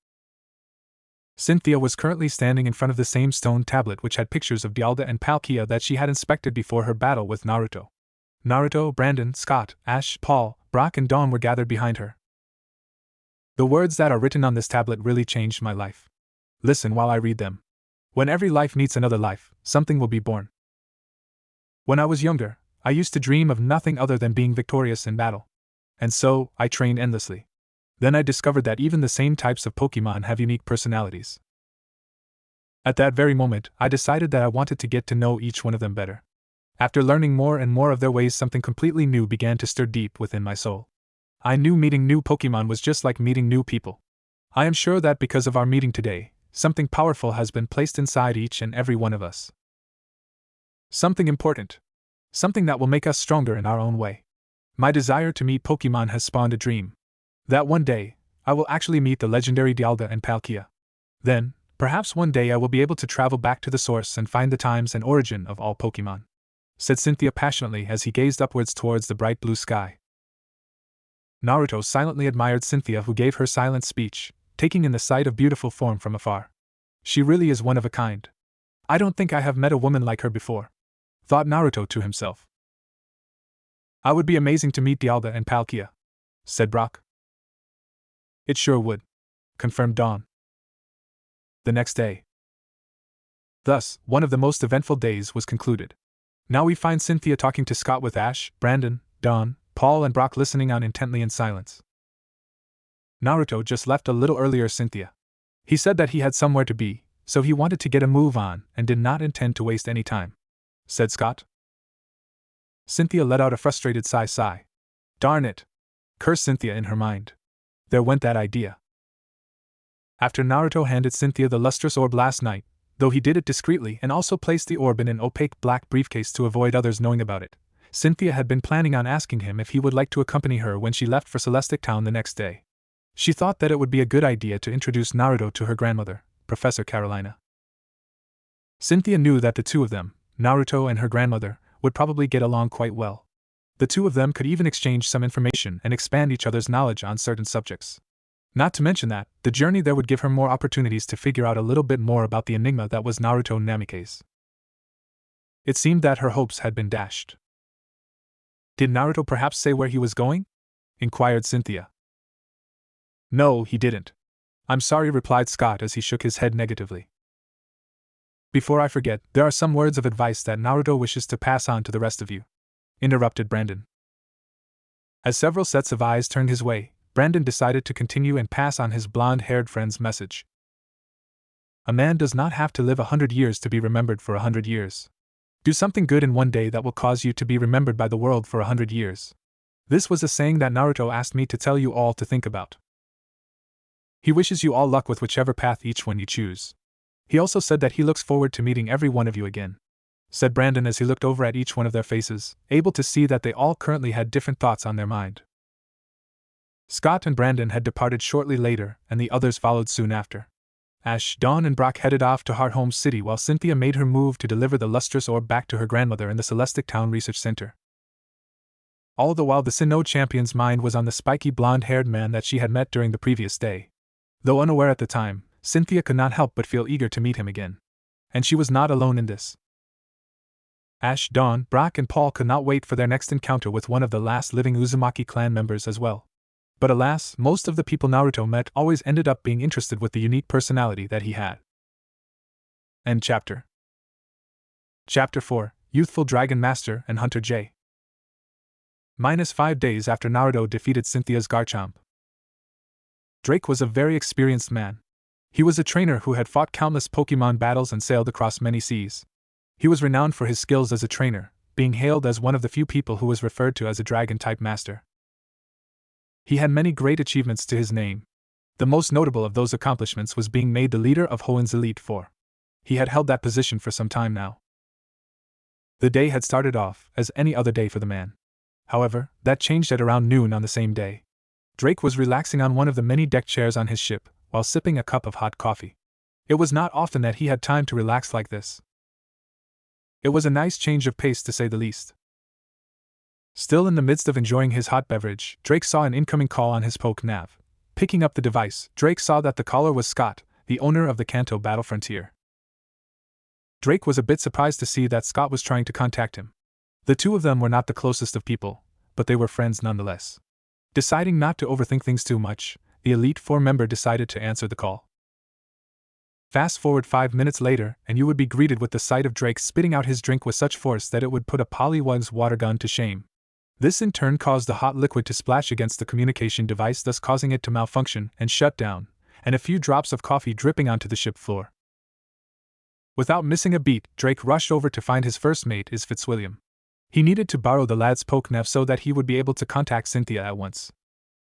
Speaker 1: Cynthia was currently standing in front of the same stone tablet which had pictures of Dialga and Palkia that she had inspected before her battle with Naruto. Naruto, Brandon, Scott, Ash, Paul, Brock and Dawn were gathered behind her. "The words that are written on this tablet really changed my life. Listen while I read them. When every life meets another life, something will be born. When I was younger, I used to dream of nothing other than being victorious in battle. And so, I trained endlessly. Then I discovered that even the same types of Pokemon have unique personalities. At that very moment, I decided that I wanted to get to know each one of them better. After learning more and more of their ways, something completely new began to stir deep within my soul. I knew meeting new Pokemon was just like meeting new people. I am sure that because of our meeting today, something powerful has been placed inside each and every one of us. Something important. Something that will make us stronger in our own way. My desire to meet Pokemon has spawned a dream. That one day, I will actually meet the legendary Dialga and Palkia. Then, Perhaps one day I will be able to travel back to the source and find the times and origin of all Pokemon," said Cynthia passionately as he gazed upwards towards the bright blue sky. Naruto silently admired Cynthia, who gave her silent speech, taking in the sight of beautiful form from afar. "She really is one of a kind. I don't think I have met a woman like her before," thought Naruto to himself. "I would be amazing to meet Dialga and Palkia," said Brock. "It sure would," confirmed Dawn. The next day. Thus, one of the most eventful days was concluded. Now we find Cynthia talking to Scott with Ash, Brandon, Dawn, Paul, and Brock listening on intently in silence. Naruto just left a little earlier. Cynthia. He said that he had somewhere to be, so he wanted to get a move on and did not intend to waste any time, said Scott. Cynthia let out a frustrated sigh. "Darn it!" cursed Cynthia in her mind. There went that idea. After Naruto handed Cynthia the lustrous orb last night, though he did it discreetly and also placed the orb in an opaque black briefcase to avoid others knowing about it, Cynthia had been planning on asking him if he would like to accompany her when she left for Celestic Town the next day. She thought that it would be a good idea to introduce Naruto to her grandmother, Professor Carolina. Cynthia knew that the two of them, Naruto and her grandmother, would probably get along quite well. The two of them could even exchange some information and expand each other's knowledge on certain subjects. Not to mention that, the journey there would give her more opportunities to figure out a little bit more about the enigma that was Naruto Namikaze. It seemed that her hopes had been dashed. "Did Naruto perhaps say where he was going?" inquired Cynthia. "No, he didn't. I'm sorry," replied Scott as he shook his head negatively. "Before I forget, there are some words of advice that Naruto wishes to pass on to the rest of you," interrupted Brandon. As several sets of eyes turned his way, Brandon decided to continue and pass on his blonde-haired friend's message. "A man does not have to live 100 years to be remembered for 100 years. Do something good in one day that will cause you to be remembered by the world for 100 years. This was a saying that Naruto asked me to tell you all to think about. He wishes you all luck with whichever path each one you choose. He also said that he looks forward to meeting every one of you again," said Brandon as he looked over at each one of their faces, able to see that they all currently had different thoughts on their mind. Scott and Brandon had departed shortly later, and the others followed soon after. Ash, Dawn, and Brock headed off to Hardhome City while Cynthia made her move to deliver the lustrous orb back to her grandmother in the Celestic Town Research Center. All the while the Sinnoh champion's mind was on the spiky blonde-haired man that she had met during the previous day. Though unaware at the time, Cynthia could not help but feel eager to meet him again. And she was not alone in this. Ash, Dawn, Brock, and Paul could not wait for their next encounter with one of the last living Uzumaki clan members as well. But alas, most of the people Naruto met always ended up being interested with the unique personality that he had. End chapter. Chapter 4, Youthful Dragon Master and Hunter J. -5 days after Naruto defeated Cynthia's Garchomp. Drake was a very experienced man. He was a trainer who had fought countless Pokemon battles and sailed across many seas. He was renowned for his skills as a trainer, being hailed as one of the few people who was referred to as a dragon-type master. He had many great achievements to his name. The most notable of those accomplishments was being made the leader of Hoen's Elite Four. He had held that position for some time now. The day had started off as any other day for the man. However, that changed at around noon on the same day. Drake was relaxing on one of the many deck chairs on his ship, while sipping a cup of hot coffee. It was not often that he had time to relax like this. It was a nice change of pace to say the least. Still in the midst of enjoying his hot beverage, Drake saw an incoming call on his poke nav. Picking up the device, Drake saw that the caller was Scott, the owner of the Kanto Battle Frontier. Drake was a bit surprised to see that Scott was trying to contact him. The two of them were not the closest of people, but they were friends nonetheless. Deciding not to overthink things too much, the Elite Four member decided to answer the call. Fast forward 5 minutes later, and you would be greeted with the sight of Drake spitting out his drink with such force that it would put a Poliwag's water gun to shame. This in turn caused the hot liquid to splash against the communication device, thus causing it to malfunction and shut down, and a few drops of coffee dripping onto the ship floor. Without missing a beat, Drake rushed over to find his first mate, Fitzwilliam. He needed to borrow the lad's pokenav so that he would be able to contact Cynthia at once.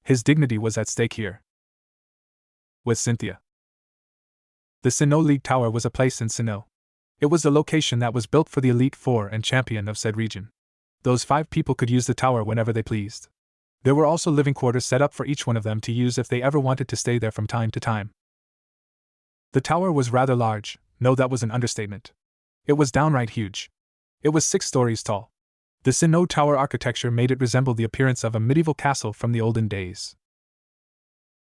Speaker 1: His dignity was at stake here. With Cynthia. The Sinnoh League Tower was a place in Sinnoh. It was the location that was built for the Elite Four and champion of said region. Those 5 people could use the tower whenever they pleased. There were also living quarters set up for each one of them to use if they ever wanted to stay there from time to time. The tower was rather large, no, that was an understatement. It was downright huge. It was 6 stories tall. The Sinnoh Tower architecture made it resemble the appearance of a medieval castle from the olden days.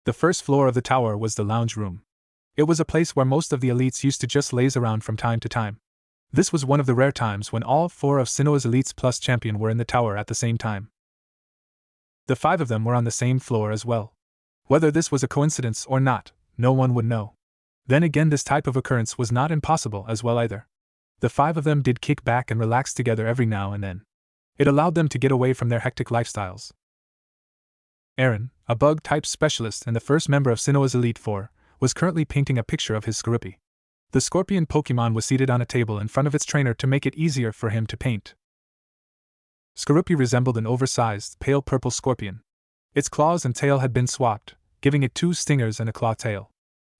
Speaker 1: The first floor of the tower was the lounge room. It was a place where most of the elites used to just laze around from time to time. This was one of the rare times when all 4 of Sinnoh's elites plus champion were in the tower at the same time. The 5 of them were on the same floor as well. Whether this was a coincidence or not, no one would know. Then again, this type of occurrence was not impossible as well either. The 5 of them did kick back and relax together every now and then. It allowed them to get away from their hectic lifestyles. Aaron, a bug-type specialist and the first member of Sinnoh's Elite 4, was currently painting a picture of his Skorupi. The scorpion Pokemon was seated on a table in front of its trainer to make it easier for him to paint. Skorupi resembled an oversized, pale purple scorpion. Its claws and tail had been swapped, giving it 2 stingers and a claw tail.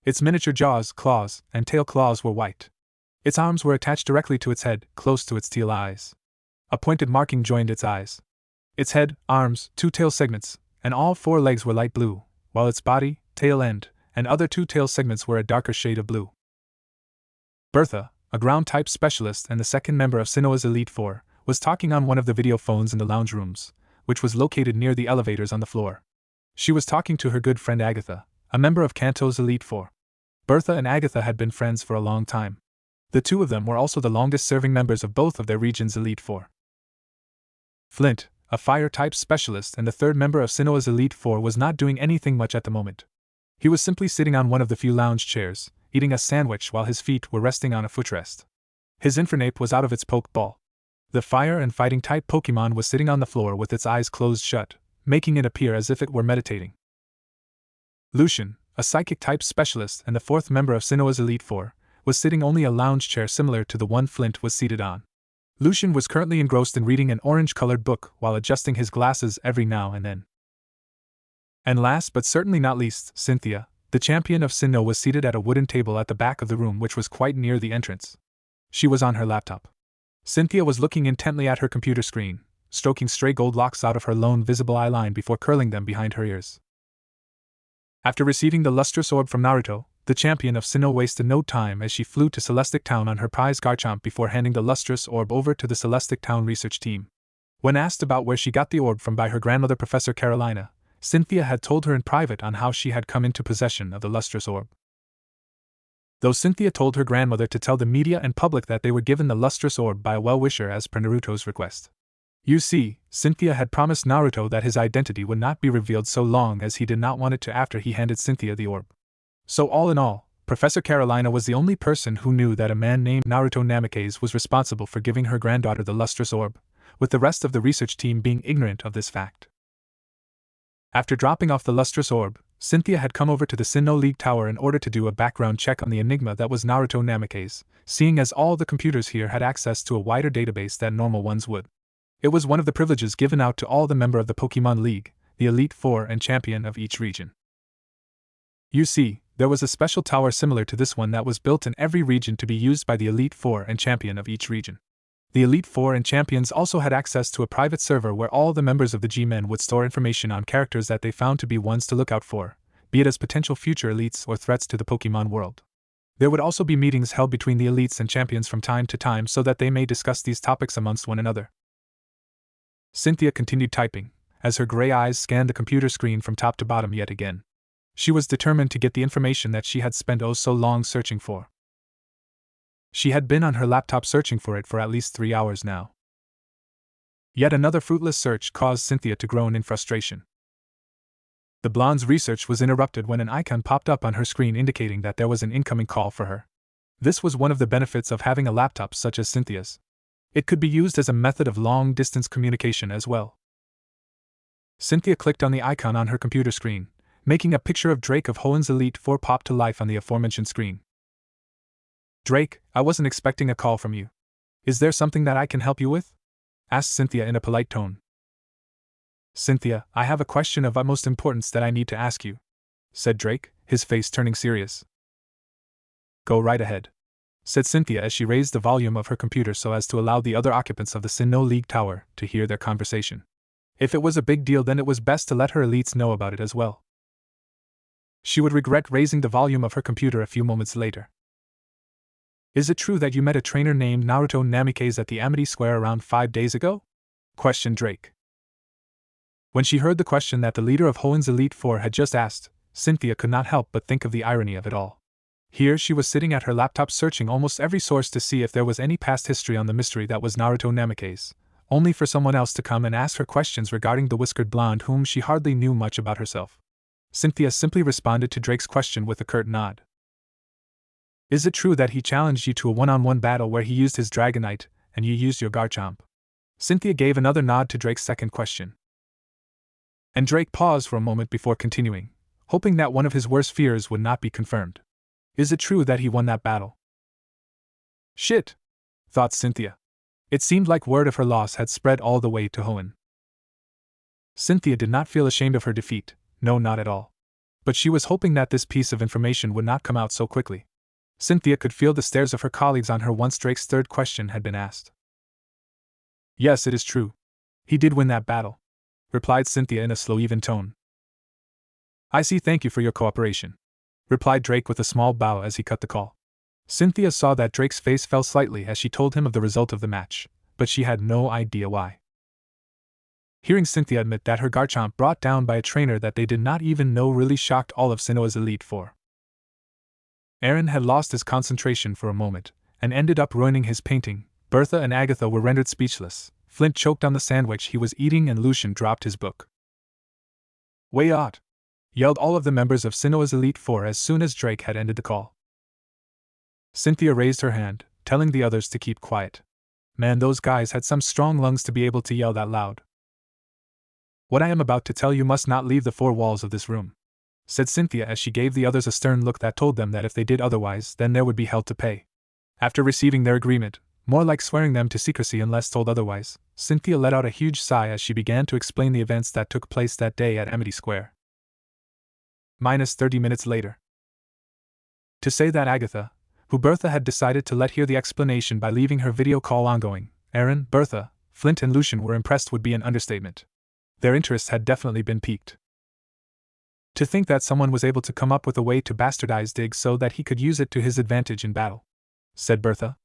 Speaker 1: Its miniature jaws, claws, and tail claws were white. Its arms were attached directly to its head, close to its teal eyes. A pointed marking joined its eyes. Its head, arms, 2 tail segments, and all 4 legs were light blue, while its body, tail end, and other 2 tail segments were a darker shade of blue. Bertha, a ground-type specialist and the second member of Sinnoh's Elite 4, was talking on one of the video phones in the lounge rooms, which was located near the elevators on the floor. She was talking to her good friend Agatha, a member of Kanto's Elite 4. Bertha and Agatha had been friends for a long time. The 2 of them were also the longest-serving members of both of their region's Elite 4. Flint, a fire-type specialist and the third member of Sinnoh's Elite 4, was not doing anything much at the moment. He was simply sitting on one of the few lounge chairs, eating a sandwich while his feet were resting on a footrest. His Infernape was out of its Pokeball. The fire and fighting type Pokemon was sitting on the floor with its eyes closed shut, making it appear as if it were meditating. Lucian, a psychic-type specialist and the 4th member of Sinnoh's Elite 4, was sitting only a lounge chair similar to the one Flint was seated on. Lucian was currently engrossed in reading an orange-colored book while adjusting his glasses every now and then. And last but certainly not least, Cynthia, the champion of Sinnoh, was seated at a wooden table at the back of the room, which was quite near the entrance. She was on her laptop. Cynthia was looking intently at her computer screen, stroking stray gold locks out of her lone visible eyeline before curling them behind her ears. After receiving the lustrous orb from Naruto, the champion of Sinnoh wasted no time as she flew to Celestic Town on her prize Garchomp before handing the lustrous orb over to the Celestic Town research team. When asked about where she got the orb from by her grandmother Professor Carolina, Cynthia had told her in private on how she had come into possession of the lustrous orb. Though Cynthia told her grandmother to tell the media and public that they were given the lustrous orb by a well-wisher as per Naruto's request. You see, Cynthia had promised Naruto that his identity would not be revealed so long as he did not want it to after he handed Cynthia the orb. So all in all, Professor Carolina was the only person who knew that a man named Naruto Namikaze was responsible for giving her granddaughter the lustrous orb, with the rest of the research team being ignorant of this fact. After dropping off the lustrous orb, Cynthia had come over to the Sinnoh League Tower in order to do a background check on the enigma that was Naruto Namikaze, seeing as all the computers here had access to a wider database than normal ones would. It was one of the privileges given out to all the members of the Pokemon League, the Elite 4 and champion of each region. You see, there was a special tower similar to this one that was built in every region to be used by the Elite 4 and champion of each region. The Elite 4 and champions also had access to a private server where all the members of the G-Men would store information on characters that they found to be ones to look out for, be it as potential future elites or threats to the Pokemon world. There would also be meetings held between the elites and champions from time to time so that they may discuss these topics amongst one another. Cynthia continued typing, as her gray eyes scanned the computer screen from top to bottom yet again. She was determined to get the information that she had spent oh so long searching for. She had been on her laptop searching for it for at least 3 hours now. Yet another fruitless search caused Cynthia to groan in frustration. The blonde's research was interrupted when an icon popped up on her screen indicating that there was an incoming call for her. This was one of the benefits of having a laptop such as Cynthia's. It could be used as a method of long-distance communication as well. Cynthia clicked on the icon on her computer screen, making a picture of Drake of Hoen's Elite 4 pop to life on the aforementioned screen. Drake, I wasn't expecting a call from you. Is there something that I can help you with? Asked Cynthia in a polite tone. Cynthia, I have a question of utmost importance that I need to ask you, said Drake, his face turning serious. Go right ahead, said Cynthia as she raised the volume of her computer so as to allow the other occupants of the Sinnoh League Tower to hear their conversation. If it was a big deal, then it was best to let her elites know about it as well. She would regret raising the volume of her computer a few moments later. Is it true that you met a trainer named Naruto Namikaze at the Amity Square around 5 days ago? Questioned Drake. When she heard the question that the leader of Hoen's Elite Four had just asked, Cynthia could not help but think of the irony of it all. Here she was sitting at her laptop searching almost every source to see if there was any past history on the mystery that was Naruto Namikaze, only for someone else to come and ask her questions regarding the whiskered blonde whom she hardly knew much about herself. Cynthia simply responded to Drake's question with a curt nod. Is it true that he challenged you to a one-on-one battle where he used his Dragonite, and you used your Garchomp? Cynthia gave another nod to Drake's second question. And Drake paused for a moment before continuing, hoping that one of his worst fears would not be confirmed. Is it true that he won that battle? Shit! Thought Cynthia. It seemed like word of her loss had spread all the way to Hoenn. Cynthia did not feel ashamed of her defeat, no, not at all. But she was hoping that this piece of information would not come out so quickly. Cynthia could feel the stares of her colleagues on her once Drake's third question had been asked. Yes, it is true. He did win that battle, replied Cynthia in a slow, even tone. I see, thank you for your cooperation, replied Drake with a small bow as he cut the call. Cynthia saw that Drake's face fell slightly as she told him of the result of the match, but she had no idea why. Hearing Cynthia admit that her Garchomp brought down by a trainer that they did not even know really shocked all of Sinnoh's Elite Four. Aaron had lost his concentration for a moment, and ended up ruining his painting. Bertha and Agatha were rendered speechless. Flint choked on the sandwich he was eating and Lucian dropped his book. Way out! Yelled all of the members of Sinnoh's Elite Four as soon as Drake had ended the call. Cynthia raised her hand, telling the others to keep quiet. Man, those guys had some strong lungs to be able to yell that loud. What I am about to tell you must not leave the four walls of this room, said Cynthia as she gave the others a stern look that told them that if they did otherwise, then there would be hell to pay. After receiving their agreement, more like swearing them to secrecy unless told otherwise, Cynthia let out a huge sigh as she began to explain the events that took place that day at Amity Square. -30 minutes later. To say that Agatha, who Bertha had decided to let hear the explanation by leaving her video call ongoing, Aaron, Bertha, Flint and Lucian were impressed would be an understatement. Their interest had definitely been piqued. To think that someone was able to come up with a way to bastardize Diggs so that he could use it to his advantage in battle, said Bertha.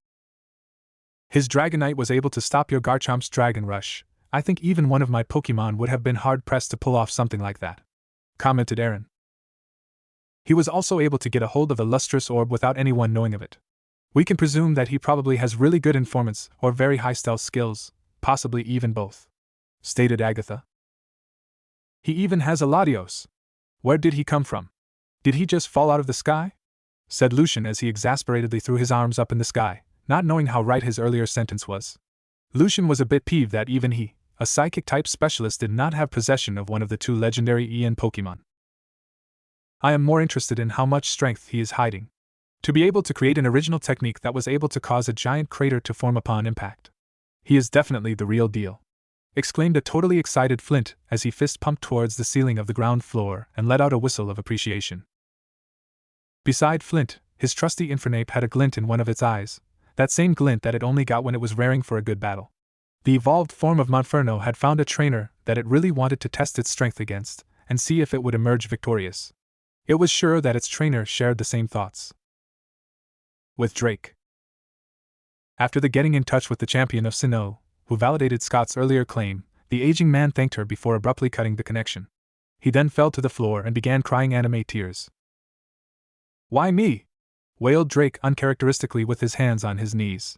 Speaker 1: His Dragonite was able to stop your Garchomp's Dragon Rush. I think even one of my Pokémon would have been hard-pressed to pull off something like that, commented Aaron. He was also able to get a hold of the lustrous orb without anyone knowing of it. We can presume that he probably has really good informants or very high stealth skills, possibly even both, stated Agatha. He even has a Latios. Where did he come from? Did he just fall out of the sky? Said Lucian as he exasperatedly threw his arms up in the sky, not knowing how right his earlier sentence was. Lucian was a bit peeved that even he, a psychic-type specialist, did not have possession of one of the two legendary Ian Pokémon. I am more interested in how much strength he is hiding. To be able to create an original technique that was able to cause a giant crater to form upon impact. He is definitely the real deal, exclaimed a totally excited Flint as he fist-pumped towards the ceiling of the ground floor and let out a whistle of appreciation. Beside Flint, his trusty Infernape had a glint in one of its eyes, that same glint that it only got when it was raring for a good battle. The evolved form of Monferno had found a trainer that it really wanted to test its strength against, and see if it would emerge victorious. It was sure that its trainer shared the same thoughts. With Drake. After the getting in touch with the champion of Sinnoh, who validated Scott's earlier claim, the aging man thanked her before abruptly cutting the connection. He then fell to the floor and began crying anime tears. Why me? Wailed Drake uncharacteristically with his hands on his knees.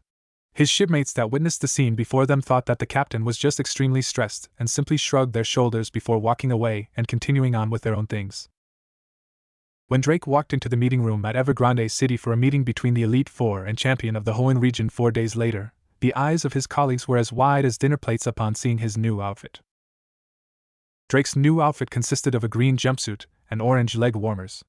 Speaker 1: His shipmates that witnessed the scene before them thought that the captain was just extremely stressed and simply shrugged their shoulders before walking away and continuing on with their own things. When Drake walked into the meeting room at Evergrande City for a meeting between the Elite Four and champion of the Hoenn region 4 days later, the eyes of his colleagues were as wide as dinner plates upon seeing his new outfit. Drake's new outfit consisted of a green jumpsuit and orange leg warmers.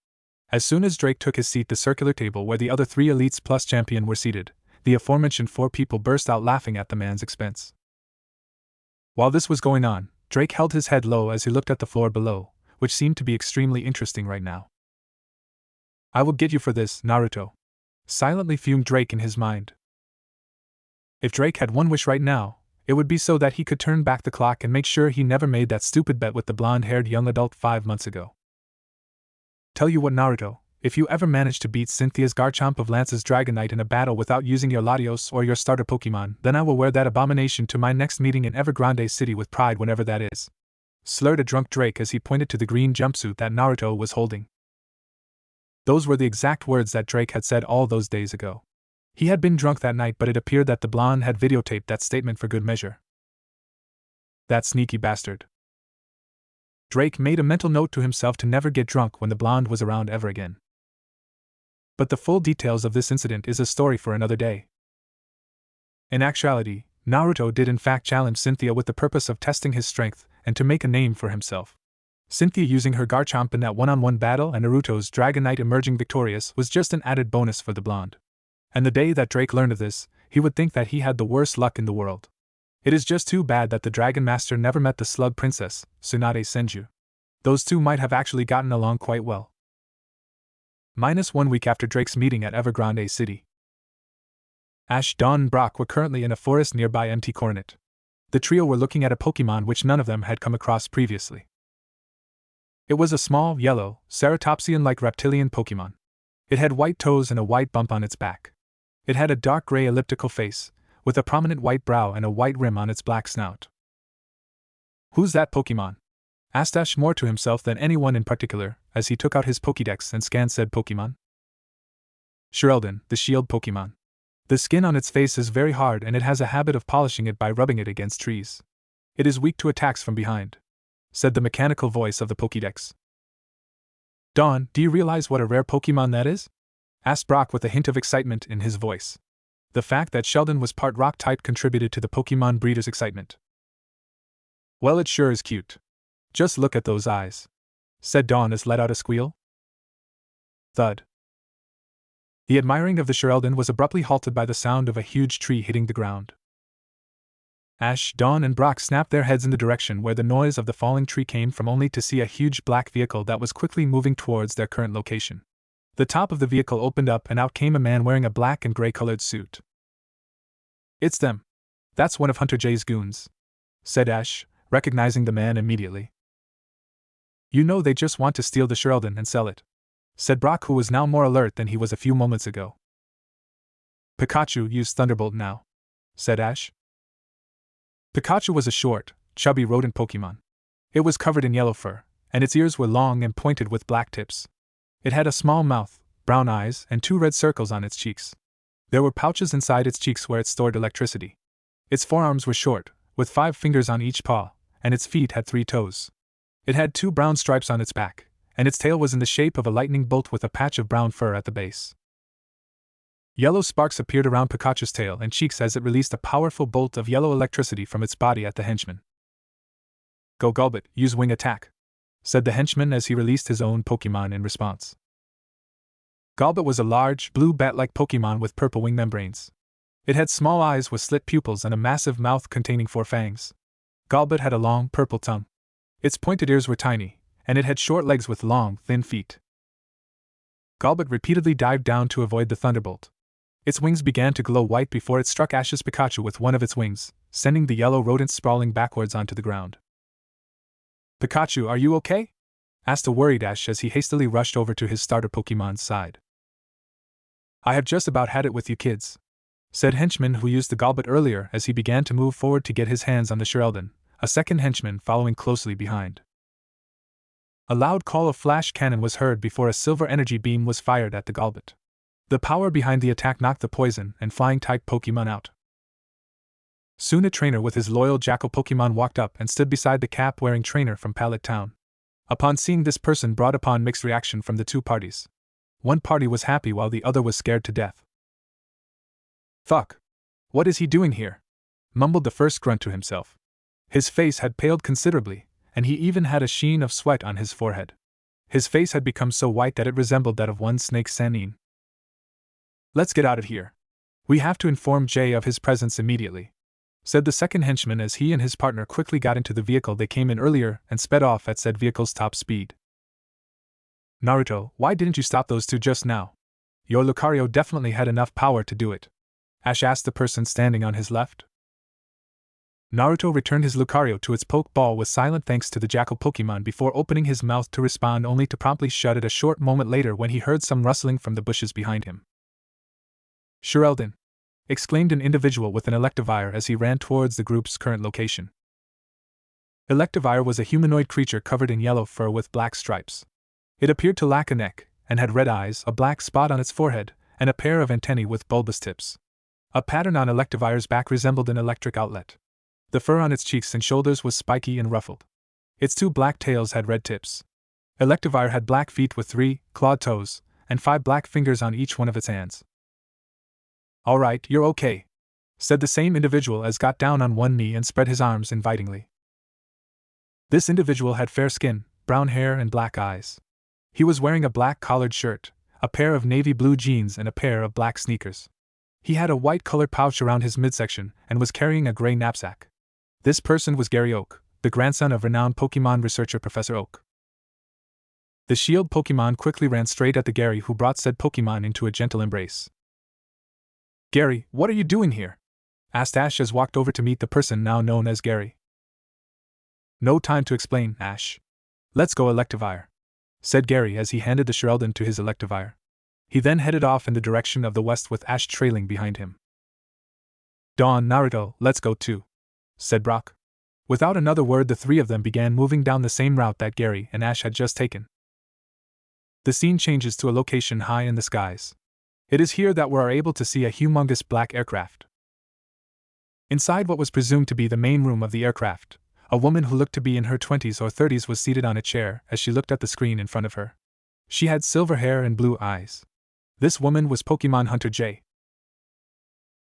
Speaker 1: As soon as Drake took his seat at the circular table where the other 3 Elites plus champion were seated, the aforementioned 4 people burst out laughing at the man's expense. While this was going on, Drake held his head low as he looked at the floor below, which seemed to be extremely interesting right now. I will get you for this, Naruto. Silently fumed Drake in his mind. If Drake had one wish right now, it would be so that he could turn back the clock and make sure he never made that stupid bet with the blonde-haired young adult 5 months ago. Tell you what, Naruto, if you ever manage to beat Cynthia's Garchomp of Lance's Dragonite in a battle without using your Latios or your starter Pokemon, then I will wear that abomination to my next meeting in Evergrande City with pride whenever that is. Slurred a drunk Drake as he pointed to the green jumpsuit that Naruto was holding. Those were the exact words that Drake had said all those days ago. He had been drunk that night, but it appeared that the blonde had videotaped that statement for good measure. That sneaky bastard. Drake made a mental note to himself to never get drunk when the blonde was around ever again. But the full details of this incident is a story for another day. In actuality, Naruto did in fact challenge Cynthia with the purpose of testing his strength and to make a name for himself. Cynthia using her Garchomp in that one-on-one battle and Naruto's Dragonite emerging victorious was just an added bonus for the blonde. And the day that Drake learned of this, he would think that he had the worst luck in the world. It is just too bad that the Dragon Master never met the Slug Princess, Tsunade Senju. Those two might have actually gotten along quite well. -1 week after Drake's meeting at Evergrande City. Ash, Dawn, and Brock were currently in a forest nearby Mt. Coronet. The trio were looking at a Pokemon which none of them had come across previously. It was a small, yellow, ceratopsian-like reptilian Pokemon. It had white toes and a white bump on its back. It had a dark gray elliptical face, with a prominent white brow and a white rim on its black snout. "Who's that Pokemon?" asked Ash more to himself than anyone in particular, as he took out his Pokédex and scanned said Pokemon. Sheldon, the shield Pokemon. The skin on its face is very hard and it has a habit of polishing it by rubbing it against trees. It is weak to attacks from behind, said the mechanical voice of the Pokédex. Dawn, do you realize what a rare Pokemon that is? Asked Brock with a hint of excitement in his voice. The fact that Sheldon was part rock type contributed to the Pokemon breeder's excitement. Well, it sure is cute. Just look at those eyes, said Dawn as let out a squeal. Thud. The admiring of the Sheldon was abruptly halted by the sound of a huge tree hitting the ground. Ash, Dawn, and Brock snapped their heads in the direction where the noise of the falling tree came from, only to see a huge black vehicle that was quickly moving towards their current location. The top of the vehicle opened up and out came a man wearing a black and gray-colored suit. It's them. That's one of Hunter J's goons, said Ash, recognizing the man immediately. You know they just want to steal the Sheldon and sell it, said Brock, who was now more alert than he was a few moments ago. Pikachu used Thunderbolt now, said Ash. Pikachu was a short, chubby rodent Pokemon. It was covered in yellow fur, and its ears were long and pointed with black tips. It had a small mouth, brown eyes, and 2 red circles on its cheeks. There were pouches inside its cheeks where it stored electricity. Its forearms were short, with 5 fingers on each paw, and its feet had 3 toes. It had 2 brown stripes on its back, and its tail was in the shape of a lightning bolt with a patch of brown fur at the base. Yellow sparks appeared around Pikachu's tail and cheeks as it released a powerful bolt of yellow electricity from its body at the henchman. Go Golbat, use wing attack, said the henchman as he released his own Pokemon in response. Golbat was a large, blue bat-like Pokemon with purple wing membranes. It had small eyes with slit pupils and a massive mouth containing 4 fangs. Golbat had a long, purple tongue. Its pointed ears were tiny, and it had short legs with long, thin feet. Golbat repeatedly dived down to avoid the thunderbolt. Its wings began to glow white before it struck Ash's Pikachu with one of its wings, sending the yellow rodent sprawling backwards onto the ground. Pikachu, are you okay? Asked a worried Ash as he hastily rushed over to his starter Pokemon's side. I have just about had it with you kids, said henchman who used the Golbat earlier as he began to move forward to get his hands on the Sheldon, a second henchman following closely behind. A loud call of flash cannon was heard before a silver energy beam was fired at the Golbat. The power behind the attack knocked the poison and flying-type Pokemon out. Soon a trainer with his loyal Jackal Pokemon walked up and stood beside the cap-wearing trainer from Pallet Town. Upon seeing this person brought upon mixed reaction from the 2 parties. One party was happy while the other was scared to death. Fuck. What is he doing here? Mumbled the first grunt to himself. His face had paled considerably, and he even had a sheen of sweat on his forehead. His face had become so white that it resembled that of one snake Sanine. Let's get out of here. We have to inform Jay of his presence immediately, said the second henchman as he and his partner quickly got into the vehicle they came in earlier and sped off at said vehicle's top speed. Naruto, why didn't you stop those 2 just now? Your Lucario definitely had enough power to do it, Ash asked the person standing on his left. Naruto returned his Lucario to its Pokeball with silent thanks to the Jackal Pokemon before opening his mouth to respond, only to promptly shut it a short moment later when he heard some rustling from the bushes behind him. "Sheldon!" exclaimed an individual with an Electivire as he ran towards the group's current location. Electivire was a humanoid creature covered in yellow fur with black stripes. It appeared to lack a neck, and had red eyes, a black spot on its forehead, and a pair of antennae with bulbous tips. A pattern on Electivire's back resembled an electric outlet. The fur on its cheeks and shoulders was spiky and ruffled. Its two black tails had red tips. Electivire had black feet with 3 clawed toes, and 5 black fingers on each one of its hands. "All right, you're okay," said the same individual as got down on one knee and spread his arms invitingly. This individual had fair skin, brown hair, and black eyes. He was wearing a black collared shirt, a pair of navy blue jeans, and a pair of black sneakers. He had a white-colored pouch around his midsection and was carrying a gray knapsack. This person was Gary Oak, the grandson of renowned Pokemon researcher Professor Oak. The shield Pokemon quickly ran straight at the Gary, who brought said Pokemon into a gentle embrace. "Gary, what are you doing here?" asked Ash as walked over to meet the person now known as Gary. "No time to explain, Ash. Let's go, Electivire," said Gary as he handed the Sheldon to his Electivire. He then headed off in the direction of the west with Ash trailing behind him. "Dawn, Naruto, let's go too," said Brock. Without another word, the three of them began moving down the same route that Gary and Ash had just taken. The scene changes to a location high in the skies. It is here that we are able to see a humongous black aircraft. Inside what was presumed to be the main room of the aircraft, a woman who looked to be in her 20s or 30s was seated on a chair as she looked at the screen in front of her. She had silver hair and blue eyes. This woman was Pokemon Hunter J.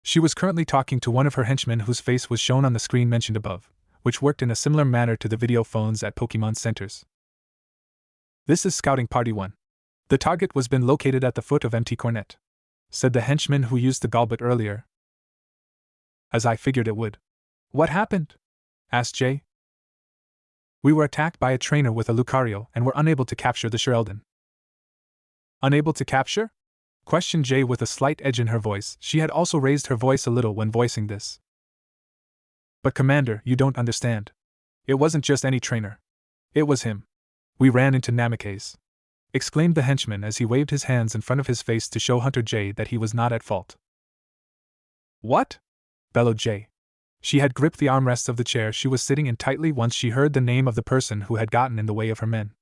Speaker 1: She was currently talking to one of her henchmen whose face was shown on the screen mentioned above, which worked in a similar manner to the video phones at Pokemon centers. "This is Scouting Party 1. The target was been located at the foot of Mt. Cornet," said the henchman who used the goblet earlier. "As I figured it would." "What happened?" asked Jay. "We were attacked by a trainer with a Lucario and were unable to capture the Sheldon." "Unable to capture?" questioned Jay with a slight edge in her voice. She had also raised her voice a little when voicing this. "But Commander, you don't understand. It wasn't just any trainer. It was him. We ran into Namikaze," exclaimed the henchman as he waved his hands in front of his face to show Hunter J that he was not at fault. "What?" bellowed Jay. She had gripped the armrest of the chair she was sitting in tightly once she heard the name of the person who had gotten in the way of her men.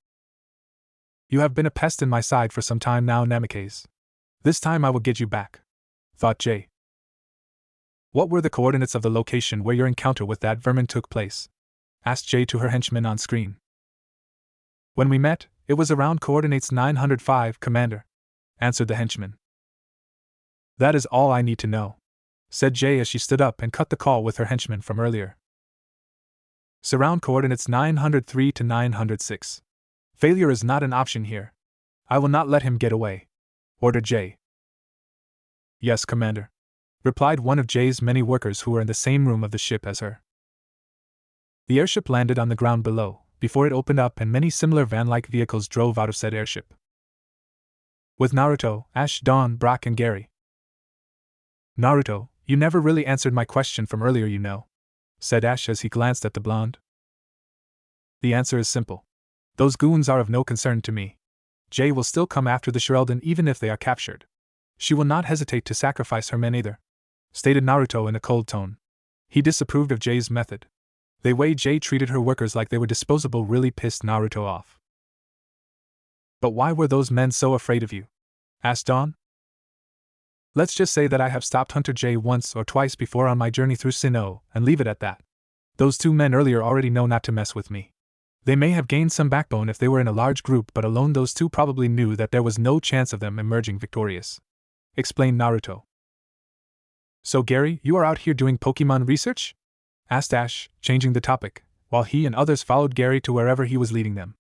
Speaker 1: "You have been a pest in my side for some time now, Namikaze. This time I will get you back," thought Jay. "What were the coordinates of the location where your encounter with that vermin took place?" asked Jay to her henchman on screen. "When we met, it was around coordinates 905, Commander," answered the henchman. "That is all I need to know," said Jay as she stood up and cut the call with her henchman from earlier. "Surround coordinates 903 to 906. Failure is not an option here. I will not let him get away," ordered Jay. "Yes, Commander," replied one of Jay's many workers who were in the same room of the ship as her. The airship landed on the ground below, before it opened up and many similar van-like vehicles drove out of said airship. With Naruto, Ash, Dawn, Brock, and Gary. "Naruto, you never really answered my question from earlier, you know," said Ash as he glanced at the blonde. "The answer is simple. Those goons are of no concern to me. Jay will still come after the Sheldon even if they are captured. She will not hesitate to sacrifice her men either," stated Naruto in a cold tone. He disapproved of Jay's method. The way Jay treated her workers like they were disposable really pissed Naruto off. "But why were those men so afraid of you?" asked Dawn. "Let's just say that I have stopped Hunter J once or twice before on my journey through Sinnoh, and leave it at that. Those two men earlier already know not to mess with me. They may have gained some backbone if they were in a large group, but alone those two probably knew that there was no chance of them emerging victorious," explained Naruto. "So Gary, you are out here doing Pokemon research?" asked Ash, changing the topic, while he and others followed Gary to wherever he was leading them.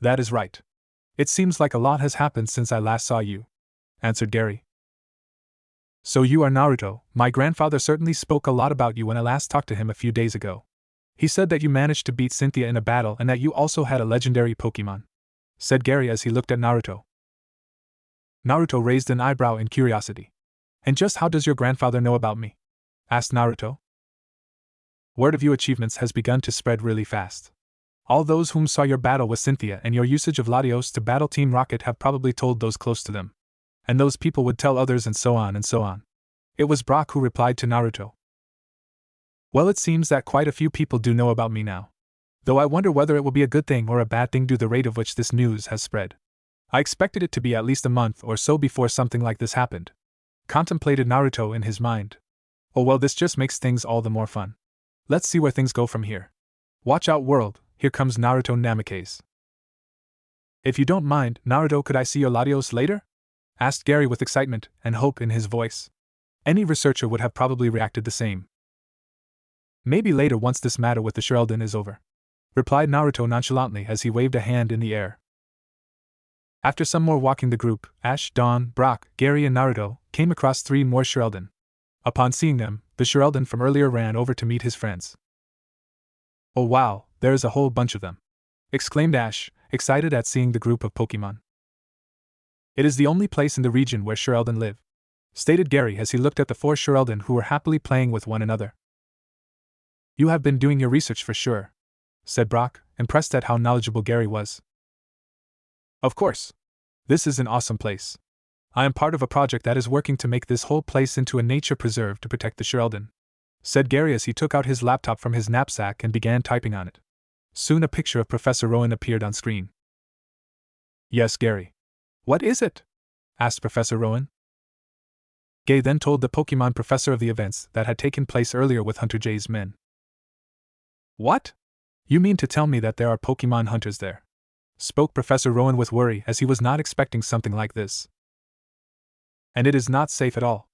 Speaker 1: "That is right. It seems like a lot has happened since I last saw you," answered Gary. "So you are Naruto. My grandfather certainly spoke a lot about you when I last talked to him a few days ago. He said that you managed to beat Cynthia in a battle and that you also had a legendary Pokemon," said Gary as he looked at Naruto. Naruto raised an eyebrow in curiosity. "And just how does your grandfather know about me?" asked Naruto. Word of you achievements has begun to spread really fast. All those whom saw your battle with Cynthia and your usage of Latios to battle Team Rocket have probably told those close to them. And those people would tell others and so on and so on. It was Brock who replied to Naruto. Well, it seems that quite a few people do know about me now. Though I wonder whether it will be a good thing or a bad thing due to the rate of which this news has spread. I expected it to be at least a month or so before something like this happened. Contemplated Naruto in his mind. Oh well, this just makes things all the more fun. Let's see where things go from here. Watch out world, here comes Naruto Namikaze. If you don't mind, Naruto, could I see your Latios later? Asked Gary with excitement and hope in his voice. Any researcher would have probably reacted the same. Maybe later once this matter with the Shirelden is over, replied Naruto nonchalantly as he waved a hand in the air. After some more walking, the group, Ash, Dawn, Brock, Gary and Naruto, came across 3 more Shirelden. Upon seeing them, the Shirelden from earlier ran over to meet his friends. Oh wow, there is a whole bunch of them! Exclaimed Ash, excited at seeing the group of Pokemon. It is the only place in the region where Shirelden live, stated Gary as he looked at the 4 Shirelden who were happily playing with one another. You have been doing your research for sure, said Brock, impressed at how knowledgeable Gary was. Of course. This is an awesome place. I am part of a project that is working to make this whole place into a nature preserve to protect the Shirelden, said Gary as he took out his laptop from his knapsack and began typing on it. Soon a picture of Professor Rowan appeared on screen. Yes, Gary. What is it? Asked Professor Rowan. Gay then told the Pokemon professor of the events that had taken place earlier with Hunter J's men. What? You mean to tell me that there are Pokemon hunters there? Spoke Professor Rowan with worry as he was not expecting something like this. And it is not safe at all.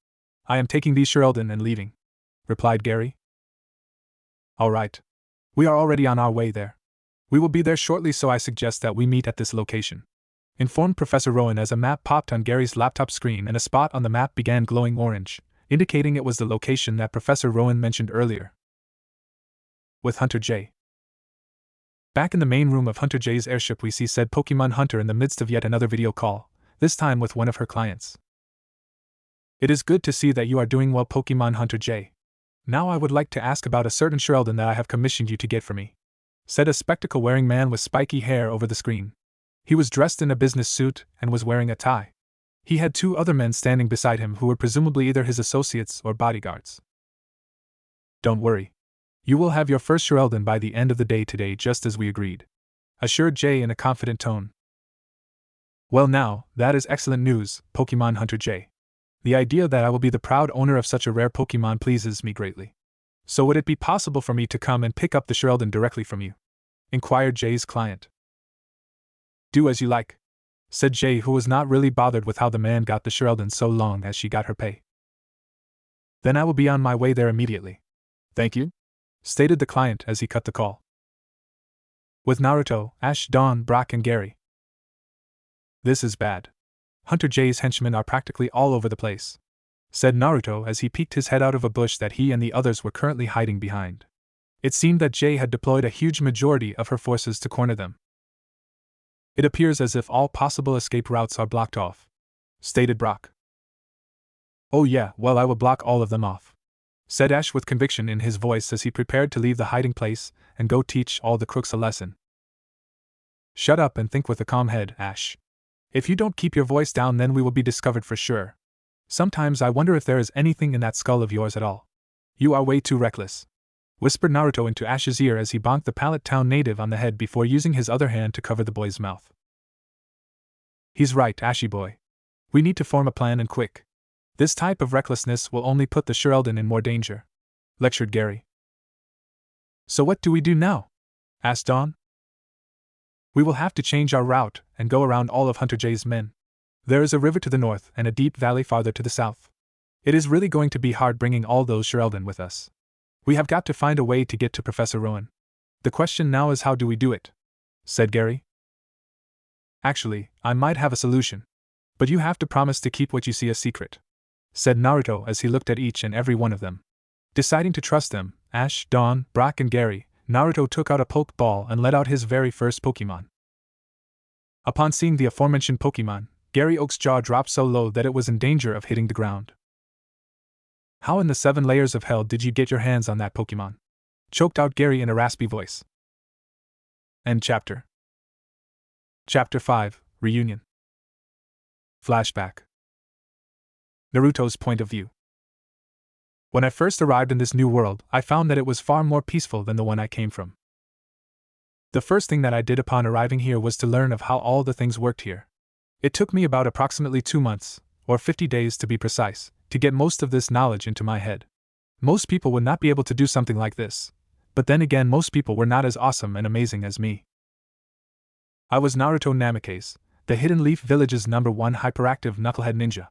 Speaker 1: I am taking these Shirelden and leaving, replied Gary. All right. We are already on our way there. We will be there shortly, so I suggest that we meet at this location, informed Professor Rowan as a map popped on Gary's laptop screen and a spot on the map began glowing orange, indicating it was the location that Professor Rowan mentioned earlier. With Hunter J. Back in the main room of Hunter J's airship, we see said Pokemon Hunter in the midst of yet another video call, this time with one of her clients. It is good to see that you are doing well, Pokemon Hunter J. Now I would like to ask about a certain Shirelden that I have commissioned you to get for me, said a spectacle-wearing man with spiky hair over the screen. He was dressed in a business suit and was wearing a tie. He had 2 other men standing beside him who were presumably either his associates or bodyguards. Don't worry. You will have your first Shirelden by the end of the day today, just as we agreed, assured Jay in a confident tone. Well now, that is excellent news, Pokemon Hunter J. The idea that I will be the proud owner of such a rare Pokemon pleases me greatly. So would it be possible for me to come and pick up the Shirelden directly from you? Inquired Jay's client. Do as you like, said Jay, who was not really bothered with how the man got the Shirelden so long as she got her pay. Then I will be on my way there immediately. Thank you, stated the client as he cut the call. With Naruto, Ash, Dawn, Brock and Gary. This is bad. Hunter J's henchmen are practically all over the place, said Naruto as he peeked his head out of a bush that he and the others were currently hiding behind. It seemed that Jay had deployed a huge majority of her forces to corner them. It appears as if all possible escape routes are blocked off, stated Brock. Oh yeah, well I will block all of them off, said Ash with conviction in his voice as he prepared to leave the hiding place and go teach all the crooks a lesson. Shut up and think with a calm head, Ash. If you don't keep your voice down, then we will be discovered for sure. Sometimes I wonder if there is anything in that skull of yours at all. You are way too reckless, whispered Naruto into Ash's ear as he bonked the Pallet Town native on the head before using his other hand to cover the boy's mouth. He's right, Ashy boy. We need to form a plan and quick. This type of recklessness will only put the Shirelden in more danger, lectured Gary. So what do we do now? Asked Dawn. We will have to change our route and go around all of Hunter J's men. There is a river to the north and a deep valley farther to the south. It is really going to be hard bringing all those Shirelden with us. We have got to find a way to get to Professor Rowan. The question now is how do we do it? Said Gary. Actually, I might have a solution. But you have to promise to keep what you see a secret, said Naruto as he looked at each and every one of them. Deciding to trust them, Ash, Dawn, Brock and Gary, Naruto took out a Pokeball and let out his very first Pokemon. Upon seeing the aforementioned Pokemon, Gary Oak's jaw dropped so low that it was in danger of hitting the ground. How in the 7 layers of hell did you get your hands on that Pokemon? choked out Gary in a raspy voice. End chapter. Chapter 5, Reunion. Flashback. Naruto's point of view. When I first arrived in this new world, I found that it was far more peaceful than the one I came from. The first thing that I did upon arriving here was to learn of how all the things worked here. It took me about approximately 2 months, or 50 days to be precise, to get most of this knowledge into my head. Most people would not be able to do something like this, but then again most people were not as awesome and amazing as me. I was Naruto Namikaze, the Hidden Leaf Village's #1 hyperactive knucklehead ninja.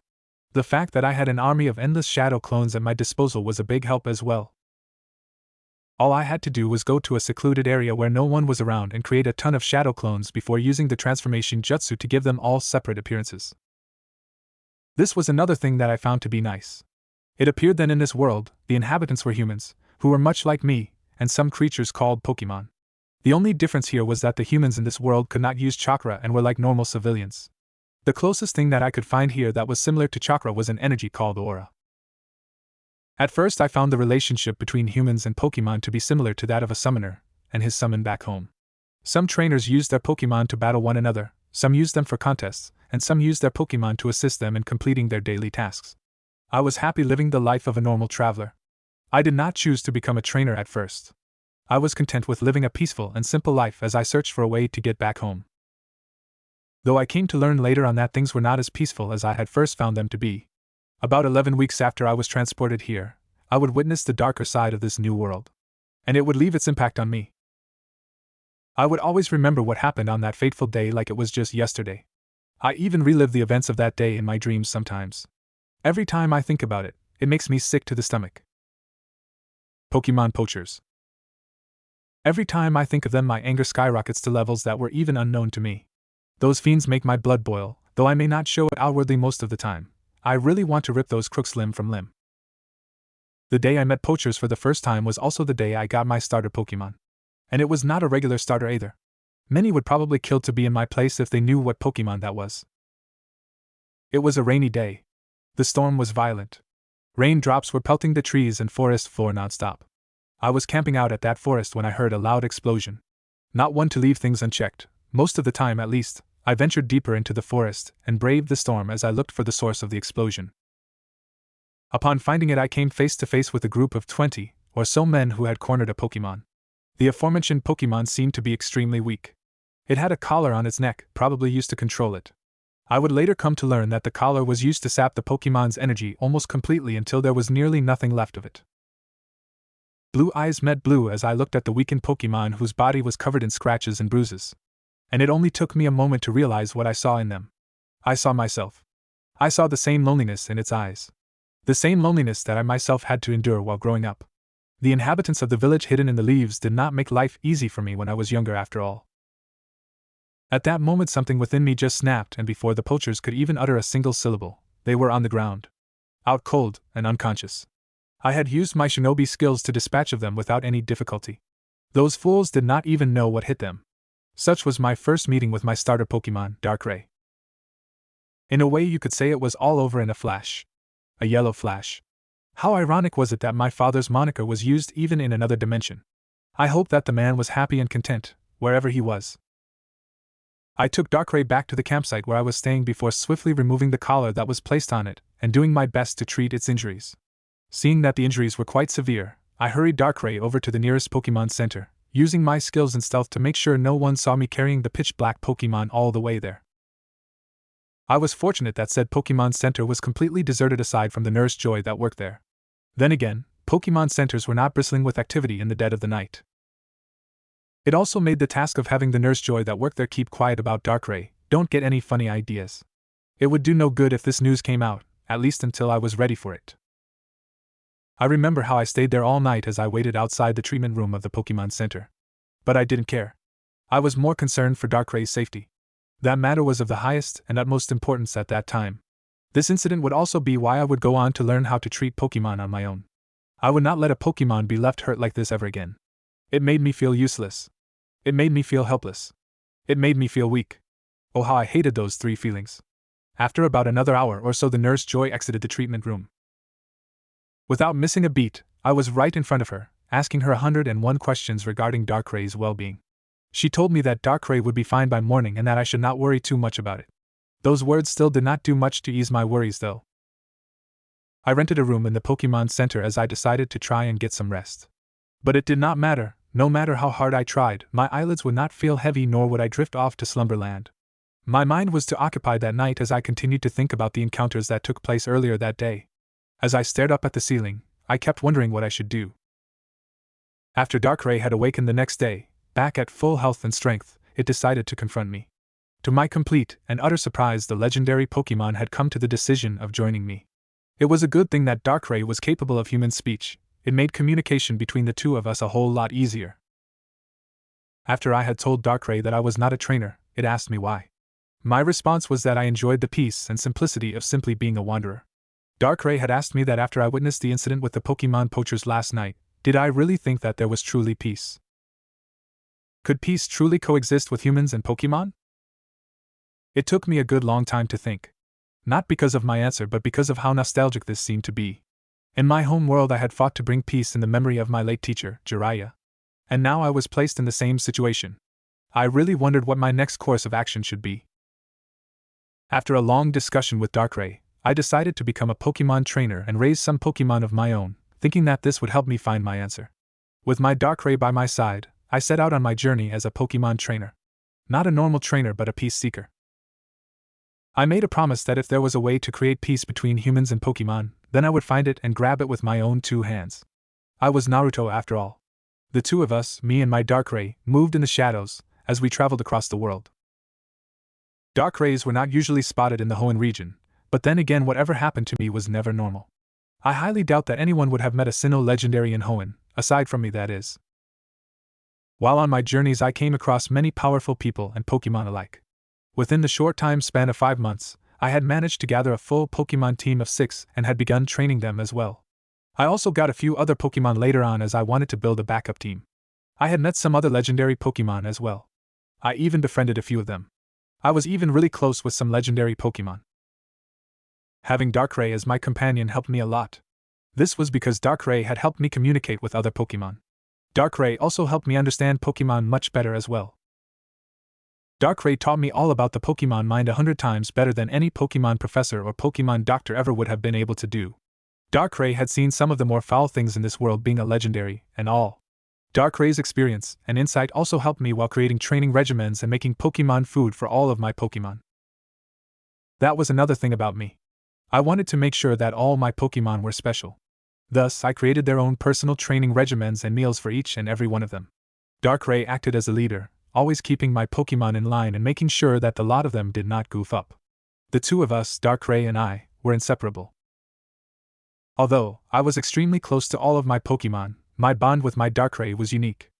Speaker 1: The fact that I had an army of endless shadow clones at my disposal was a big help as well. All I had to do was go to a secluded area where no one was around and create a ton of shadow clones before using the transformation jutsu to give them all separate appearances. This was another thing that I found to be nice. It appeared that in this world, the inhabitants were humans, who were much like me, and some creatures called Pokemon. The only difference here was that the humans in this world could not use chakra and were like normal civilians. The closest thing that I could find here that was similar to chakra was an energy called aura. At first I found the relationship between humans and Pokemon to be similar to that of a summoner and his summon back home. Some trainers used their Pokemon to battle one another, some used them for contests, and some used their Pokemon to assist them in completing their daily tasks. I was happy living the life of a normal traveler. I did not choose to become a trainer at first. I was content with living a peaceful and simple life as I searched for a way to get back home. Though I came to learn later on that things were not as peaceful as I had first found them to be. About 11 weeks after I was transported here, I would witness the darker side of this new world. And it would leave its impact on me. I would always remember what happened on that fateful day like it was just yesterday. I even relive the events of that day in my dreams sometimes. Every time I think about it, it makes me sick to the stomach. Pokemon poachers. Every time I think of them, my anger skyrockets to levels that were even unknown to me. Those fiends make my blood boil, though I may not show it outwardly most of the time. I really want to rip those crooks limb from limb. The day I met poachers for the first time was also the day I got my starter Pokemon. And it was not a regular starter either. Many would probably kill to be in my place if they knew what Pokemon that was. It was a rainy day. The storm was violent. Raindrops were pelting the trees and forest floor nonstop. I was camping out at that forest when I heard a loud explosion. Not one to leave things unchecked, most of the time at least, I ventured deeper into the forest and braved the storm as I looked for the source of the explosion. Upon finding it, I came face to face with a group of 20 or so men who had cornered a Pokemon. The aforementioned Pokemon seemed to be extremely weak. It had a collar on its neck, probably used to control it. I would later come to learn that the collar was used to sap the Pokemon's energy almost completely until there was nearly nothing left of it. Blue eyes met blue as I looked at the weakened Pokemon whose body was covered in scratches and bruises. And it only took me a moment to realize what I saw in them. I saw myself. I saw the same loneliness in its eyes. The same loneliness that I myself had to endure while growing up. The inhabitants of the village hidden in the leaves did not make life easy for me when I was younger after all. At that moment something within me just snapped, and before the poachers could even utter a single syllable, they were on the ground. Out cold and unconscious. I had used my shinobi skills to dispatch of them without any difficulty. Those fools did not even know what hit them. Such was my first meeting with my starter Pokemon, Darkrai. In a way you could say it was all over in a flash. A yellow flash. How ironic was it that my father's moniker was used even in another dimension. I hope that the man was happy and content, wherever he was. I took Darkrai back to the campsite where I was staying before swiftly removing the collar that was placed on it, and doing my best to treat its injuries. Seeing that the injuries were quite severe, I hurried Darkrai over to the nearest Pokemon Center, using my skills and stealth to make sure no one saw me carrying the pitch-black Pokemon all the way there. I was fortunate that said Pokemon Center was completely deserted aside from the Nurse Joy that worked there. Then again, Pokemon Centers were not bristling with activity in the dead of the night. It also made the task of having the Nurse Joy that worked there keep quiet about Darkrai. Don't get any funny ideas. It would do no good if this news came out, at least until I was ready for it. I remember how I stayed there all night as I waited outside the treatment room of the Pokemon Center. But I didn't care. I was more concerned for Darkrai's safety. That matter was of the highest and utmost importance at that time. This incident would also be why I would go on to learn how to treat Pokemon on my own. I would not let a Pokemon be left hurt like this ever again. It made me feel useless. It made me feel helpless. It made me feel weak. Oh, how I hated those three feelings. After about another hour or so, the Nurse Joy exited the treatment room. Without missing a beat, I was right in front of her, asking her 101 questions regarding Darkray's well-being. She told me that Darkray would be fine by morning and that I should not worry too much about it. Those words still did not do much to ease my worries though. I rented a room in the Pokemon Center as I decided to try and get some rest. But it did not matter. No matter how hard I tried, my eyelids would not feel heavy nor would I drift off to slumberland. My mind was too occupied that night as I continued to think about the encounters that took place earlier that day. As I stared up at the ceiling, I kept wondering what I should do. After Darkray had awakened the next day, back at full health and strength, it decided to confront me. To my complete and utter surprise, the legendary Pokemon had come to the decision of joining me. It was a good thing that Darkray was capable of human speech. It made communication between the two of us a whole lot easier. After I had told Darkray that I was not a trainer, it asked me why. My response was that I enjoyed the peace and simplicity of simply being a wanderer. Darkray had asked me that after I witnessed the incident with the Pokemon poachers last night, did I really think that there was truly peace? Could peace truly coexist with humans and Pokemon? It took me a good long time to think. Not because of my answer but because of how nostalgic this seemed to be. In my home world I had fought to bring peace in the memory of my late teacher, Jiraiya. And now I was placed in the same situation. I really wondered what my next course of action should be. After a long discussion with Darkray, I decided to become a Pokemon trainer and raise some Pokemon of my own, thinking that this would help me find my answer. With my Darkray by my side, I set out on my journey as a Pokemon trainer. Not a normal trainer but a peace seeker. I made a promise that if there was a way to create peace between humans and Pokemon, then I would find it and grab it with my own two hands. I was Naruto after all. The two of us, me and my Darkray, moved in the shadows as we traveled across the world. Darkrays were not usually spotted in the Hoenn region, but then again whatever happened to me was never normal. I highly doubt that anyone would have met a Sinnoh legendary in Hoenn, aside from me that is. While on my journeys I came across many powerful people and Pokemon alike. Within the short time span of 5 months, I had managed to gather a full Pokemon team of 6 and had begun training them as well. I also got a few other Pokemon later on as I wanted to build a backup team. I had met some other legendary Pokemon as well. I even befriended a few of them. I was even really close with some legendary Pokemon. Having Darkray as my companion helped me a lot. This was because Darkray had helped me communicate with other Pokemon. Darkray also helped me understand Pokemon much better as well. Darkray taught me all about the Pokemon mind 100 times better than any Pokemon professor or Pokemon doctor ever would have been able to do. Darkray had seen some of the more foul things in this world being a legendary, and all. Darkray's experience and insight also helped me while creating training regimens and making Pokemon food for all of my Pokemon. That was another thing about me. I wanted to make sure that all my Pokemon were special. Thus, I created their own personal training regimens and meals for each and every one of them. Darkray acted as a leader, always keeping my Pokemon in line and making sure that the lot of them did not goof up. The two of us, Darkray and I, were inseparable. Although I was extremely close to all of my Pokemon, my bond with my Darkray was unique.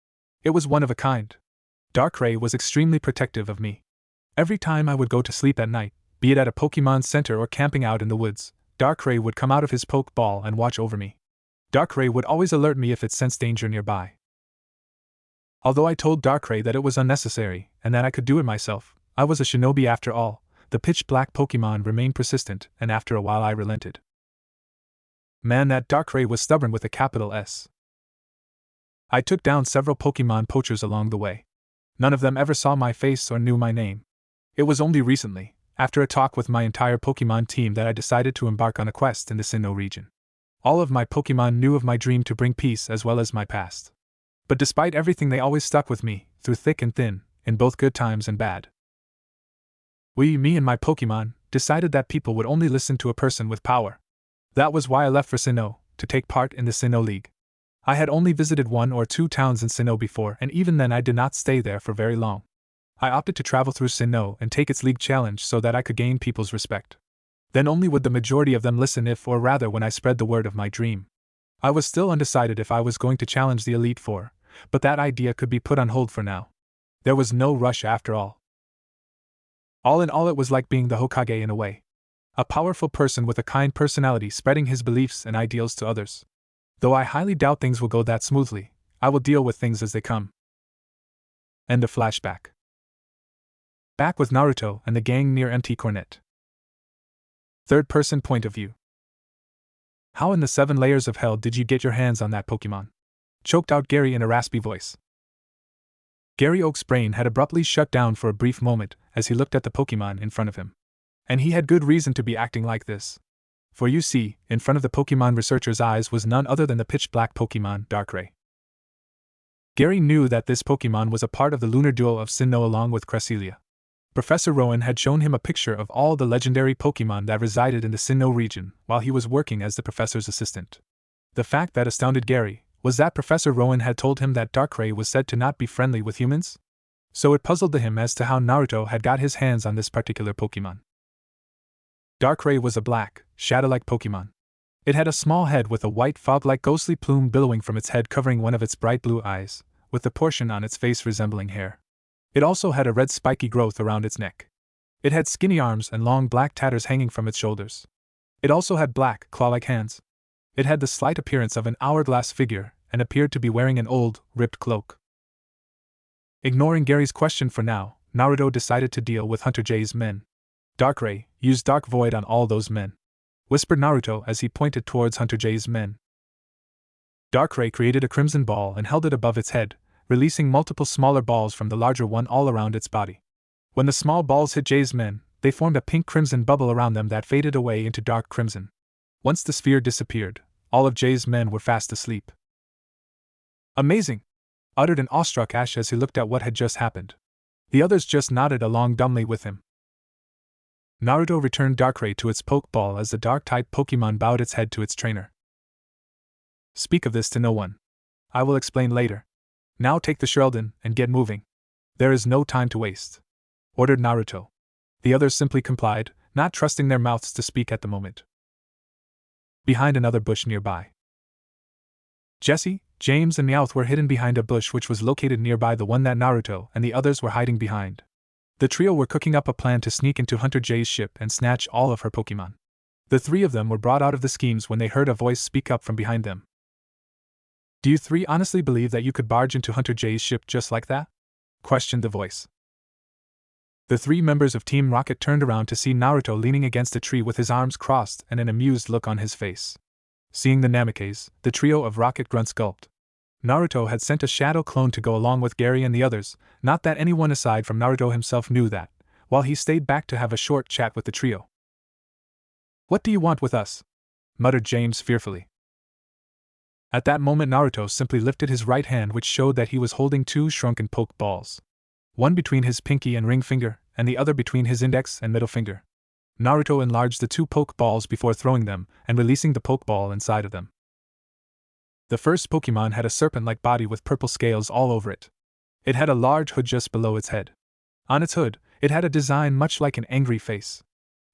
Speaker 1: It was one of a kind. Darkray was extremely protective of me. Every time I would go to sleep at night, be it at a Pokemon Center or camping out in the woods, Darkray would come out of his Pokeball and watch over me. Darkray would always alert me if it sensed danger nearby. Although I told Darkray that it was unnecessary and that I could do it myself, I was a shinobi after all. The pitch-black Pokemon remained persistent, and after a while I relented. Man, that Darkray was stubborn with a capital S. I took down several Pokemon poachers along the way. None of them ever saw my face or knew my name. It was only recently, after a talk with my entire Pokemon team, that I decided to embark on a quest in the Sinnoh region. All of my Pokemon knew of my dream to bring peace as well as my past. But despite everything, they always stuck with me, through thick and thin, in both good times and bad. Me and my Pokemon, decided that people would only listen to a person with power. That was why I left for Sinnoh, to take part in the Sinnoh League. I had only visited 1 or 2 towns in Sinnoh before, and even then I did not stay there for very long. I opted to travel through Sinnoh and take its league challenge so that I could gain people's respect. Then only would the majority of them listen if, or rather when I spread the word of my dream. I was still undecided if I was going to challenge the Elite Four, but that idea could be put on hold for now. There was no rush after all. All in all, it was like being the Hokage in a way. A powerful person with a kind personality spreading his beliefs and ideals to others. Though I highly doubt things will go that smoothly, I will deal with things as they come. End of flashback. Back with Naruto and the gang near Mt. Cornet. Third-person point of view. How in the 7 layers of hell did you get your hands on that Pokemon? choked out Gary in a raspy voice. Gary Oak's brain had abruptly shut down for a brief moment as he looked at the Pokemon in front of him. And he had good reason to be acting like this. For you see, in front of the Pokemon researcher's eyes was none other than the pitch-black Pokemon Darkrai. Gary knew that this Pokemon was a part of the lunar duo of Sinnoh along with Cresselia. Professor Rowan had shown him a picture of all the legendary Pokemon that resided in the Sinnoh region while he was working as the professor's assistant. The fact that astounded Gary was that Professor Rowan had told him that Darkrai was said to not be friendly with humans. So it puzzled him as to how Naruto had got his hands on this particular Pokemon. Darkrai was a black, shadow-like Pokemon. It had a small head with a white fog-like ghostly plume billowing from its head covering one of its bright blue eyes, with the portion on its face resembling hair. It also had a red spiky growth around its neck. It had skinny arms and long black tatters hanging from its shoulders. It also had black, claw-like hands. It had the slight appearance of an hourglass figure and appeared to be wearing an old, ripped cloak. Ignoring Gary's question for now, Naruto decided to deal with Hunter J's men. Darkrai, use Dark Void on all those men, whispered Naruto as he pointed towards Hunter J's men. Darkrai created a crimson ball and held it above its head, releasing multiple smaller balls from the larger one all around its body. When the small balls hit J's men, they formed a pink-crimson bubble around them that faded away into dark crimson. Once the sphere disappeared, all of J's men were fast asleep. Amazing! Uttered an awestruck Ash as he looked at what had just happened. The others just nodded along dumbly with him. Naruto returned Darkrai to its Pokeball as the Dark-type Pokemon bowed its head to its trainer. Speak of this to no one. I will explain later. Now take the Sheldon and get moving. There is no time to waste, ordered Naruto. The others simply complied, not trusting their mouths to speak at the moment. Behind another bush nearby, Jesse, James, and Meowth were hidden behind a bush which was located nearby the one that Naruto and the others were hiding behind. The trio were cooking up a plan to sneak into Hunter J's ship and snatch all of her Pokemon. The three of them were brought out of the schemes when they heard a voice speak up from behind them. Do you three honestly believe that you could barge into Hunter J's ship just like that? Questioned the voice. The three members of Team Rocket turned around to see Naruto leaning against a tree with his arms crossed and an amused look on his face. Seeing the Namekes, the trio of Rocket grunts gulped. Naruto had sent a shadow clone to go along with Gary and the others, not that anyone aside from Naruto himself knew that, while he stayed back to have a short chat with the trio. What do you want with us? Muttered James fearfully. At that moment Naruto simply lifted his right hand, which showed that he was holding two shrunken poke balls. One between his pinky and ring finger, and the other between his index and middle finger. Naruto enlarged the two poke balls before throwing them and releasing the poke ball inside of them. The first Pokemon had a serpent-like body with purple scales all over it. It had a large hood just below its head. On its hood, it had a design much like an angry face.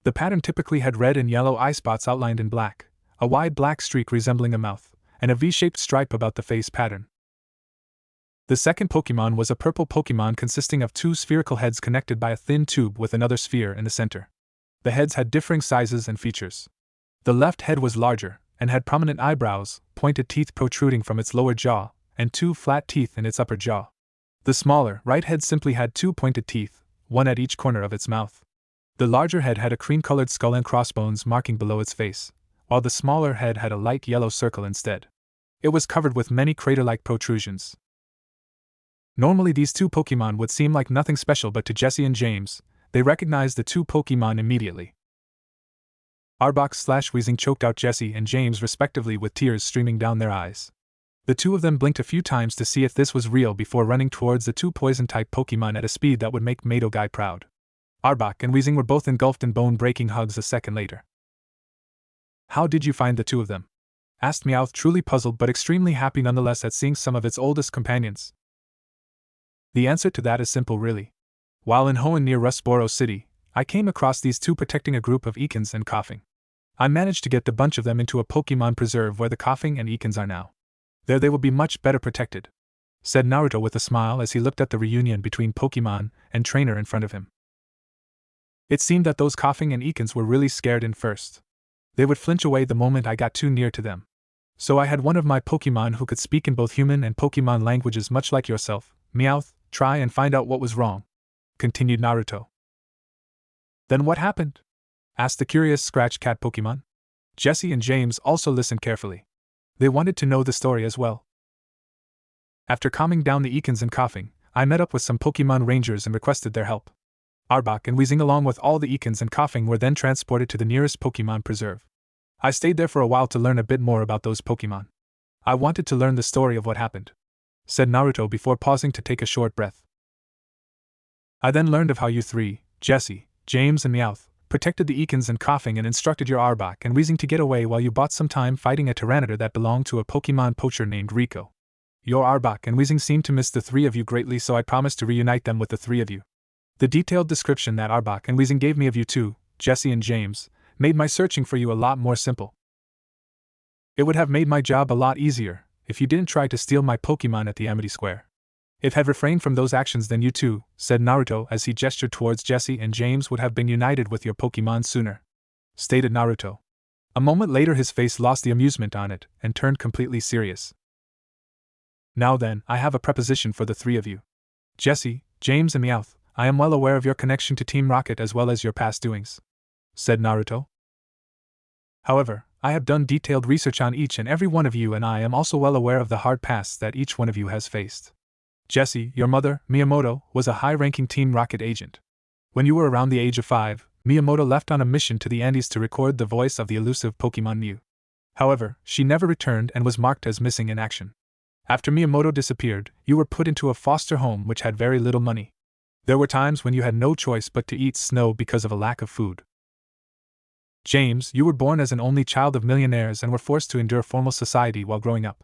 Speaker 1: The pattern typically had red and yellow eye spots outlined in black, a wide black streak resembling a mouth, and a V-shaped stripe about the face pattern. The second Pokemon was a purple Pokemon consisting of two spherical heads connected by a thin tube with another sphere in the center. The heads had differing sizes and features. The left head was larger, and had prominent eyebrows, pointed teeth protruding from its lower jaw, and two flat teeth in its upper jaw. The smaller, right head simply had two pointed teeth, one at each corner of its mouth. The larger head had a cream-colored skull and crossbones marking below its face, while the smaller head had a light yellow circle instead. It was covered with many crater-like protrusions. Normally these two Pokemon would seem like nothing special, but to Jesse and James, they recognized the two Pokemon immediately. Arbok/Wheezing choked out Jesse and James respectively with tears streaming down their eyes. The two of them blinked a few times to see if this was real before running towards the two poison-type Pokemon at a speed that would make Mato Guy proud. Arbok and Wheezing were both engulfed in bone-breaking hugs a second later. How did you find the two of them? Asked Meowth, truly puzzled but extremely happy nonetheless at seeing some of its oldest companions. The answer to that is simple really. While in Hoenn near Rustboro City, I came across these two protecting a group of Ekans and Coughing. I managed to get the bunch of them into a Pokemon preserve where the Coughing and Ekans are now. There they will be much better protected, said Naruto with a smile as he looked at the reunion between Pokemon and trainer in front of him. It seemed that those Coughing and Ekans were really scared in first. They would flinch away the moment I got too near to them. So I had one of my Pokemon who could speak in both human and Pokemon languages much like yourself, Meowth, try and find out what was wrong, continued Naruto. Then what happened? Asked the curious Scratch Cat Pokemon. Jesse and James also listened carefully. They wanted to know the story as well. After calming down the Ekans and coughing, I met up with some Pokemon Rangers and requested their help. Arbok and Weezing along with all the Ekans and coughing were then transported to the nearest Pokemon preserve. I stayed there for a while to learn a bit more about those Pokemon. I wanted to learn the story of what happened, said Naruto before pausing to take a short breath. I then learned of how you three, Jesse, James and Meowth, protected the Ekans and coughing and instructed your Arbok and Weezing to get away while you bought some time fighting a Tyranitar that belonged to a Pokemon poacher named Rico. Your Arbok and Weezing seemed to miss the three of you greatly, so I promised to reunite them with the three of you. The detailed description that Arbok and Weezing gave me of you two, Jesse and James, made my searching for you a lot more simple. It would have made my job a lot easier if you didn't try to steal my Pokemon at the Amity Square. If had refrained from those actions, then you two, said Naruto as he gestured towards Jesse and James, would have been united with your Pokemon sooner, stated Naruto. A moment later his face lost the amusement on it and turned completely serious. Now then, I have a proposition for the three of you. Jesse, James and Meowth, I am well aware of your connection to Team Rocket as well as your past doings, said Naruto. However, I have done detailed research on each and every one of you, and I am also well aware of the hard pasts that each one of you has faced. Jesse, your mother, Miyamoto, was a high-ranking Team Rocket agent. When you were around the age of 5, Miyamoto left on a mission to the Andes to record the voice of the elusive Pokemon Mew. However, she never returned and was marked as missing in action. After Miyamoto disappeared, you were put into a foster home which had very little money. There were times when you had no choice but to eat snow because of a lack of food. James, you were born as an only child of millionaires and were forced to endure formal society while growing up.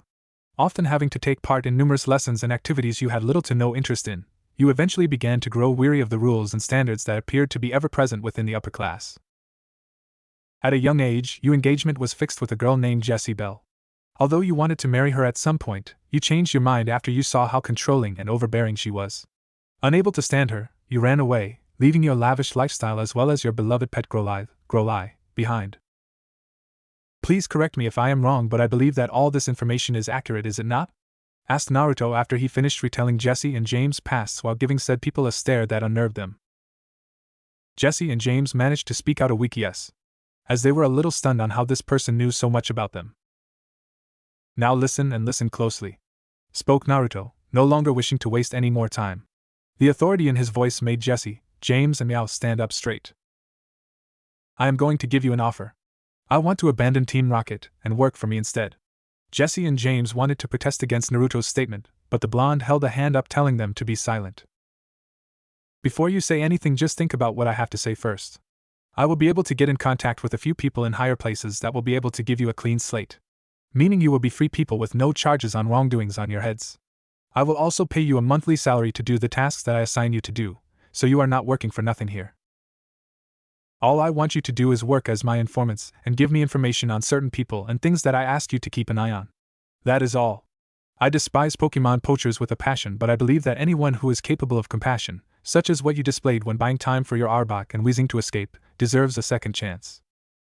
Speaker 1: Often having to take part in numerous lessons and activities you had little to no interest in, you eventually began to grow weary of the rules and standards that appeared to be ever present within the upper class. At a young age, your engagement was fixed with a girl named Jessie Bell. Although you wanted to marry her at some point, you changed your mind after you saw how controlling and overbearing she was. Unable to stand her, you ran away, leaving your lavish lifestyle as well as your beloved pet Growlithe, behind. Please correct me if I am wrong, but I believe that all this information is accurate, is it not? Asked Naruto after he finished retelling Jesse and James' pasts while giving said people a stare that unnerved them. Jesse and James managed to speak out a weak yes, as they were a little stunned on how this person knew so much about them. Now listen and listen closely, spoke Naruto, no longer wishing to waste any more time. The authority in his voice made Jesse, James and Meowth stand up straight. I am going to give you an offer. I want to abandon Team Rocket and work for me instead. Jesse and James wanted to protest against Naruto's statement, but the blonde held a hand up telling them to be silent. Before you say anything, just think about what I have to say first. I will be able to get in contact with a few people in higher places that will be able to give you a clean slate. Meaning you will be free people with no charges on wrongdoings on your heads. I will also pay you a monthly salary to do the tasks that I assign you to do, so you are not working for nothing here. All I want you to do is work as my informants and give me information on certain people and things that I ask you to keep an eye on. That is all. I despise Pokemon poachers with a passion, but I believe that anyone who is capable of compassion, such as what you displayed when buying time for your Arbok and Weezing to escape, deserves a second chance,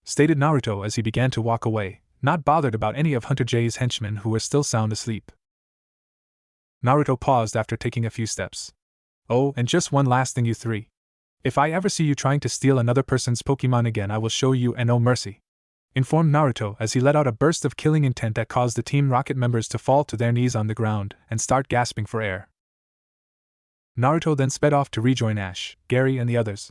Speaker 1: stated Naruto as he began to walk away, not bothered about any of Hunter J's henchmen who were still sound asleep. Naruto paused after taking a few steps. Oh, and just one last thing, you three. If I ever see you trying to steal another person's Pokemon again, I will show you no mercy, informed Naruto as he let out a burst of killing intent that caused the Team Rocket members to fall to their knees on the ground and start gasping for air. Naruto then sped off to rejoin Ash, Gary and the others.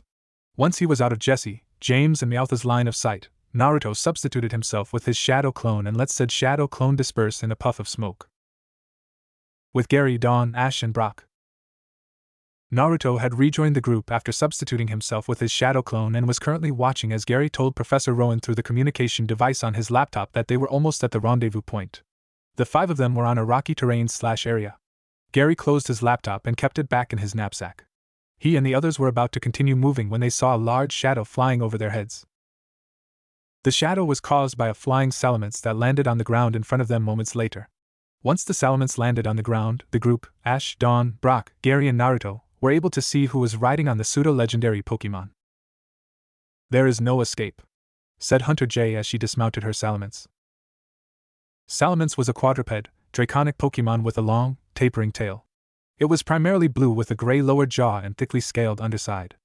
Speaker 1: Once he was out of Jesse, James and Meowth's line of sight, Naruto substituted himself with his shadow clone and let said shadow clone disperse in a puff of smoke. With Gary, Dawn, Ash and Brock, Naruto had rejoined the group after substituting himself with his shadow clone and was currently watching as Gary told Professor Rowan through the communication device on his laptop that they were almost at the rendezvous point. The 5 of them were on a rocky terrain/area. Gary closed his laptop and kept it back in his knapsack. He and the others were about to continue moving when they saw a large shadow flying over their heads. The shadow was caused by a flying salamence that landed on the ground in front of them moments later. Once the salamence landed on the ground, the group, Ash, Dawn, Brock, Gary and Naruto, were able to see who was riding on the pseudo-legendary Pokemon. There is no escape, said Hunter J as she dismounted her Salamence. Salamence was a quadruped, draconic Pokemon with a long, tapering tail. It was primarily blue with a gray lower jaw and thickly scaled underside.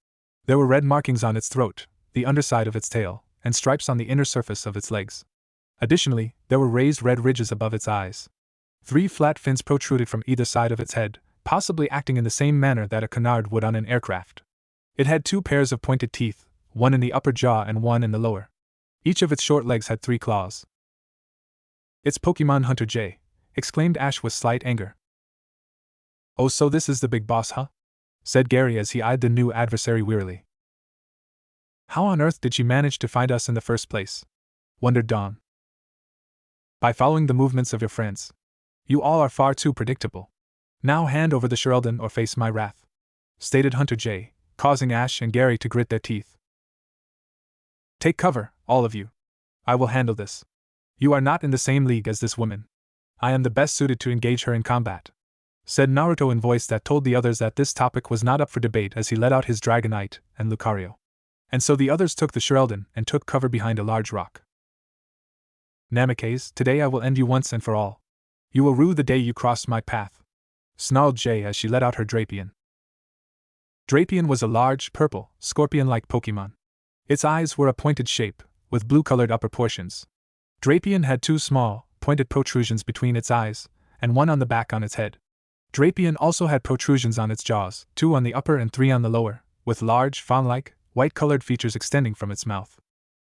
Speaker 1: There were red markings on its throat, the underside of its tail, and stripes on the inner surface of its legs. Additionally, there were raised red ridges above its eyes. 3 flat fins protruded from either side of its head, possibly acting in the same manner that a canard would on an aircraft. It had 2 pairs of pointed teeth, one in the upper jaw and one in the lower. Each of its short legs had 3 claws. "It's Pokemon Hunter J," exclaimed Ash with slight anger. "Oh, so this is the big boss, huh?" said Gary as he eyed the new adversary wearily. "How on earth did she manage to find us in the first place?" wondered Dawn. "By following the movements of your friends. You all are far too predictable. Now hand over the Sheldon or face my wrath," stated Hunter J, causing Ash and Gary to grit their teeth. "Take cover, all of you. I will handle this. You are not in the same league as this woman. I am the best suited to engage her in combat," said Naruto in voice that told the others that this topic was not up for debate as he let out his Dragonite and Lucario. And so the others took the Sheldon and took cover behind a large rock. "Namikaze, today I will end you once and for all. You will rue the day you crossed my path," snarled Jay as she let out her Drapion. Drapion was a large, purple, scorpion-like Pokemon. Its eyes were a pointed shape, with blue-colored upper portions. Drapion had 2 small, pointed protrusions between its eyes, and 1 on the back on its head. Drapion also had protrusions on its jaws, 2 on the upper and 3 on the lower, with large, fawn-like, white-colored features extending from its mouth.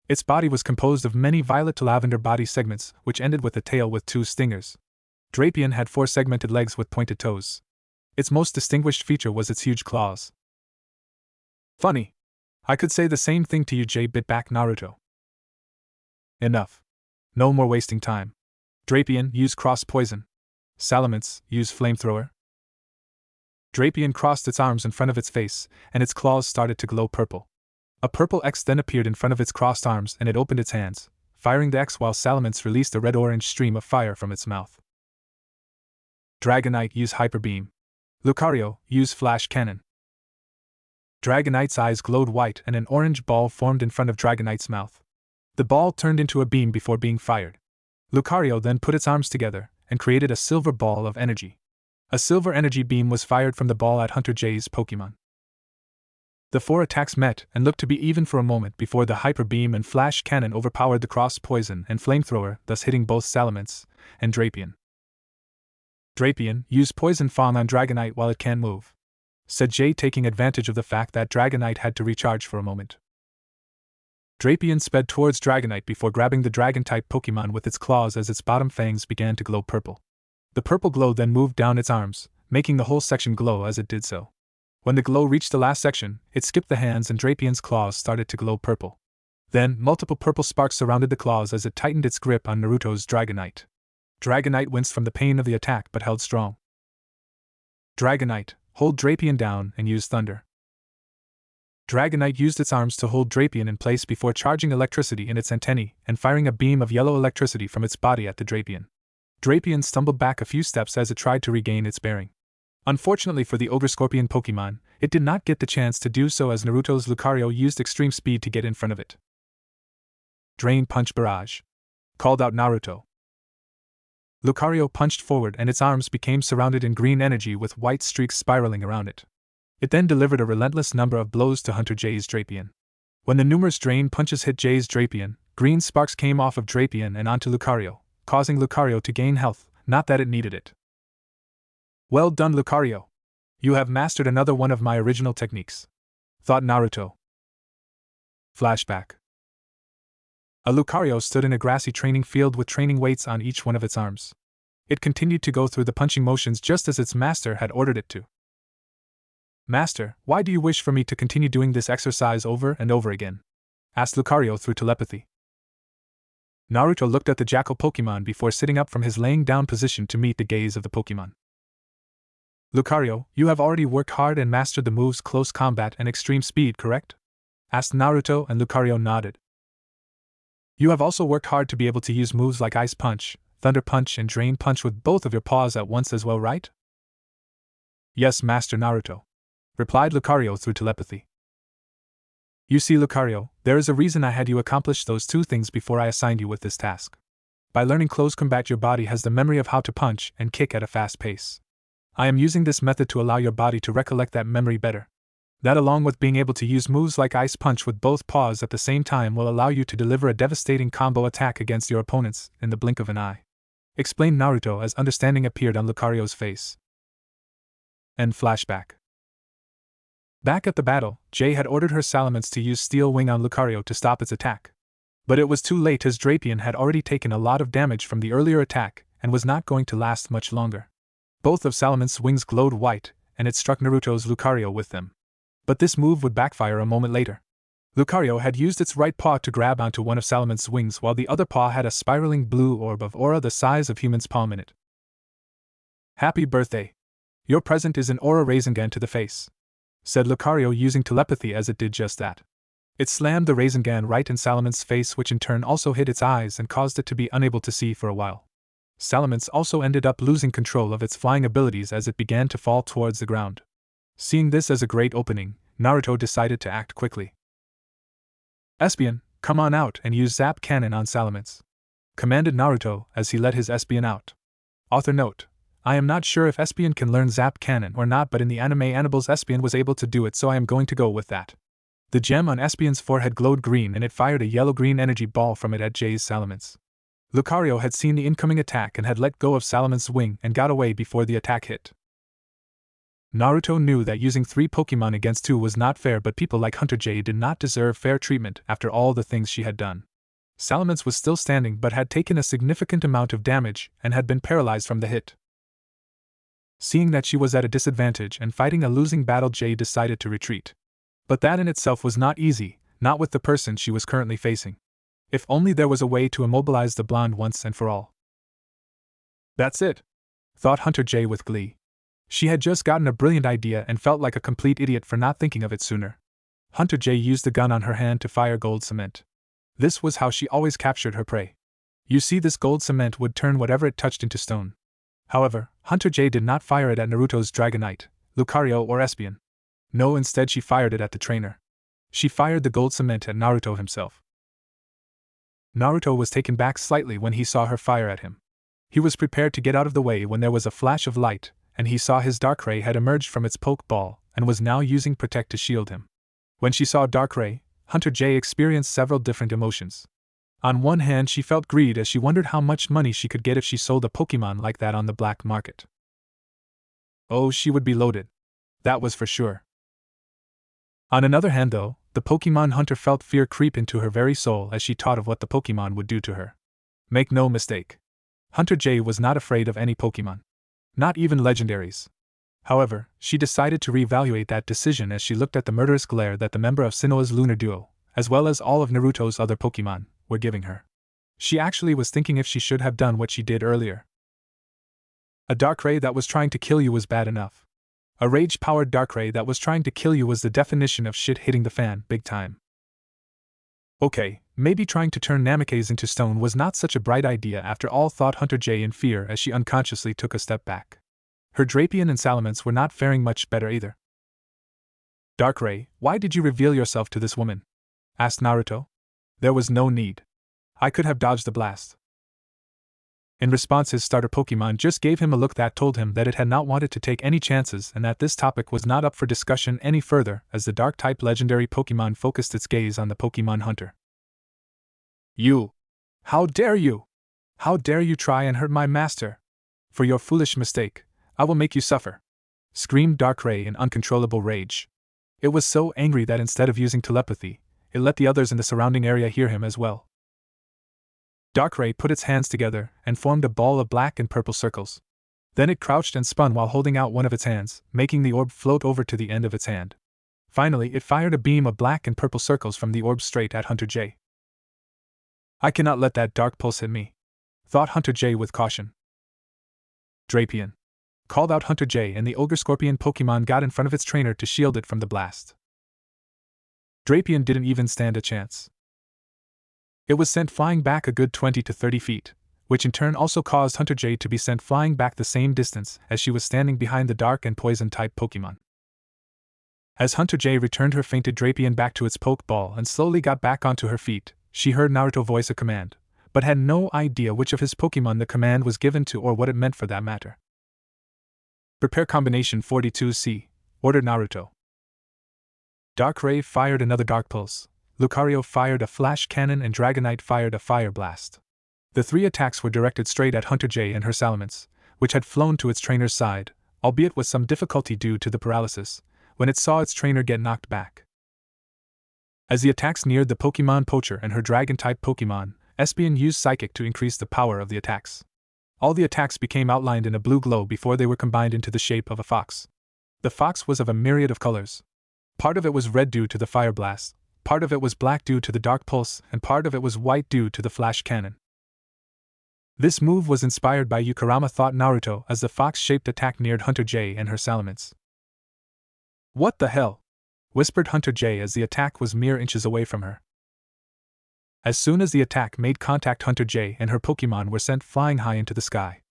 Speaker 1: Its body was composed of many violet to lavender body segments, which ended with a tail with 2 stingers. Drapion had 4 segmented legs with pointed toes. Its most distinguished feature was its huge claws. "Funny. I could say the same thing to you," Jay bit back Naruto. "Enough. No more wasting time. Drapion, use cross poison. Salamence, use flamethrower." Drapion crossed its arms in front of its face, and its claws started to glow purple. A purple X then appeared in front of its crossed arms and it opened its hands, firing the X while Salamence released a red-orange stream of fire from its mouth. Dragonite, use Hyper Beam. Lucario, use Flash Cannon. Dragonite's eyes glowed white and an orange ball formed in front of Dragonite's mouth. The ball turned into a beam before being fired. Lucario then put its arms together and created a silver ball of energy. A silver energy beam was fired from the ball at Hunter J's Pokemon. The 4 attacks met and looked to be even for a moment before the Hyper Beam and Flash Cannon overpowered the Cross Poison and Flamethrower, thus hitting both Salamence and Drapion. Drapion, use Poison Fawn on Dragonite while it can move, said Jay, taking advantage of the fact that Dragonite had to recharge for a moment. Drapion sped towards Dragonite before grabbing the Dragon-type Pokemon with its claws as its bottom fangs began to glow purple. The purple glow then moved down its arms, making the whole section glow as it did so. When the glow reached the last section, it skipped the hands and Drapion's claws started to glow purple. Then, multiple purple sparks surrounded the claws as it tightened its grip on Naruto's Dragonite. Dragonite winced from the pain of the attack but held strong. Dragonite, hold Drapion down and use Thunder. Dragonite used its arms to hold Drapion in place before charging electricity in its antennae and firing a beam of yellow electricity from its body at the Drapion. Drapion stumbled back a few steps as it tried to regain its bearing. Unfortunately for the Ogre Scorpion Pokemon, it did not get the chance to do so as Naruto's Lucario used extreme speed to get in front of it. Drain Punch Barrage, called out Naruto. Lucario punched forward and its arms became surrounded in green energy with white streaks spiraling around it. It then delivered a relentless number of blows to Hunter J's Drapion. When the numerous drain punches hit Jay's Drapion, green sparks came off of Drapion and onto Lucario, causing Lucario to gain health, not that it needed it. Well done, Lucario. You have mastered another one of my original techniques, thought Naruto. Flashback. A Lucario stood in a grassy training field with training weights on each one of its arms. It continued to go through the punching motions just as its master had ordered it to. Master, why do you wish for me to continue doing this exercise over and over again? Asked Lucario through telepathy. Naruto looked at the jackal Pokemon before sitting up from his laying down position to meet the gaze of the Pokemon. Lucario, you have already worked hard and mastered the moves Close Combat and Extreme Speed, correct? Asked Naruto, and Lucario nodded. You have also worked hard to be able to use moves like Ice Punch, Thunder Punch and Drain Punch with both of your paws at once as well, right? Yes, Master Naruto, replied Lucario through telepathy. You see, Lucario, there is a reason I had you accomplish those 2 things before I assigned you with this task. By learning Close Combat, your body has the memory of how to punch and kick at a fast pace. I am using this method to allow your body to recollect that memory better. That, along with being able to use moves like Ice Punch with both paws at the same time, will allow you to deliver a devastating combo attack against your opponents in the blink of an eye. explained Naruto as understanding appeared on Lucario's face. End flashback. Back at the battle, Jay had ordered her Salamence to use Steel Wing on Lucario to stop its attack. But it was too late as Drapion had already taken a lot of damage from the earlier attack and was not going to last much longer. Both of Salamence's wings glowed white, and it struck Naruto's Lucario with them. But this move would backfire a moment later. Lucario had used its right paw to grab onto one of Salamence's wings while the other paw had a spiraling blue orb of aura the size of human's palm in it. Happy birthday! Your present is an aura Rasengan to the face, said Lucario using telepathy as it did just that. It slammed the Rasengan right in Salamence's face, which in turn also hit its eyes and caused it to be unable to see for a while. Salamence also ended up losing control of its flying abilities as it began to fall towards the ground. Seeing this as a great opening, Naruto decided to act quickly. Espion, come on out and use Zap Cannon on Salamence, commanded Naruto as he let his Espion out. Author note: I am not sure if Espion can learn Zap Cannon or not, but in the anime Annible's Espion was able to do it, so I am going to go with that. The gem on Espion's forehead glowed green and it fired a yellow-green energy ball from it at Jay's Salamence. Lucario had seen the incoming attack and had let go of Salamence's wing and got away before the attack hit. Naruto knew that using 3 Pokemon against 2 was not fair, but people like Hunter Jay did not deserve fair treatment after all the things she had done. Salamence was still standing but had taken a significant amount of damage and had been paralyzed from the hit. Seeing that she was at a disadvantage and fighting a losing battle, Jay decided to retreat. But that in itself was not easy, not with the person she was currently facing. If only there was a way to immobilize the blonde once and for all. That's it, thought Hunter Jay with glee. She had just gotten a brilliant idea and felt like a complete idiot for not thinking of it sooner. Hunter Jay used the gun on her hand to fire gold cement. This was how she always captured her prey. You see, this gold cement would turn whatever it touched into stone. However, Hunter Jay did not fire it at Naruto's Dragonite, Lucario or Espion. No, instead she fired it at the trainer. She fired the gold cement at Naruto himself. Naruto was taken back slightly when he saw her fire at him. He was prepared to get out of the way when there was a flash of light, and he saw his Darkrai had emerged from its poke ball and was now using Protect to shield him. When she saw Darkrai, Hunter Jay experienced several different emotions. On one hand, she felt greed as she wondered how much money she could get if she sold a Pokemon like that on the black market. Oh, she would be loaded. That was for sure. On another hand, though, the Pokemon hunter felt fear creep into her very soul as she thought of what the Pokemon would do to her. Make no mistake, Hunter Jay was not afraid of any Pokemon. Not even legendaries. However, she decided to reevaluate that decision as she looked at the murderous glare that the member of Sinnoh's lunar duo, as well as all of Naruto's other Pokemon, were giving her. She actually was thinking if she should have done what she did earlier. A Darkrai that was trying to kill you was bad enough. A rage-powered Darkrai that was trying to kill you was the definition of shit hitting the fan big time. Okay, maybe trying to turn Namikaze into stone was not such a bright idea after all, thought Hunter Jay in fear as she unconsciously took a step back. Her Drapion and Salamence were not faring much better either. Darkrai, why did you reveal yourself to this woman? Asked Naruto. There was no need. I could have dodged the blast. In response, his starter Pokemon just gave him a look that told him that it had not wanted to take any chances and that this topic was not up for discussion any further as the Dark-type legendary Pokemon focused its gaze on the Pokemon hunter. You! How dare you! How dare you try and hurt my master! For your foolish mistake, I will make you suffer! Screamed Darkrai in uncontrollable rage. It was so angry that instead of using telepathy, it let the others in the surrounding area hear him as well. Darkrai put its hands together and formed a ball of black and purple circles. Then it crouched and spun while holding out one of its hands, making the orb float over to the end of its hand. Finally, it fired a beam of black and purple circles from the orb straight at Hunter Jay. I cannot let that dark pulse hit me, thought Hunter Jay with caution. Drapion, called out Hunter Jay, and the Ogre Scorpion Pokemon got in front of its trainer to shield it from the blast. Drapion didn't even stand a chance. It was sent flying back a good 20 to 30 feet, which in turn also caused Hunter Jay to be sent flying back the same distance as she was standing behind the dark and poison-type Pokemon. As Hunter Jay returned her fainted Drapion back to its Pokeball and slowly got back onto her feet, she heard Naruto voice a command, but had no idea which of his Pokemon the command was given to or what it meant for that matter. Prepare Combination 42C, ordered Naruto. Darkrai fired another Dark Pulse, Lucario fired a Flash Cannon and Dragonite fired a Fire Blast. The 3 attacks were directed straight at Hunter J and her Salamence, which had flown to its trainer's side, albeit with some difficulty due to the paralysis, when it saw its trainer get knocked back. As the attacks neared the Pokemon Poacher and her Dragon-type Pokemon, Espeon used Psychic to increase the power of the attacks. All the attacks became outlined in a blue glow before they were combined into the shape of a fox. The fox was of a myriad of colors. Part of it was red due to the Fire Blast, part of it was black due to the Dark Pulse, and part of it was white due to the Flash Cannon. This move was inspired by Yukarama thought Naruto as the fox-shaped attack neared Hunter J and her Salamence. "What the hell?" whispered Hunter J as the attack was mere inches away from her. As soon as the attack made contact, Hunter J and her Pokemon were sent flying high into the sky.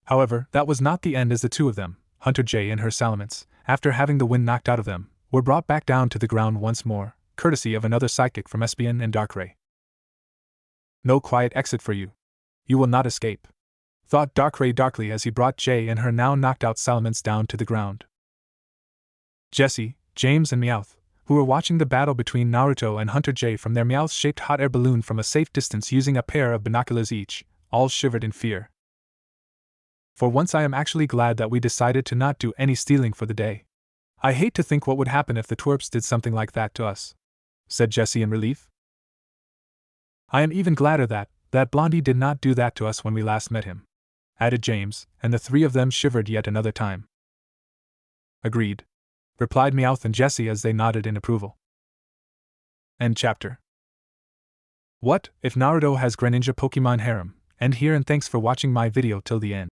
Speaker 1: However, that was not the end, as the 2 of them, Hunter J and her Salamence, after having the wind knocked out of them, were brought back down to the ground once more, courtesy of another Psychic from Espeon and Darkrai. "No quiet exit for you. You will not escape," thought Darkrai darkly as he brought J and her now knocked out Salamence down to the ground. Jessie, James and Meowth, who were watching the battle between Naruto and Hunter J from their Meowth-shaped hot air balloon from a safe distance using a pair of binoculars each, all shivered in fear. "For once I am actually glad that we decided to not do any stealing for the day. I hate to think what would happen if the twerps did something like that to us," said Jessie in relief. "I am even gladder that Blondie did not do that to us when we last met him," added James, and the 3 of them shivered yet another time. "Agreed," replied Meowth and Jessie as they nodded in approval. End chapter. What if Naruto has greninja Pokemon harem? End here, and thanks for watching my video till the end.